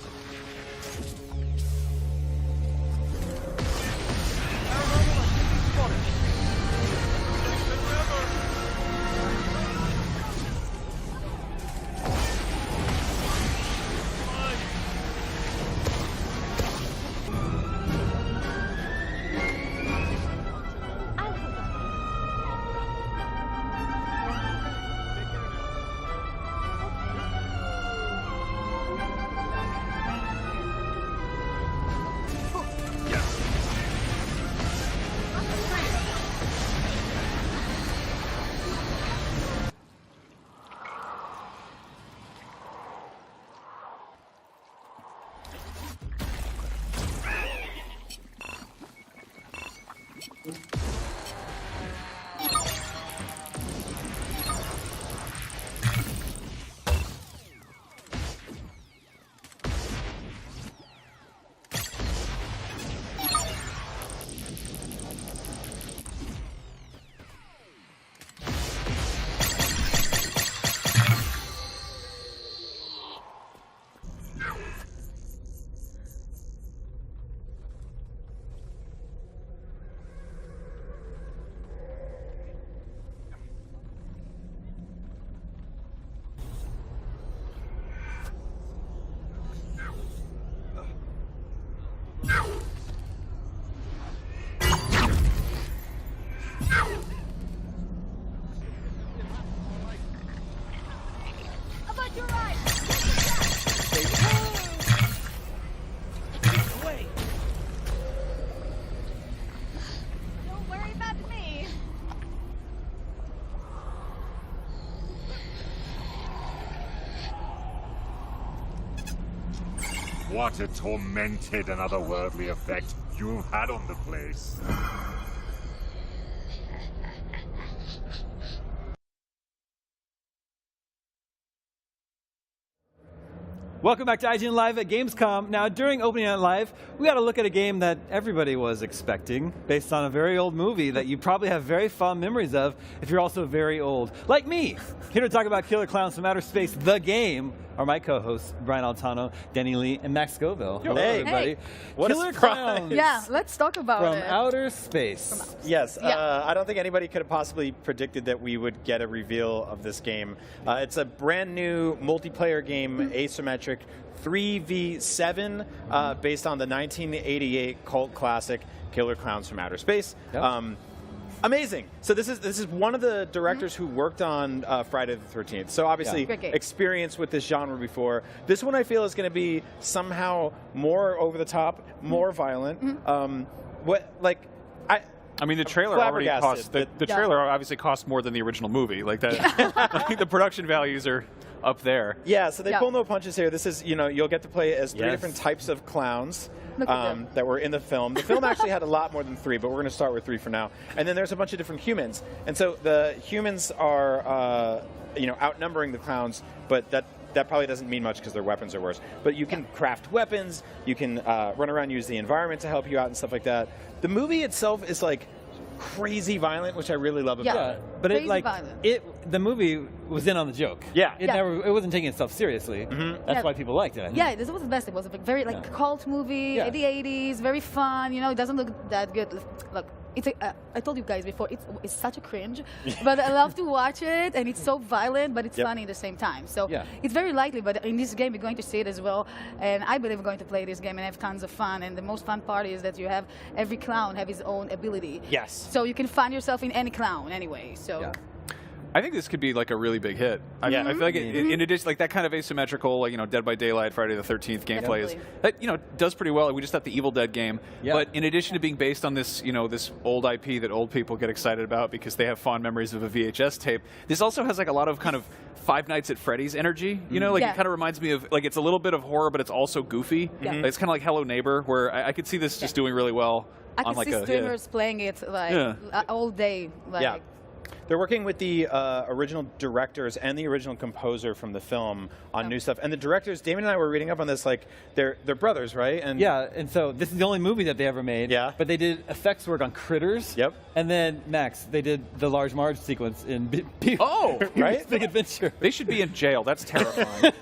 About your right! Away! Don't worry about me. What a tormented and otherworldly effect you've had on the place. Welcome back to IGN Live at Gamescom. Now, during Opening Night Live, we got to look at a game that everybody was expecting, based on a very old movie that you probably have very fond memories of if you're also very old, like me. Here to talk about Killer Clowns from Outer Space, the game, are my co-hosts, Brian Altano, Denny Lee, and Max Scoville. Hello, Hey. everybody. Hey. What a Killer surprise. Clowns Yeah, let's talk about from it. Outer Space. Yes, I don't think anybody could have possibly predicted that we would get a reveal of this game. It's a brand new multiplayer game, asymmetric, 3v7, based on the 1988 cult classic Killer Clowns from Outer Space. Amazing. So this is one of the directors who worked on Friday the 13th. So obviously experience with this genre before. This one I feel is going to be somehow more over the top, more violent. I mean, the trailer already cost. The trailer obviously cost more than the original movie. Like that, I think the production values are up there. Yeah, so they pull no punches here. This is, you'll get to play as three Yes. different types of clowns Look at them. that were in the film. The film actually had a lot more than three, but we're going to start with three for now. And then there's a bunch of different humans. And so the humans are, outnumbering the clowns, but that probably doesn't mean much because their weapons are worse. But you can craft weapons, you can run around, use the environment to help you out and stuff like that. The movie itself is like crazy violent, which I really love about it. But Crazy it like violent. the movie was in on the joke. Yeah. It wasn't taking itself seriously. That's why people liked it. I think. Yeah, this was the best. It was a very like cult movie in the 80s, very fun. You know, it doesn't look that good. Look, it's I told you guys before, it's such a cringe, but I love to watch it, and it's so violent, but it's funny at the same time. So it's very likely, but in this game, we're going to see it as well, and I believe we're going to play this game and have tons of fun, and the most fun part is that you have every clown have his own ability. Yes. So you can find yourself in any clown anyway, so. I think this could be like a really big hit. I feel like in addition, like that kind of asymmetrical, like, you know, Dead by Daylight, Friday the 13th gameplay is that, you know, does pretty well. We just had the Evil Dead game, but in addition to being based on this, you know, this old IP that old people get excited about because they have fond memories of a VHS tape, this also has like a lot of kind of Five Nights at Freddy's energy. You know, like it kind of reminds me of like it's a little bit of horror, but it's also goofy. Like, it's kind of like Hello Neighbor, where I could see this just doing really well. I can on like see streamers playing it like all day. Like, They're working with the original directors and the original composer from the film on new stuff. And the directors, Damon and I were reading up on this, like, they're brothers, right? And and so this is the only movie that they ever made. Yeah. But they did effects work on Critters. Yep. And then, Max, they did the Large Marge sequence in right? Big Adventure. They should be in jail. That's terrifying.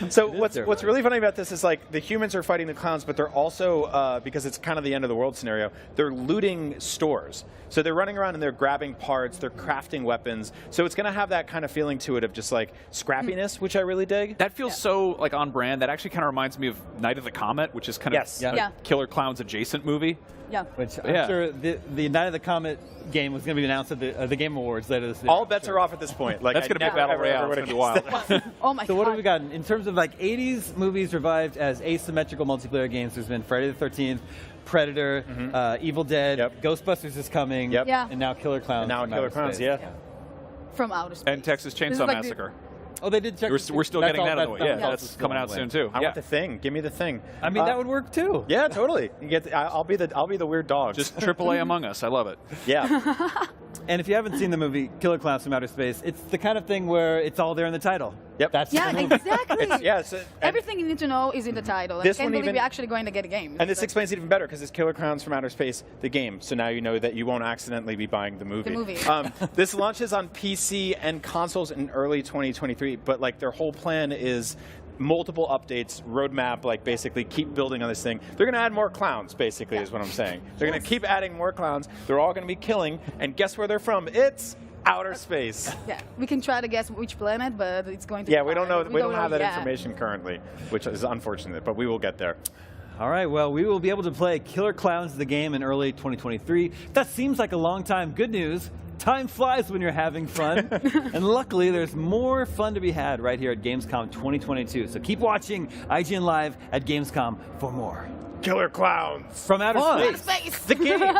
So what's really funny about this is like the humans are fighting the clowns, but they're also, because it's kind of the end of the world scenario, they're looting stores. So they're running around and they're grabbing parts, they're crafting weapons. So it's going to have that kind of feeling to it of just like scrappiness, which I really dig. That feels so like on brand. That actually kind of reminds me of Night of the Comet, which is kind of a Killer Clowns adjacent movie. Yeah. Which I'm sure the Night of the Comet game was going to be announced at the Game Awards later this year. All bets are off at this point. Like that's going to be a battle royale. It's going to be wild. Oh my God. So what have we got in terms of like 80s movies revived as asymmetrical multiplayer games? There's been Friday the 13th, Predator, Evil Dead, Ghostbusters is coming, and now Killer Clowns. And now Killer Clowns, From outer space. And Texas Chainsaw like Massacre. Oh, they did check. We're still getting that on the way. Yeah, that's coming out soon too. I want the Thing. Give me the Thing. I mean, that would work too. Yeah, totally. You get. I'll be the weird dog. Just AAA Among Us. I love it. Yeah. And if you haven't seen the movie Killer Clowns from Outer Space, it's the kind of thing where it's all there in the title. Yep. That's the movie. Exactly. Everything you need to know is in the title. I can't believe you're actually going to get a game. And this explains it even better because it's Killer Clowns from Outer Space, the game. So now you know that you won't accidentally be buying the movie. This launches on PC and consoles in early 2023, but like their whole plan is multiple updates, roadmap, like basically keep building on this thing. They're going to add more clowns, basically, is what I'm saying. They're going to keep adding more clowns. They're all going to be killing, and guess where they're from? It's outer space. Yeah, we can try to guess which planet, but it's going to we don't know. We don't have that information currently, which is unfortunate, but we will get there. All right, well, we will be able to play Killer Clowns the game in early 2023. That seems like a long time. Good news. Time flies when you're having fun. And luckily, there's more fun to be had right here at Gamescom 2022. So keep watching IGN Live at Gamescom for more. Killer Clowns from outer space. The game.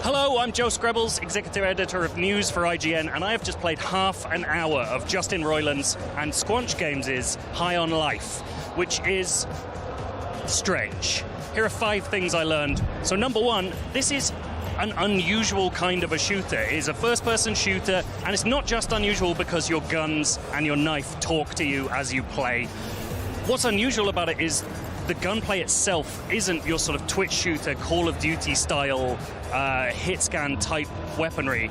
Hello, I'm Joe Screbbles, Executive Editor of News for IGN, and I have just played half an hour of Justin Roiland's and Squanch Games' High on Life, which is strange. Here are 5 things I learned. So number 1, this is an unusual kind of a shooter. It is a first-person shooter, and it's not just unusual because your guns and your knife talk to you as you play. What's unusual about it is the gunplay itself isn't your sort of Twitch shooter, Call of Duty style, hit scan type weaponry.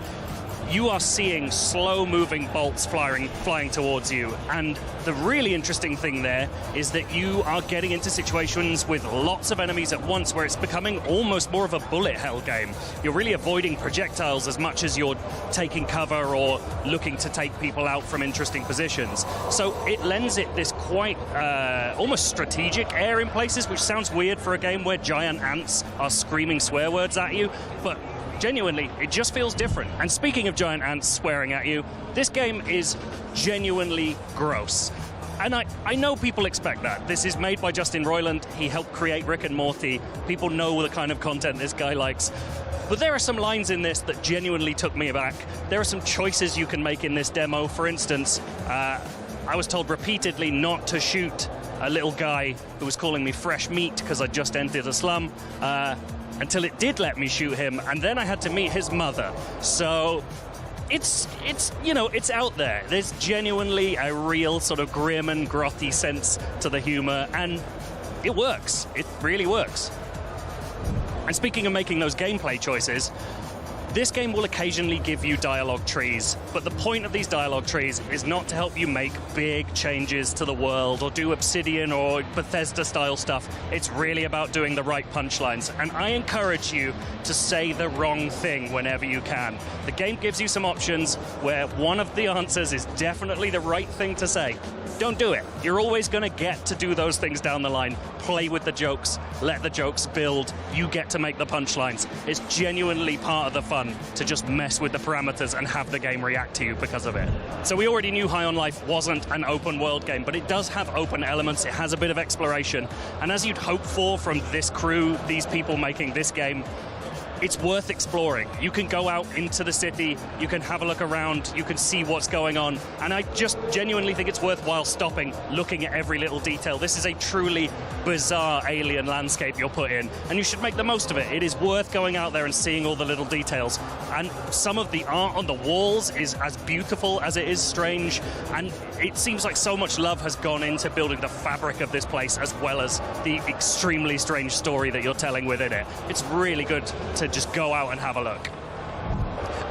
You are seeing slow-moving bolts flying towards you, and the really interesting thing there is that you are getting into situations with lots of enemies at once where it's becoming almost more of a bullet hell game. You're really avoiding projectiles as much as you're taking cover or looking to take people out from interesting positions. So it lends it this quite almost strategic air in places, which sounds weird for a game where giant ants are screaming swear words at you, but genuinely, it just feels different. And speaking of giant ants swearing at you, this game is genuinely gross. And I know people expect that. This is made by Justin Roiland. He helped create Rick and Morty. People know the kind of content this guy likes. But there are some lines in this that genuinely took me aback. There are some choices you can make in this demo. For instance, I was told repeatedly not to shoot a little guy who was calling me fresh meat because I just entered a slum. Until it did let me shoot him, and then I had to meet his mother. So it's you know, it's out there. There's genuinely a real sort of grim and grotty sense to the humor, and it works. It really works. And speaking of making those gameplay choices, this game will occasionally give you dialogue trees, but the point of these dialogue trees is not to help you make big changes to the world or do Obsidian or Bethesda-style stuff. It's really about doing the right punchlines, and I encourage you to say the wrong thing whenever you can. The game gives you some options where one of the answers is definitely the right thing to say. Don't do it. You're always going to get to do those things down the line. Play with the jokes, let the jokes build. You get to make the punchlines. It's genuinely part of the fun to just mess with the parameters and have the game react to you because of it. So we already knew High on Life wasn't an open world game, but it does have open elements. It has a bit of exploration. And as you'd hope for from this crew, these people making this game, it's worth exploring. You can go out into the city, you can have a look around, you can see what's going on, and I just genuinely think it's worthwhile stopping, looking at every little detail. This is a truly bizarre alien landscape you're put in, and you should make the most of it. It is worth going out there and seeing all the little details, and some of the art on the walls is as beautiful as it is strange, and it seems like so much love has gone into building the fabric of this place as well as the extremely strange story that you're telling within it. It's really good to just go out and have a look.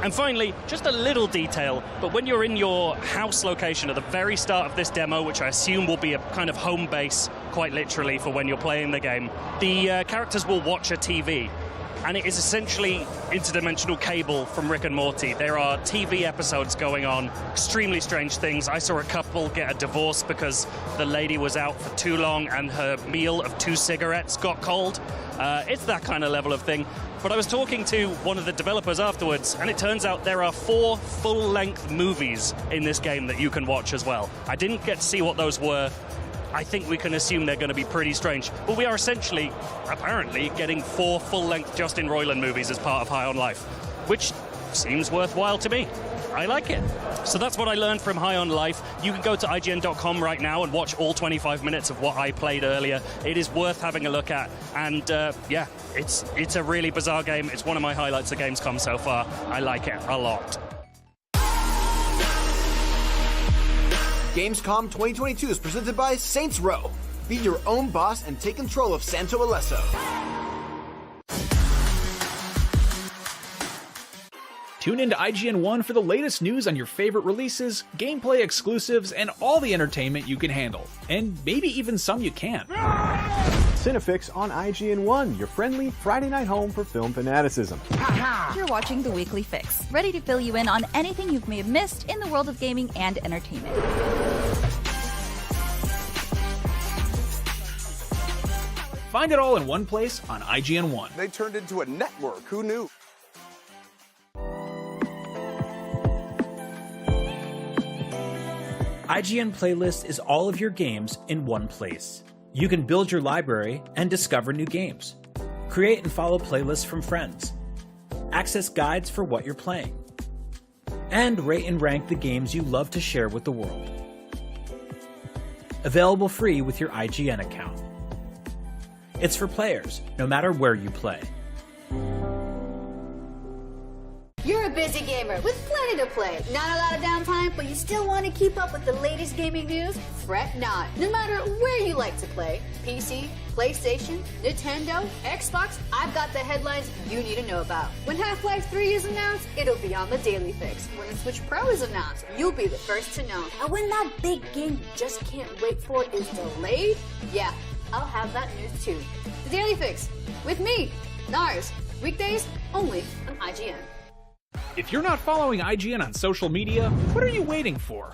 And finally, just a little detail, but when you're in your house location at the very start of this demo, which I assume will be a kind of home base, quite literally, for when you're playing the game, the characters will watch a TV. And it is essentially interdimensional cable from Rick and Morty. There are TV episodes going on, extremely strange things. I saw a couple get a divorce because the lady was out for too long and her meal of 2 cigarettes got cold. It's that kind of level of thing. But I was talking to one of the developers afterwards, and it turns out there are 4 full-length movies in this game that you can watch as well. I didn't get to see what those were. I think we can assume they're going to be pretty strange. But we are essentially, apparently, getting 4 full-length Justin Roiland movies as part of High on Life, which seems worthwhile to me. I like it. So that's what I learned from High on Life. You can go to IGN.com right now and watch all 25 minutes of what I played earlier. It is worth having a look at. And yeah, it's a really bizarre game. It's one of my highlights of Gamescom so far. I like it a lot. Gamescom 2022 is presented by Saints Row. Be your own boss and take control of Santo Alesso. Tune into IGN 1 for the latest news on your favorite releases, gameplay exclusives, and all the entertainment you can handle. And maybe even some you can't. Cinefix on IGN 1, your friendly Friday night home for film fanaticism. You're watching The Weekly Fix, ready to fill you in on anything you may have missed in the world of gaming and entertainment. Find it all in one place on IGN 1. They turned into a network. Who knew? IGN Playlist is all of your games in one place. You can build your library and discover new games. Create and follow playlists from friends. Access guides for what you're playing. And rate and rank the games you love to share with the world. Available free with your IGN account. It's for players, no matter where you play. You're a busy gamer with plenty to play. Not a lot of downtime, but you still want to keep up with the latest gaming news? Fret not. No matter where you like to play, PC, PlayStation, Nintendo, Xbox, I've got the headlines you need to know about. When Half-Life 3 is announced, it'll be on the Daily Fix. When the Switch Pro is announced, you'll be the first to know. And when that big game you just can't wait for is delayed, yeah, I'll have that news too. The Daily Fix, with me, Nars, weekdays only on IGN. If you're not following IGN on social media, what are you waiting for?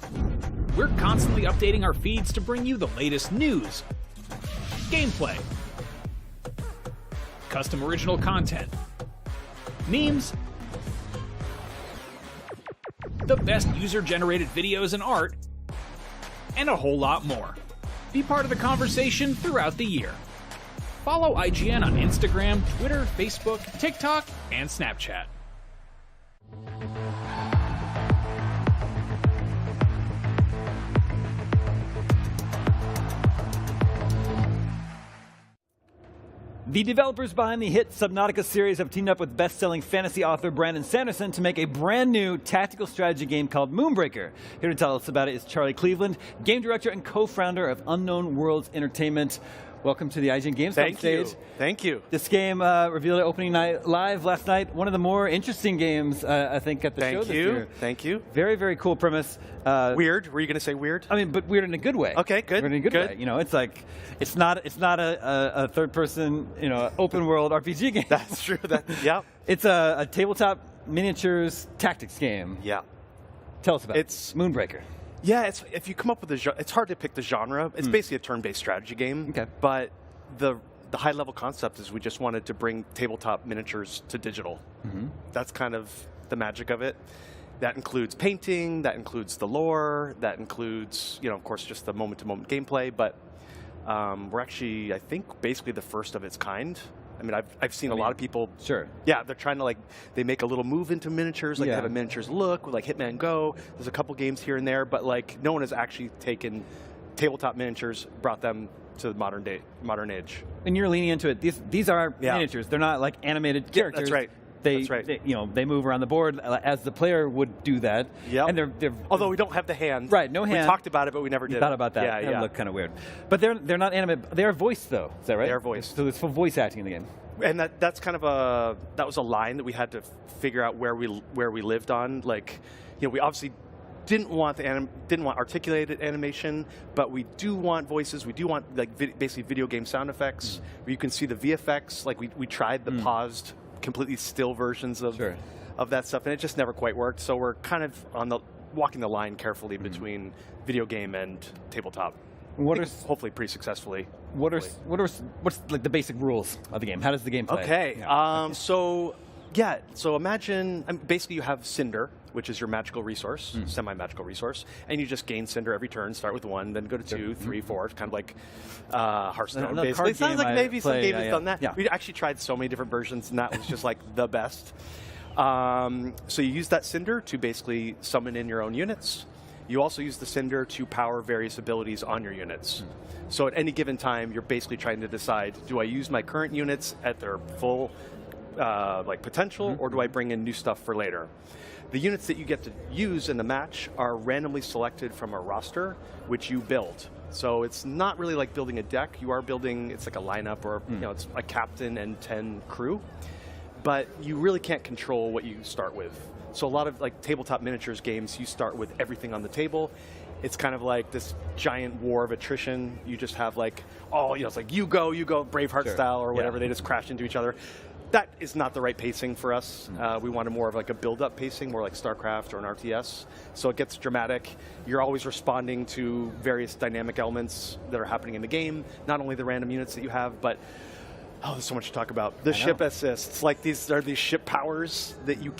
We're constantly updating our feeds to bring you the latest news, gameplay, custom original content, memes, the best user-generated videos and art, and a whole lot more. Be part of the conversation throughout the year. Follow IGN on Instagram, Twitter, Facebook, TikTok, and Snapchat. The developers behind the hit Subnautica series have teamed up with best-selling fantasy author Brandon Sanderson to make a brand new tactical strategy game called Moonbreaker. Here to tell us about it is Charlie Cleveland, game director and co-founder of Unknown Worlds Entertainment. Welcome to the IGN Gamescom stage. Thank you. This game revealed at Opening Night Live last night. One of the more interesting games, I think, at the show this year. Thank you. Very, very cool premise. Weird? Were you going to say weird? I mean, but weird in a good way. Okay, good. Weird in a good way. You know, it's like it's not a third-person, open world RPG game. That's true. Yeah. It's a tabletop miniatures tactics game. Yeah. Tell us about it. It's Moonbreaker. Yeah, if you come up with it's hard to pick the genre. It's basically a turn-based strategy game. Okay. But the high-level concept is we just wanted to bring tabletop miniatures to digital. That's kind of the magic of it. That includes painting, that includes the lore, that includes, of course, just the moment-to-moment gameplay. But we're actually, I think, basically the first of its kind. I mean, I've seen a lot of people. Sure. Yeah, they're trying to they make a little move into miniatures, they have a miniatures look with Hitman Go. There's a couple games here and there, but no one has actually taken tabletop miniatures, brought them to the modern age. And you're leaning into it. These are miniatures. They're not like animated characters. That's right. They move around the board as the player would do that. Yeah. And they're although we don't have the hand. Right. No hand. We talked about it, but we never did. Thought about that. Yeah. That looked kind of weird. But they're not animated. They are voiced though. Is that right? They are voiced. So it's for voice acting in the game. And that's kind of that was a line that we had to figure out where we lived on. We obviously didn't want articulated animation, but we do want voices. We do want basically video game sound effects. Where you can see the VFX. We tried the paused, completely still versions of that stuff, and it just never quite worked. So we're kind of walking the line carefully between video game and tabletop. Hopefully pretty successfully. What's the basic rules of the game? How does the game play? Okay. Yeah. So imagine basically you have Cinder, which is your magical resource, semi-magical resource, and you just gain Cinder every turn. Start with 1, then go to 2, 3, 4. It's kind of like Hearthstone. Basically, it sounds like maybe some game has done that. Yeah. We actually tried so many different versions, and that was just the best. So you use that Cinder to basically summon in your own units. You also use the Cinder to power various abilities on your units. So at any given time, you're basically trying to decide, do I use my current units at their full potential, or do I bring in new stuff for later? The units that you get to use in the match are randomly selected from a roster, which you build. So it's not really like building a deck. You are building, it's like a lineup, or it's a captain and 10 crew. But you really can't control what you start with. So a lot of tabletop miniatures games, you start with everything on the table. It's kind of like this giant war of attrition. You just have it's like you go, Braveheart style or whatever. They just crash into each other. That is not the right pacing for us. We wanted more of a build-up pacing, more like StarCraft or an RTS. So it gets dramatic. You're always responding to various dynamic elements that are happening in the game. Not only the random units that you have, but there's so much to talk about. The ship assists, these are these ship powers that you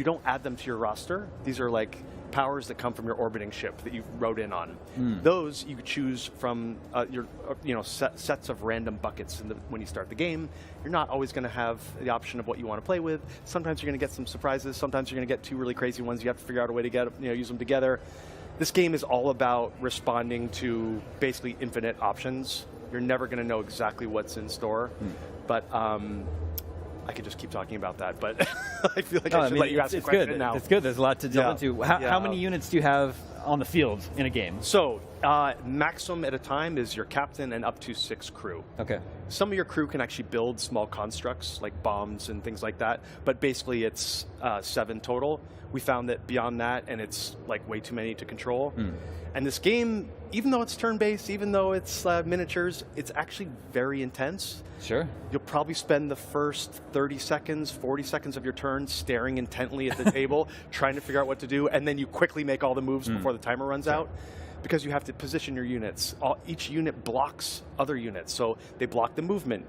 don't add them to your roster. These are powers that come from your orbiting ship that you rode in on. Those you could choose from your sets of random buckets when you start the game. You're not always going to have the option of what you want to play with. Sometimes you're going to get some surprises. Sometimes you're going to get 2 really crazy ones. You have to figure out a way to use them together. This game is all about responding to basically infinite options. You're never going to know exactly what's in store, but I could just keep talking about that, but I feel like I should let you ask a question now. It's good. There's a lot to delve into. How many units do you have on the field in a game? So maximum at a time is your captain and up to 6 crew. Okay. Some of your crew can actually build small constructs like bombs and things like that, but basically it's 7 total. We found that beyond that, and it's way too many to control. And this game, even though it's turn-based, even though it's miniatures, it's actually very intense. Sure. You'll probably spend the first 30 seconds, 40 seconds of your turn staring intently at the table, trying to figure out what to do, and then you quickly make all the moves before the timer runs out. Because you have to position your units. Each unit blocks other units. So they block the movement.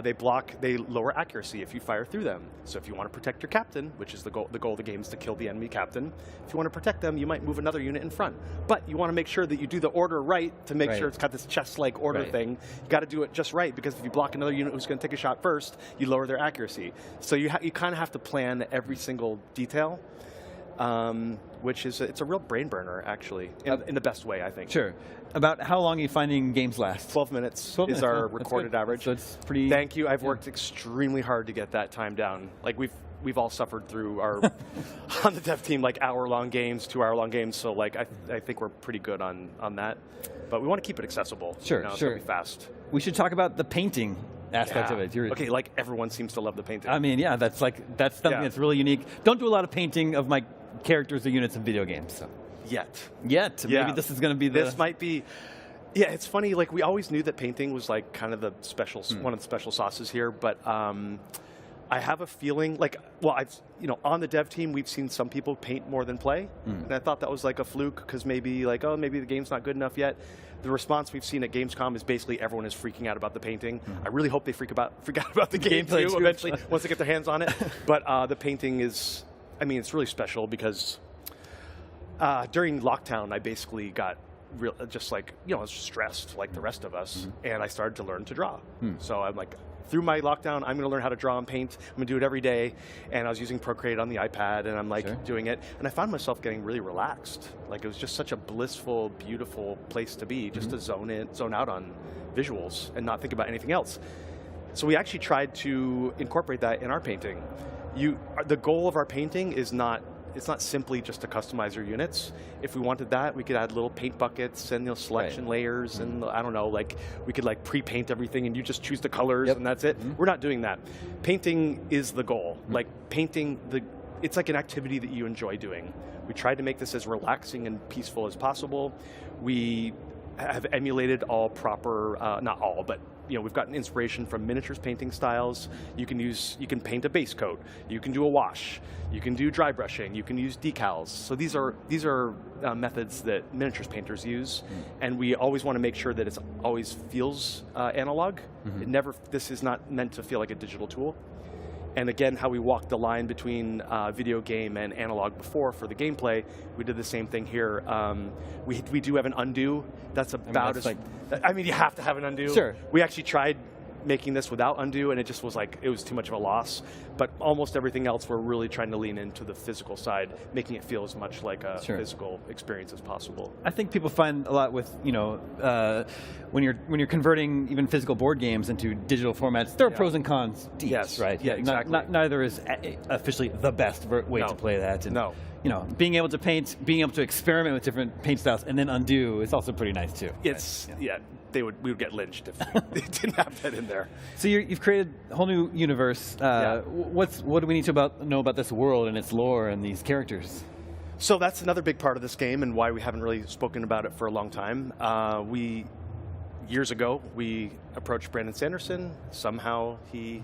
They lower accuracy if you fire through them. So if you want to protect your captain, which is the goal of the game is to kill the enemy captain, if you want to protect them, you might move another unit in front. But you want to make sure that you do the order right to make sure it's got this chess-like order thing. You got to do it just right, because if you block another unit who's going to take a shot first, you lower their accuracy. So you kind of have to plan every single detail. which is it's a real brain burner, actually, in the best way, I think. Sure. About how long are you finding games last? 12 minutes 12 is minutes, our huh? That's recorded good. average. So it's pretty. Thank you. I've worked extremely hard to get that time down. Like we've all suffered through our on the dev team like hour-long games, 2-hour-long games. So like I think we're pretty good on that. But we want to keep it accessible. Sure, It's sure. gonna be fast. We should talk about the painting aspect of it. Okay, like everyone seems to love the painting. I mean, yeah, that's something that's really unique. Don't do a lot of painting of my characters or units in video games. So. Yet. Yeah. Maybe this is going to be the. This might be. Yeah, it's funny. Like we always knew that painting was like kind of the special, one of the special sauces here. But I have a feeling like, well, on the dev team we've seen some people paint more than play, and I thought that was like a fluke because maybe the game's not good enough yet. The response we've seen at Gamescom is basically everyone is freaking out about the painting. I really hope they freak out about the game too eventually once they get their hands on it. But the painting is, I mean, it's really special because during lockdown I basically got just like, I was stressed like the rest of us, and I started to learn to draw. So I'm like, through my lockdown, I'm going to learn how to draw and paint. I'm going to do it every day. And I was using Procreate on the iPad, and I'm like doing it. And I found myself getting really relaxed. Like it was just such a blissful, beautiful place to be, just to zone out on visuals and not think about anything else. So we actually tried to incorporate that in our painting. The goal of our painting is it's not simply just to customize your units. If we wanted that, we could add little paint buckets and selection layers, and I don't know, like we could like pre-paint everything, and you just choose the colors, and that's it. We're not doing that. Painting is the goal. Like painting, it's like an activity that you enjoy doing. We tried to make this as relaxing and peaceful as possible. We have emulated all proper, not all, but we've gotten inspiration from miniatures painting styles. You can paint a base coat. You can do a wash. You can do dry brushing. You can use decals. So these are methods that miniatures painters use, and we always want to make sure that it always feels analog. This is not meant to feel like a digital tool. And again, how we walked the line between video game and analog before for the gameplay, we did the same thing here. We do have an undo. That's about you have to have an undo. Sure. We actually tried making this without undo, and it just was like, it was too much of a loss. But almost everything else, we're really trying to lean into the physical side, making it feel as much like a physical experience as possible. I think people find a lot with, when you're converting even physical board games into digital formats, there are pros and cons to each, right? Yeah, exactly. Neither is officially the best way to play that. And, being able to paint, being able to experiment with different paint styles, and then undo is also pretty nice too. We would get lynched if they didn't have that in there. So you've created a whole new universe. What do we need to know about this world and its lore and these characters? So that's another big part of this game and why we haven't really spoken about it for a long time. Years ago, we approached Brandon Sanderson. Somehow he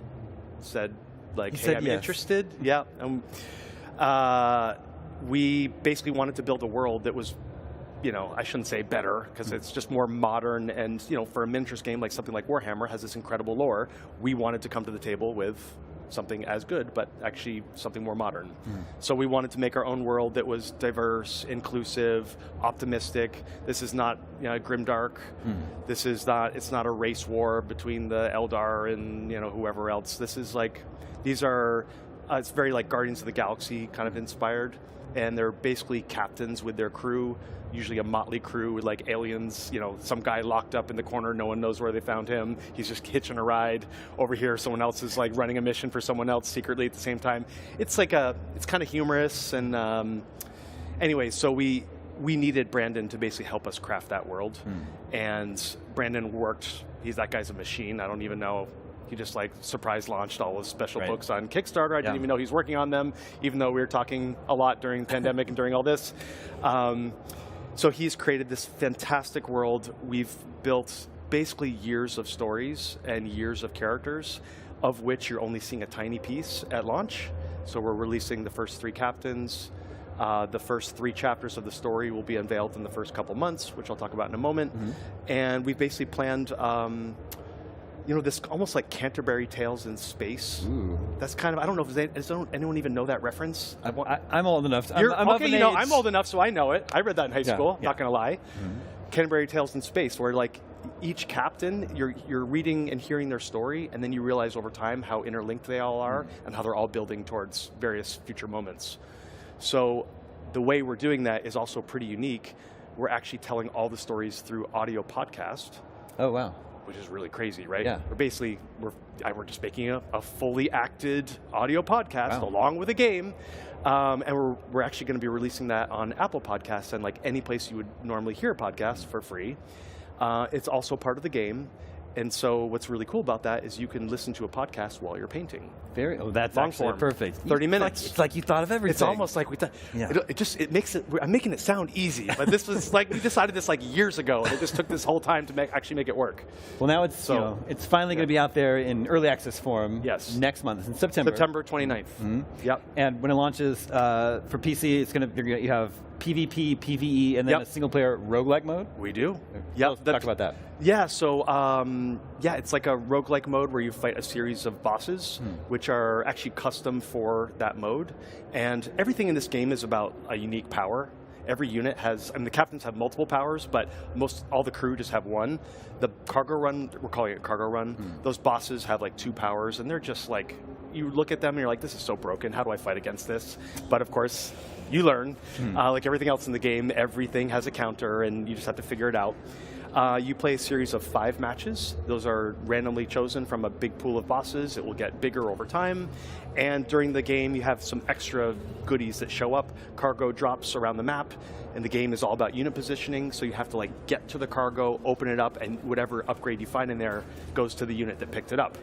said, hey, I'm interested. Yeah. We basically wanted to build a world that was, I shouldn't say better, because it's just more modern, and for a miniatures game like something like Warhammer has this incredible lore. We wanted to come to the table with something as good, but actually something more modern. So we wanted to make our own world that was diverse, inclusive, optimistic. This is not grimdark. This is not. It's not a race war between the Eldar and whoever else. This is like, these are. It's very like Guardians of the Galaxy kind of inspired, and they're basically captains with their crew. Usually a motley crew with like aliens, some guy locked up in the corner, no one knows where they found him. He's just hitching a ride. Over here, someone else is like running a mission for someone else secretly at the same time. It's like it's kind of humorous, and anyway, so we needed Brandon to basically help us craft that world. And Brandon that guy's a machine. I don't even know. He just surprise launched all his special books on Kickstarter. I didn't even know he's working on them, even though we were talking a lot during the pandemic and during all this. So he's created this fantastic world. We've built basically years of stories and years of characters, of which you're only seeing a tiny piece at launch. So we're releasing the first 3 captains. The first 3 chapters of the story will be unveiled in the first couple months, which I'll talk about in a moment. And we've basically planned this almost like Canterbury Tales in space. That's kind of, I don't know if does anyone even know that reference? I'm old enough. I'm old enough, so I know it. I read that in high school, not going to lie. Canterbury Tales in space, where each captain, you're reading and hearing their story, and then you realize over time how interlinked they all are and how they're all building towards various future moments. So the way we're doing that is also pretty unique. We're actually telling all the stories through audio podcast. Oh, wow. Which is really crazy, right? Yeah. We're just making a fully acted audio podcast along with a game. And we're actually going to be releasing that on Apple Podcasts and like any place you would normally hear a podcast for free. It's also part of the game. And so what's really cool about that is you can listen to a podcast while you're painting. That's long actually form, perfect. 30 minutes. It's like you thought of everything. It's almost like we thought. Yeah. It makes it. I'm making it sound easy, but this was like we decided this like years ago, and it just took this whole time to actually make it work. Well, now it's it's finally going to be out there in early access form. Yes. Next month, in September. September 29th. Mm-hmm. Yep. And when it launches for PC, you have PvP, PvE, and then a single player roguelike mode. We do. Yeah. Talk about that. Yeah. So it's like a roguelike mode where you fight a series of bosses, which are actually custom for that mode. And everything in this game is about a unique power. Every unit has, the captains have multiple powers, but all the crew just have one. The cargo run, we're calling it cargo run, those bosses have like 2 powers, and they're just like, you look at them and you're like, this is so broken, how do I fight against this? But of course, you learn. Like everything else in the game, everything has a counter, and you just have to figure it out. You play a series of 5 matches. Those are randomly chosen from a big pool of bosses. It will get bigger over time. And during the game, you have some extra goodies that show up. Cargo drops around the map, and the game is all about unit positioning. So you have to like get to the cargo, open it up, and whatever upgrade you find in there goes to the unit that picked it up.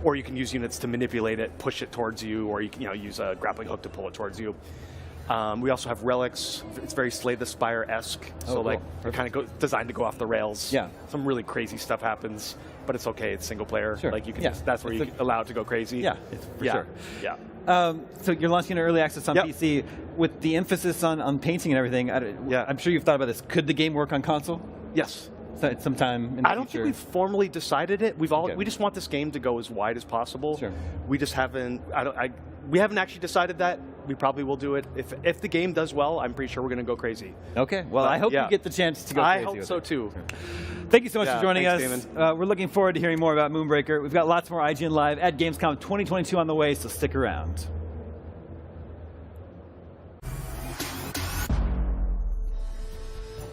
Or you can use units to manipulate it, push it towards you, or you can use a grappling hook to pull it towards you. We also have relics. It's very Slay the Spire-esque, so cool. they're kind of designed to go off the rails. Yeah. Some really crazy stuff happens, but it's okay. It's single player. Sure. Like you can that's where you're allowed to go crazy. Yeah, for sure. Yeah. So you're launching an early access on PC with the emphasis on painting and everything. I'm sure you've thought about this. Could the game work on console? Yes. Sometime in the I don't think we've formally decided it. We just want this game to go as wide as possible. Sure. We just haven't. We haven't actually decided that. We probably will do it if the game does well. I'm pretty sure we're going to go crazy. Okay. Well, I hope you get the chance to go crazy. I hope so too. Thank you so much for joining thanks, us. Damon. We're looking forward to hearing more about Moonbreaker. We've got lots more IGN Live at Gamescom 2022 on the way, so stick around.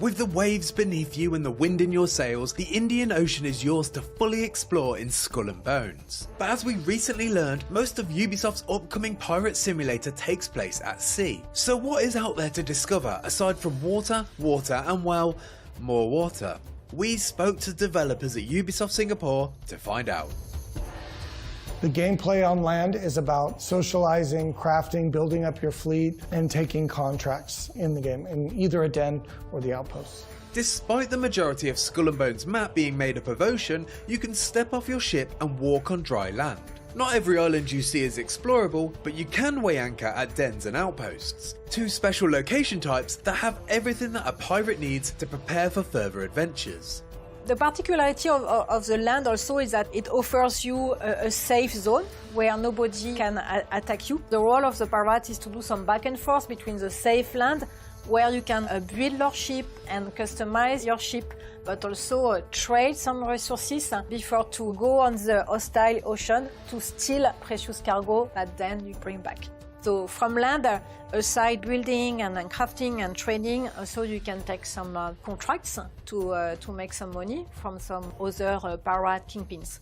With the waves beneath you and the wind in your sails, the Indian Ocean is yours to fully explore in Skull and Bones. But as we recently learned, most of Ubisoft's upcoming pirate simulator takes place at sea. So what is out there to discover aside from water, and well, more water? We spoke to developers at Ubisoft Singapore to find out. The gameplay on land is about socializing, crafting, building up your fleet, and taking contracts in the game, in either a den or the outposts. Despite the majority of Skull and Bones map being made up of ocean, you can step off your ship and walk on dry land. Not every island you see is explorable, but you can weigh anchor at dens and outposts, 2 special location types that have everything that a pirate needs to prepare for further adventures. The particularity of the land also is that it offers you a safe zone where nobody can attack you. The role of the pirate is to do some back and forth between the safe land where you can build your ship and customize your ship, but also trade some resources before to go on the hostile ocean to steal precious cargo that then you bring back. So from land, aside building and crafting and trading, also you can take some contracts to make some money from some other pirate kingpins.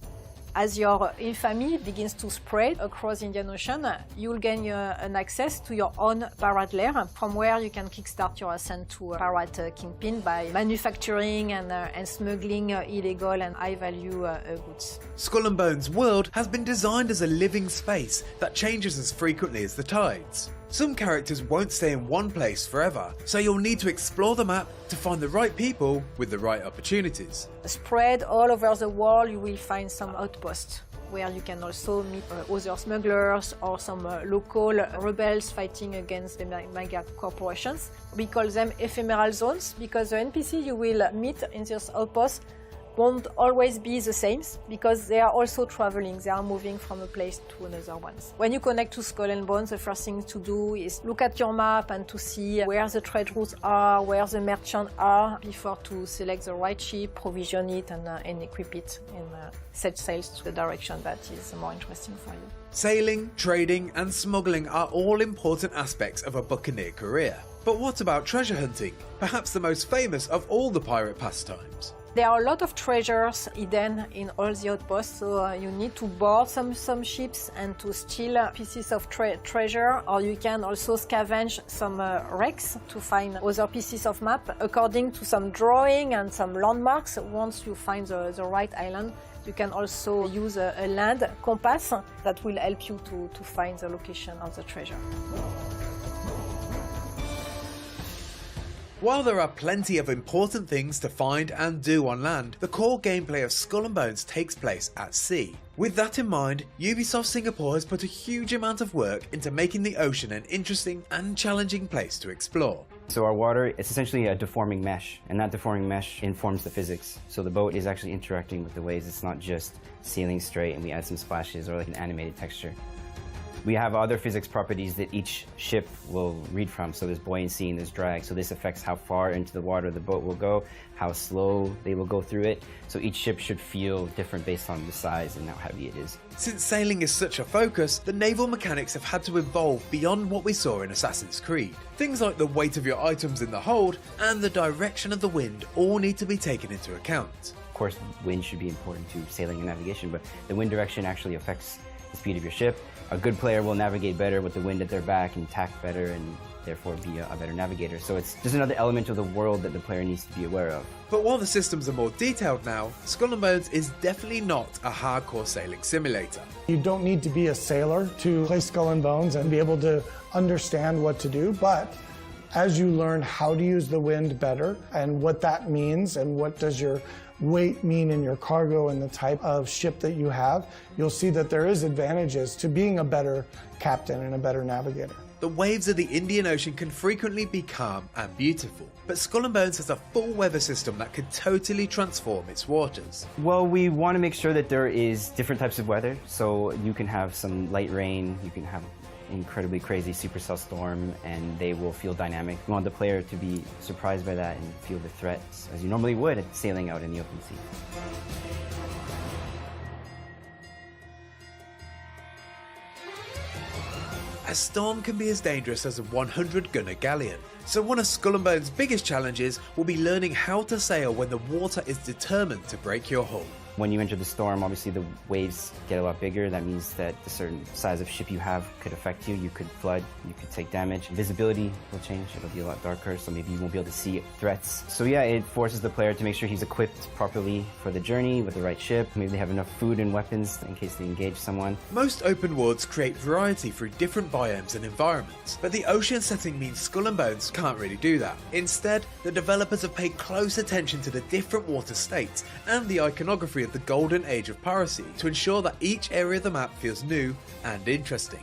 As your infamy begins to spread across the Indian Ocean, you'll gain an access to your own pirate lair, from where you can kickstart your ascent to a pirate kingpin by manufacturing and smuggling illegal and high-value goods. Skull and Bones' world has been designed as a living space that changes as frequently as the tides. Some characters won't stay in one place forever, so you'll need to explore the map to find the right people with the right opportunities. Spread all over the world, you will find some outposts where you can also meet other smugglers or some local rebels fighting against the mega corporations. We call them ephemeral zones because the NPC you will meet in this outpost won't always be the same because they are also traveling, they are moving from a place to another one. When you connect to Skull and Bones, the first thing to do is look at your map and to see where the trade routes are, where the merchants are, before to select the right ship, provision it and equip it and set sails to the direction that is more interesting for you. Sailing, trading and smuggling are all important aspects of a buccaneer career. But what about treasure hunting? Perhaps the most famous of all the pirate pastimes. There are a lot of treasures hidden in all the outposts, so you need to board some ships and to steal pieces of treasure, or you can also scavenge some wrecks to find other pieces of map. According to some drawing and some landmarks, once you find the right island, you can also use a land compass that will help you to find the location of the treasure. While there are plenty of important things to find and do on land, the core gameplay of Skull and Bones takes place at sea. With that in mind, Ubisoft Singapore has put a huge amount of work into making the ocean an interesting and challenging place to explore. So our water is essentially a deforming mesh, and that deforming mesh informs the physics. So the boat is actually interacting with the waves. It's not just sailing straight and we add some splashes or like an animated texture. We have other physics properties that each ship will read from. So there's buoyancy and there's drag. So this affects how far into the water the boat will go, how slow they will go through it. So each ship should feel different based on the size and how heavy it is. Since sailing is such a focus, the naval mechanics have had to evolve beyond what we saw in Assassin's Creed. Things like the weight of your items in the hold and the direction of the wind all need to be taken into account. Of course, wind should be important to sailing and navigation, but the wind direction actually affects the speed of your ship. A good player will navigate better with the wind at their back and tack better and therefore be a better navigator. So it's just another element of the world that the player needs to be aware of. But while the systems are more detailed now, Skull and Bones is definitely not a hardcore sailing simulator. You don't need to be a sailor to play Skull and Bones and be able to understand what to do, but as you learn how to use the wind better and what that means and what does your weight mean in your cargo and the type of ship that you have, you'll see that there is advantages to being a better captain and a better navigator. The waves of the Indian Ocean can frequently be calm and beautiful, but Skull and Bones has a full weather system that could totally transform its waters. Well, we want to make sure that there is different types of weather, so you can have some light rain, you can have incredibly crazy supercell storm, and they will feel dynamic. We want the player to be surprised by that and feel the threats as you normally would at sailing out in the open sea. A storm can be as dangerous as a 100-gunner galleon, so one of Skull and Bones' biggest challenges will be learning how to sail when the water is determined to break your hull. When you enter the storm, obviously the waves get a lot bigger. That means that the certain size of ship you have could affect you. You could flood, you could take damage. Visibility will change, it'll be a lot darker, so maybe you won't be able to see threats. So yeah, it forces the player to make sure he's equipped properly for the journey with the right ship. Maybe they have enough food and weapons in case they engage someone. Most open worlds create variety through different biomes and environments, but the ocean setting means Skull and Bones can't really do that. Instead, the developers have paid close attention to the different water states and the iconography of the golden age of piracy to ensure that each area of the map feels new and interesting.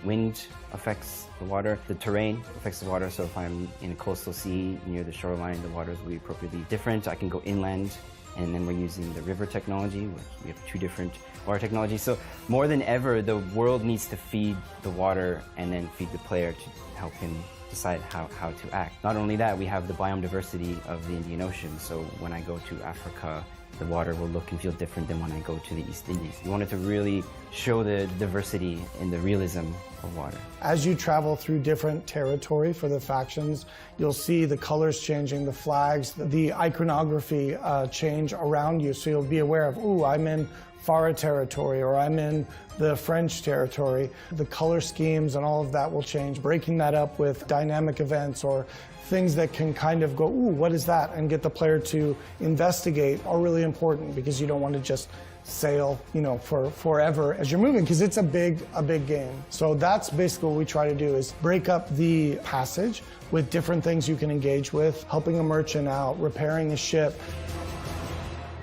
Wind affects the water, the terrain affects the water, so if I'm in a coastal sea near the shoreline, the waters will be appropriately different. I can go inland, and then we're using the river technology, which we have two different water technologies. So more than ever, the world needs to feed the water and then feed the player to help him decide how to act. Not only that, we have the biome diversity of the Indian Ocean, so when I go to Africa, the water will look and feel different than when I go to the East Indies. We wanted to really show the diversity and the realism of water. As you travel through different territory for the factions, you'll see the colors changing, the flags, the iconography change around you, so you'll be aware of, ooh, I'm in Farah territory, or I'm in the French territory. The color schemes and all of that will change, breaking that up with dynamic events or things that can kind of go, ooh, what is that? And get the player to investigate are really important, because you don't want to just sail, for forever as you're moving, because it's a big game. So that's basically what we try to do, is break up the passage with different things you can engage with, helping a merchant out, repairing a ship.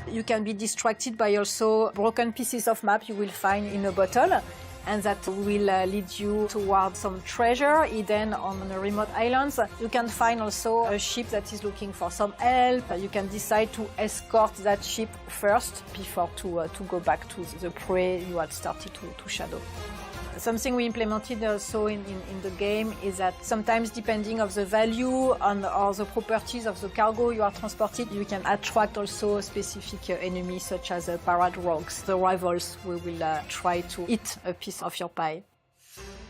You can be distracted by also broken pieces of map you will find in a bottle, and that will lead you towards some treasure hidden on the remote islands. You can find also a ship that is looking for some help. You can decide to escort that ship first before to go back to the prey you had started to shadow. Something we implemented also in the game is that sometimes, depending on the value or the properties of the cargo you are transported, you can attract also specific enemies such as pirate rogues, the rivals who will try to eat a piece of your pie.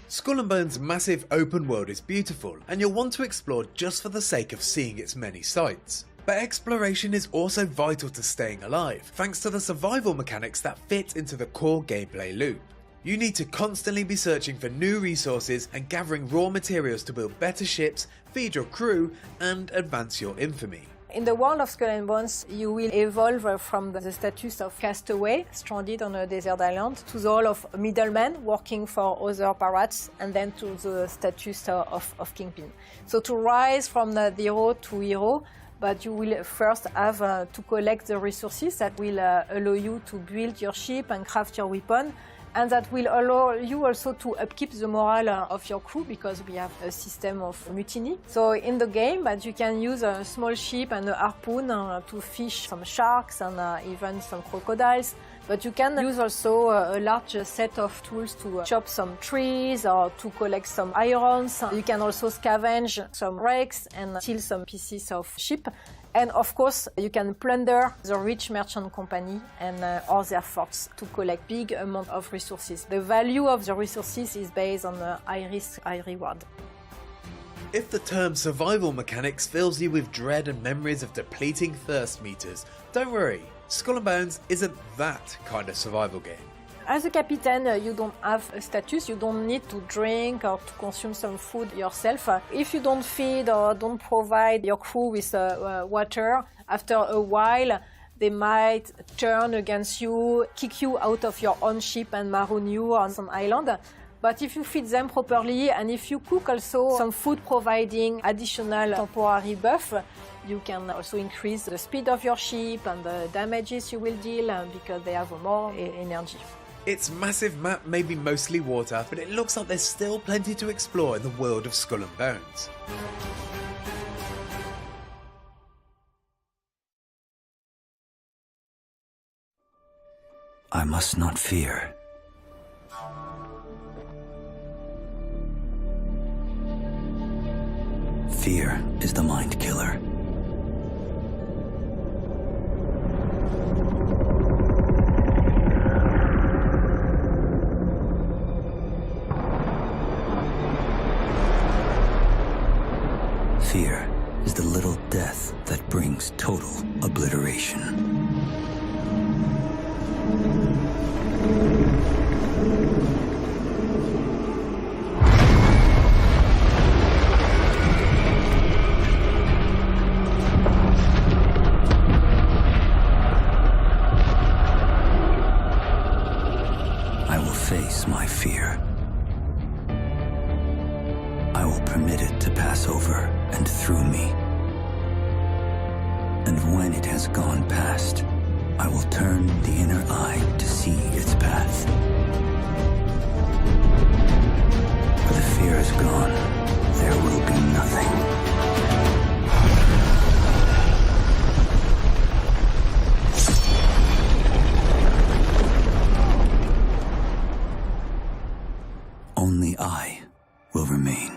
Skull and Bones' massive open world is beautiful, and you'll want to explore just for the sake of seeing its many sights. But exploration is also vital to staying alive, thanks to the survival mechanics that fit into the core gameplay loop. You need to constantly be searching for new resources and gathering raw materials to build better ships, feed your crew, and advance your infamy. In the world of Skull and Bones, you will evolve from the status of castaway, stranded on a desert island, to the role of middleman, working for other pirates, and then to the status of kingpin. So to rise from the zero to hero, but you will first have to collect the resources that will allow you to build your ship and craft your weapon, and that will allow you also to upkeep the morale of your crew, because we have a system of mutiny. So in the game, you can use a small ship and a harpoon to fish some sharks and even some crocodiles. But you can use also a large set of tools to chop some trees or to collect some irons. You can also scavenge some wrecks and steal some pieces of ship. And of course, you can plunder the rich merchant company and all their forts to collect big amount of resources. The value of the resources is based on high risk, high reward. If the term survival mechanics fills you with dread and memories of depleting thirst meters, don't worry, Skull and Bones isn't that kind of survival game. As a captain, you don't have a status, you don't need to drink or to consume some food yourself. If you don't feed or don't provide your crew with water, after a while they might turn against you, kick you out of your own ship and maroon you on some island. But if you feed them properly and if you cook also some food providing additional temporary buff, you can also increase the speed of your ship and the damages you will deal because they have more energy. Its massive map may be mostly water, but it looks like there's still plenty to explore in the world of Skull and Bones. I must not fear. Fear is the mind killer. Fear is the little death that brings total obliteration. I will face my fear. I will permit it to pass over and through me. And when it has gone past, I will turn the inner eye to see its path. For the fear is gone, there will be nothing. Only I will remain.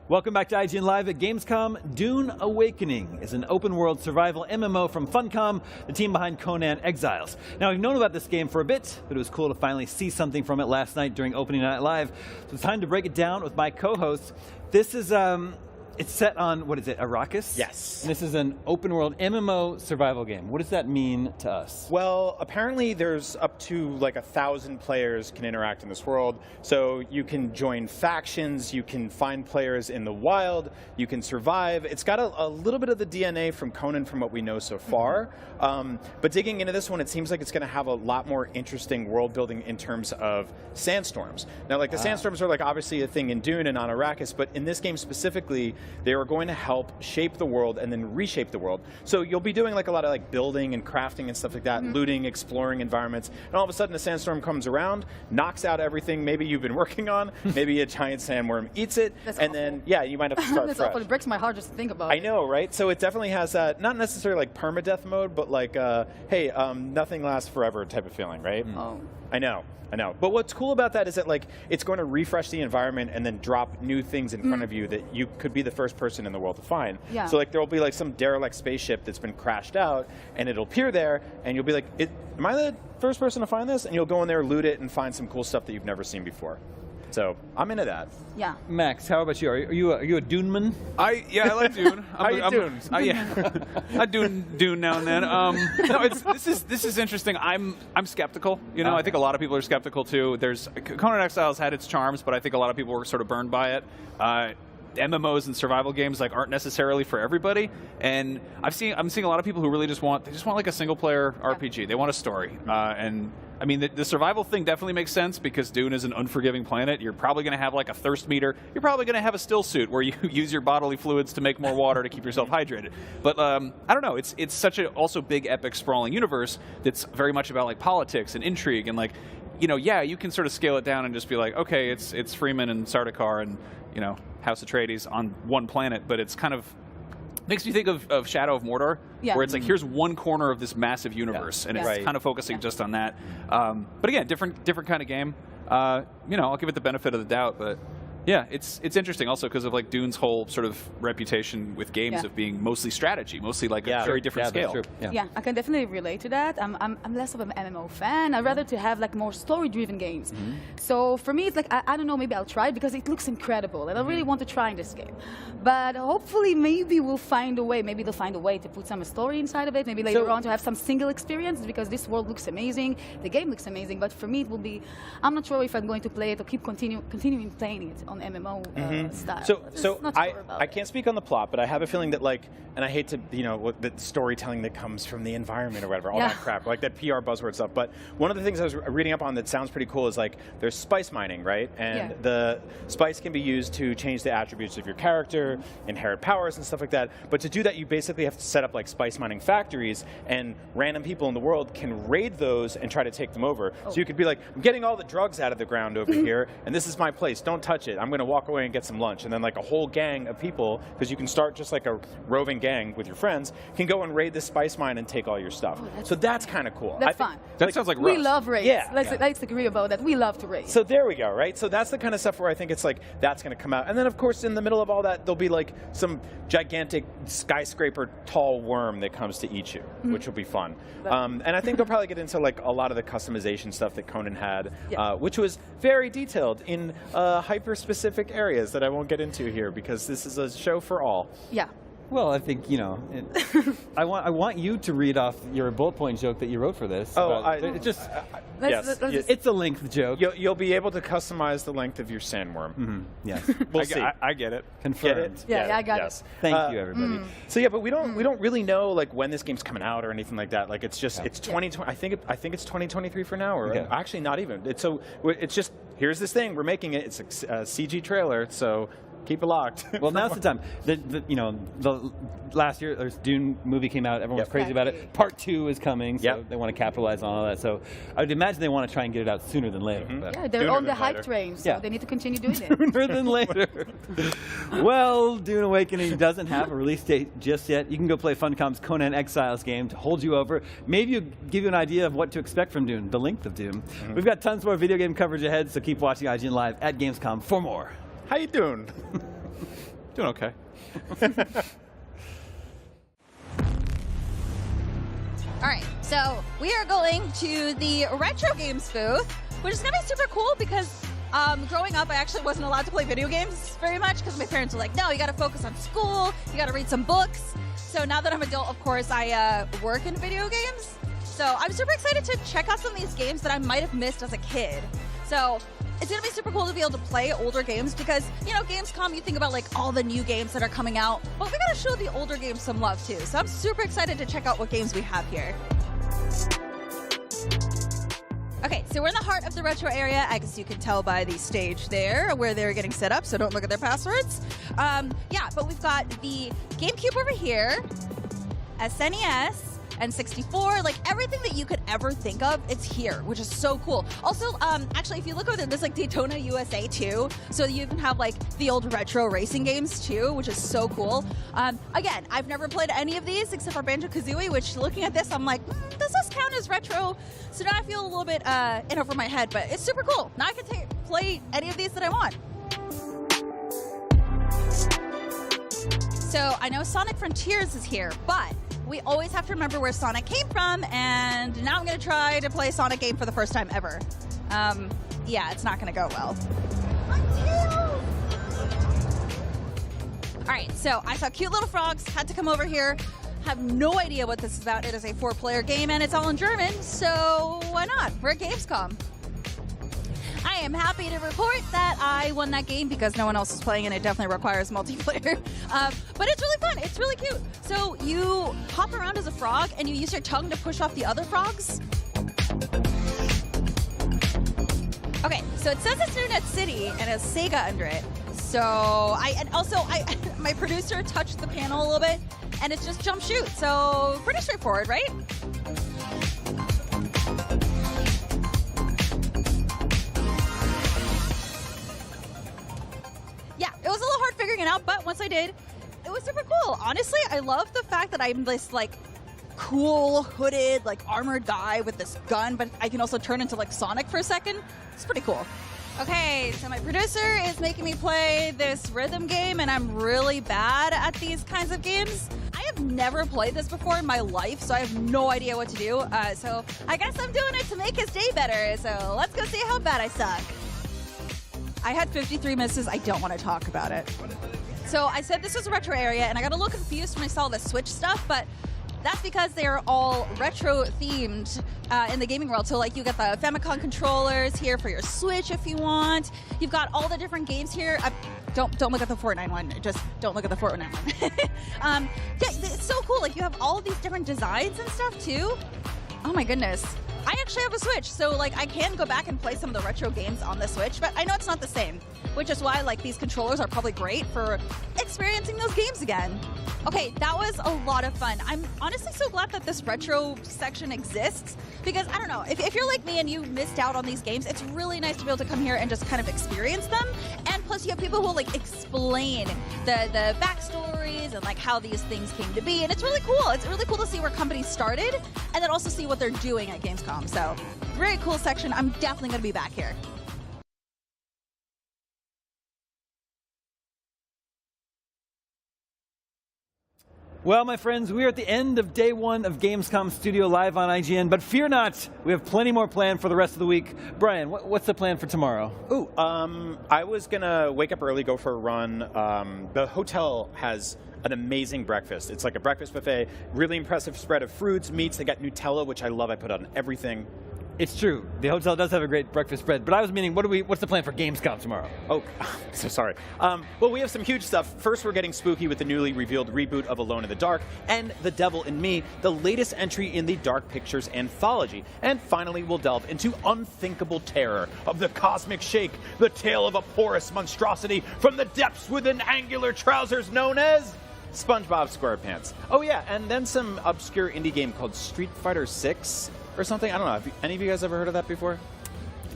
Welcome back to IGN Live at Gamescom. Dune Awakening is an open-world survival MMO from Funcom, the team behind Conan Exiles. Now, we've known about this game for a bit, but it was cool to finally see something from it last night during Opening Night Live. So it's time to break it down with my co-hosts. This is, it's set on, what is it, Arrakis? Yes. And this is an open-world MMO survival game. What does that mean to us? Well, apparently there's up to like 1,000 players can interact in this world. So you can join factions, you can find players in the wild, you can survive. It's got a little bit of the DNA from Conan from what we know so far. But digging into this one, it seems like it's going to have a lot more interesting world building in terms of sandstorms. Now, like the sandstorms are like obviously a thing in Dune and on Arrakis, but in this game specifically, they are going to help shape the world and then reshape the world. So you'll be doing like a lot of like building and crafting and stuff like that, looting, exploring environments, and all of a sudden a sandstorm comes around, knocks out everything maybe you've been working on, maybe a giant sandworm eats it, and then, yeah, you might have to start That's fresh. awful. It breaks my heart just to think about it. I know, right? So it definitely has that, not necessarily like permadeath mode, but like, hey, nothing lasts forever type of feeling, right? Oh. I know. But what's cool about that is that like it's going to refresh the environment and then drop new things in front of you that you could be the first person in the world to find. Yeah. So like there will be like some derelict spaceship that's been crashed out, and it'll appear there, and you'll be like, am I the first person to find this? And you'll go in there, loot it, and find some cool stuff that you've never seen before. So I'm into that. Yeah. Max, how about you? Are you a Dune man? I like Dune. How you Dune? I Dune now and then. No, this is interesting. I'm skeptical. You know, I think a lot of people are skeptical too. Conan Exiles had its charms, but I think a lot of people were sort of burned by it. MMOs and survival games like aren't necessarily for everybody, and I'm seeing a lot of people who really just want like a single player RPG. They want a story, and I mean the survival thing definitely makes sense because Dune is an unforgiving planet. You're probably going to have like a thirst meter. You're probably going to have a still suit where you use your bodily fluids to make more water to keep yourself hydrated. But I don't know. It's such a also big epic sprawling universe that's very much about like politics and intrigue and like. You know, yeah, you can sort of scale it down and just be like, okay, it's Freeman and Sardaukar and, you know, House Atreides on one planet, but it's kind of makes me think of Shadow of Mordor, where it's like, here's one corner of this massive universe, and it's kind of focusing just on that. But again, different kind of game. You know, I'll give it the benefit of the doubt, but yeah, it's interesting also because of like Dune's whole sort of reputation with games of being mostly strategy, mostly like a very different scale. That's true. Yeah, I can definitely relate to that. I'm less of an MMO fan. I'd rather to have like more story-driven games. So for me, it's like I don't know. Maybe I'll try it because it looks incredible, and I really want to try this game. But hopefully, maybe we'll find a way. Maybe they'll find a way to put some story inside of it. Maybe later on to have some single experience because this world looks amazing. The game looks amazing. But for me, it will be. I'm not sure if I'm going to play it or continuing playing it on MMO style. So I can't speak on the plot, but I have a feeling that like, and I hate to, you know, the storytelling that comes from the environment or whatever, all that crap, like that PR buzzword stuff. But one of the things I was reading up on that sounds pretty cool is like there's spice mining, right? And the spice can be used to change the attributes of your character, inherit powers and stuff like that. But to do that, you basically have to set up like spice mining factories, and random people in the world can raid those and try to take them over. So you could be like, I'm getting all the drugs out of the ground over here, and this is my place. Don't touch it. I'm going to walk away and get some lunch. And then like a whole gang of people, because you can start just like a roving gang with your friends, can go and raid this spice mine and take all your stuff. So that's kind of cool. That's fun. That sounds like we Rust. love raids. Yeah. Let's agree about that. We love to raid. So there we go, right? So that's the kind of stuff where I think it's like that's going to come out. And then of course in the middle of all that there'll be like some gigantic skyscraper tall worm that comes to eat you, which will be fun. And I think they'll probably get into like a lot of the customization stuff that Conan had, which was very detailed in hyper-specific areas that I won't get into here because this is a show for all. Yeah. Well, I think, you know, I want you to read off your bullet point joke that you wrote for this. It's a length joke. You'll be able to customize the length of your sandworm. Yes. We'll see. I get it. Confirmed. Get it? Yeah, I got it. Thank you, everybody. So yeah, but we don't really know like when this game's coming out or anything like that. Like it's just it's 2020. I think it's 2023 for now, or actually not even. It's just here's this thing we're making it. It's a CG trailer, so. Keep it locked. Well, now's the time. The last year, there's Dune movie came out. Everyone was crazy about it. Part 2 is coming, so they want to capitalize on all that. So I would imagine they want to try and get it out sooner than later. But Yeah, they're on the hype train, so they need to continue doing it. Sooner than later. Well, Dune Awakening doesn't have a release date just yet. You can go play Funcom's Conan Exiles game to hold you over. Maybe give you an idea of what to expect from Dune, the length of Dune. We've got tons more video game coverage ahead, so keep watching IGN Live at Gamescom for more. How you doing? Doing okay. All right, so we are going to the retro games booth, which is going to be super cool because growing up, I actually wasn't allowed to play video games very much because my parents were like, no, you got to focus on school, you got to read some books. So now that I'm an adult, of course, I work in video games. So I'm super excited to check out some of these games that I might have missed as a kid. So it's going to be super cool to be able to play older games because, you know, Gamescom, you think about like all the new games that are coming out, but we got to show the older games some love too. So I'm super excited to check out what games we have here. Okay, so we're in the heart of the retro area. I guess you can tell by the stage there where they're getting set up, so don't look at their passwords. Yeah, but we've got the GameCube over here, SNES, and 64, like everything that you could ever think of, it's here, which is so cool. Also, actually, if you look over there, there's like Daytona USA too, so you even have like the old retro racing games too, which is so cool. Again, I've never played any of these except for Banjo-Kazooie, which looking at this, I'm like, does this count as retro? So now I feel a little bit in over my head, but it's super cool. Now I can play any of these that I want. So I know Sonic Frontiers is here, but we always have to remember where Sonic came from, and now I'm going to try to play a Sonic game for the first time ever. Yeah, it's not going to go well. All right, so I saw cute little frogs, had to come over here. Have no idea what this is about. It is a 4-player game, and it's all in German, so why not? We're at Gamescom. I am happy to report that I won that game because no one else is playing and it definitely requires multiplayer. But it's really fun. It's really cute. So you hop around as a frog and you use your tongue to push off the other frogs. Okay, so it says it's Internet City and it has Sega under it. So my producer touched the panel a little bit and it's just jump shoot. So pretty straightforward, right? It was a little hard figuring it out, but once I did, it was super cool. Honestly, I love the fact that I'm this like cool hooded, like armored guy with this gun, but I can also turn into like Sonic for a second. It's pretty cool. Okay, so my producer is making me play this rhythm game, and I'm really bad at these kinds of games. I have never played this before in my life, so I have no idea what to do. So I guess I'm doing it to make his day better. So let's go see how bad I suck. I had 53 misses. I don't want to talk about it. So I said this was a retro area, and I got a little confused when I saw the Switch stuff, but that's because they're all retro themed in the gaming world. So like you got the Famicom controllers here for your Switch if you want. You've got all the different games here. Don't look at the Fortnite one. Just don't look at the Fortnite one. Yeah, it's so cool. Like you have all of these different designs and stuff too. Oh my goodness. I actually have a Switch, so like I can go back and play some of the retro games on the Switch, but I know it's not the same, which is why like these controllers are probably great for experiencing those games again. Okay, that was a lot of fun. I'm honestly so glad that this retro section exists because I don't know, if you're like me and you missed out on these games, it's really nice to be able to come here and just kind of experience them. And plus you have people who like explain the backstories and like how these things came to be, and it's really cool. It's really cool to see where companies started and then also see what they're doing at Gamescom. So very cool section. I'm definitely going to be back here. Well, my friends, we are at the end of day one of Gamescom Studio live on IGN, but fear not, we have plenty more planned for the rest of the week. Brian, what's the plan for tomorrow? Ooh, I was going to wake up early, go for a run. The hotel has an amazing breakfast. It's like a breakfast buffet, really impressive spread of fruits, meats. They got Nutella, which I love. I put on everything. It's true. The hotel does have a great breakfast spread, but I was meaning, what's the plan for Gamescom tomorrow? Oh, so sorry. Well, we have some huge stuff. First, we're getting spooky with the newly revealed reboot of Alone in the Dark and The Devil in Me, the latest entry in the Dark Pictures anthology. And finally, we'll delve into unthinkable terror of the Cosmic Shake, the tale of a porous monstrosity from the depths within angular trousers known as SpongeBob SquarePants. Oh yeah, and then some obscure indie game called Street Fighter 6 or something. I don't know. Have any of you guys ever heard of that before?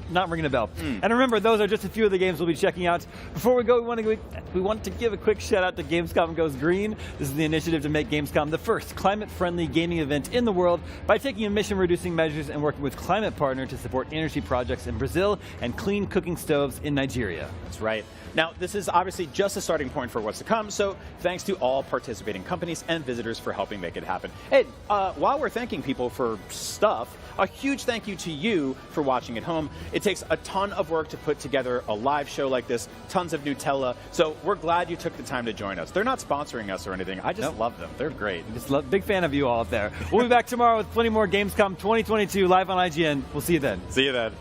Not ringing a bell. And remember, those are just a few of the games we'll be checking out. Before we go, we want to give a quick shout out to Gamescom Goes Green. This is the initiative to make Gamescom the first climate-friendly gaming event in the world by taking emission-reducing measures and working with Climate Partner to support energy projects in Brazil and clean cooking stoves in Nigeria. That's right. Now, this is obviously just a starting point for what's to come, so thanks to all participating companies and visitors for helping make it happen. Hey, while we're thanking people for stuff, a huge thank you to you for watching at home. It takes a ton of work to put together a live show like this, tons of Nutella, so we're glad you took the time to join us. They're not sponsoring us or anything. I just love them. They're great. Big fan of you all out there. We'll be back tomorrow with plenty more Gamescom 2022 live on IGN. We'll see you then. See you then.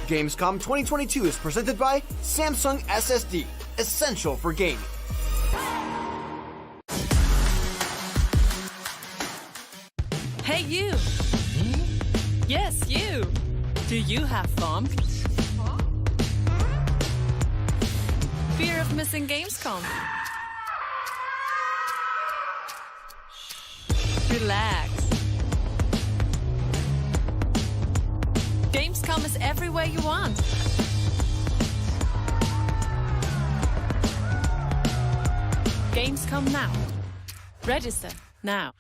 Gamescom 2022 is presented by Samsung SSD, essential for gaming. you have, FOMC? Fear of missing Gamescom? Relax. Gamescom is everywhere you want. Gamescom now. Register now.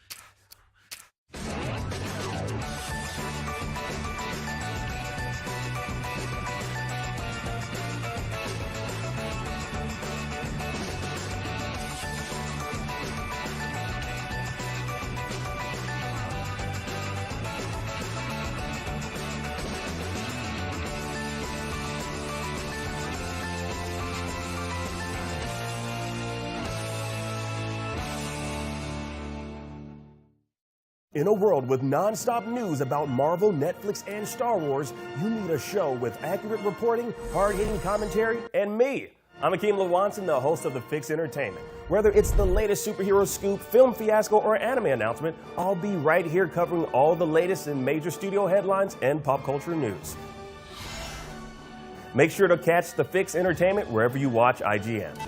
In a world with non-stop news about Marvel, Netflix, and Star Wars, you need a show with accurate reporting, hard-hitting commentary, and me. I'm Akeem Lawanson, the host of The Fix Entertainment. Whether it's the latest superhero scoop, film fiasco, or anime announcement, I'll be right here covering all the latest in major studio headlines and pop culture news. Make sure to catch The Fix Entertainment wherever you watch IGN.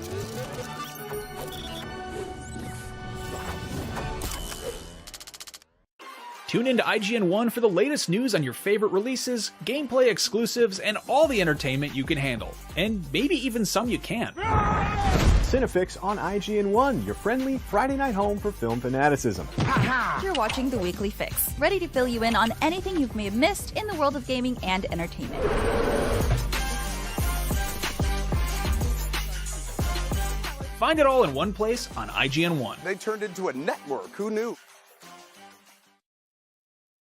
Tune into IGN 1 for the latest news on your favorite releases, gameplay exclusives, and all the entertainment you can handle. And maybe even some you can't. Cinefix on IGN 1, your friendly Friday night home for film fanaticism. You're watching The Weekly Fix, ready to fill you in on anything you may have missed in the world of gaming and entertainment. Find it all in one place on IGN 1. They turned into a network. Who knew?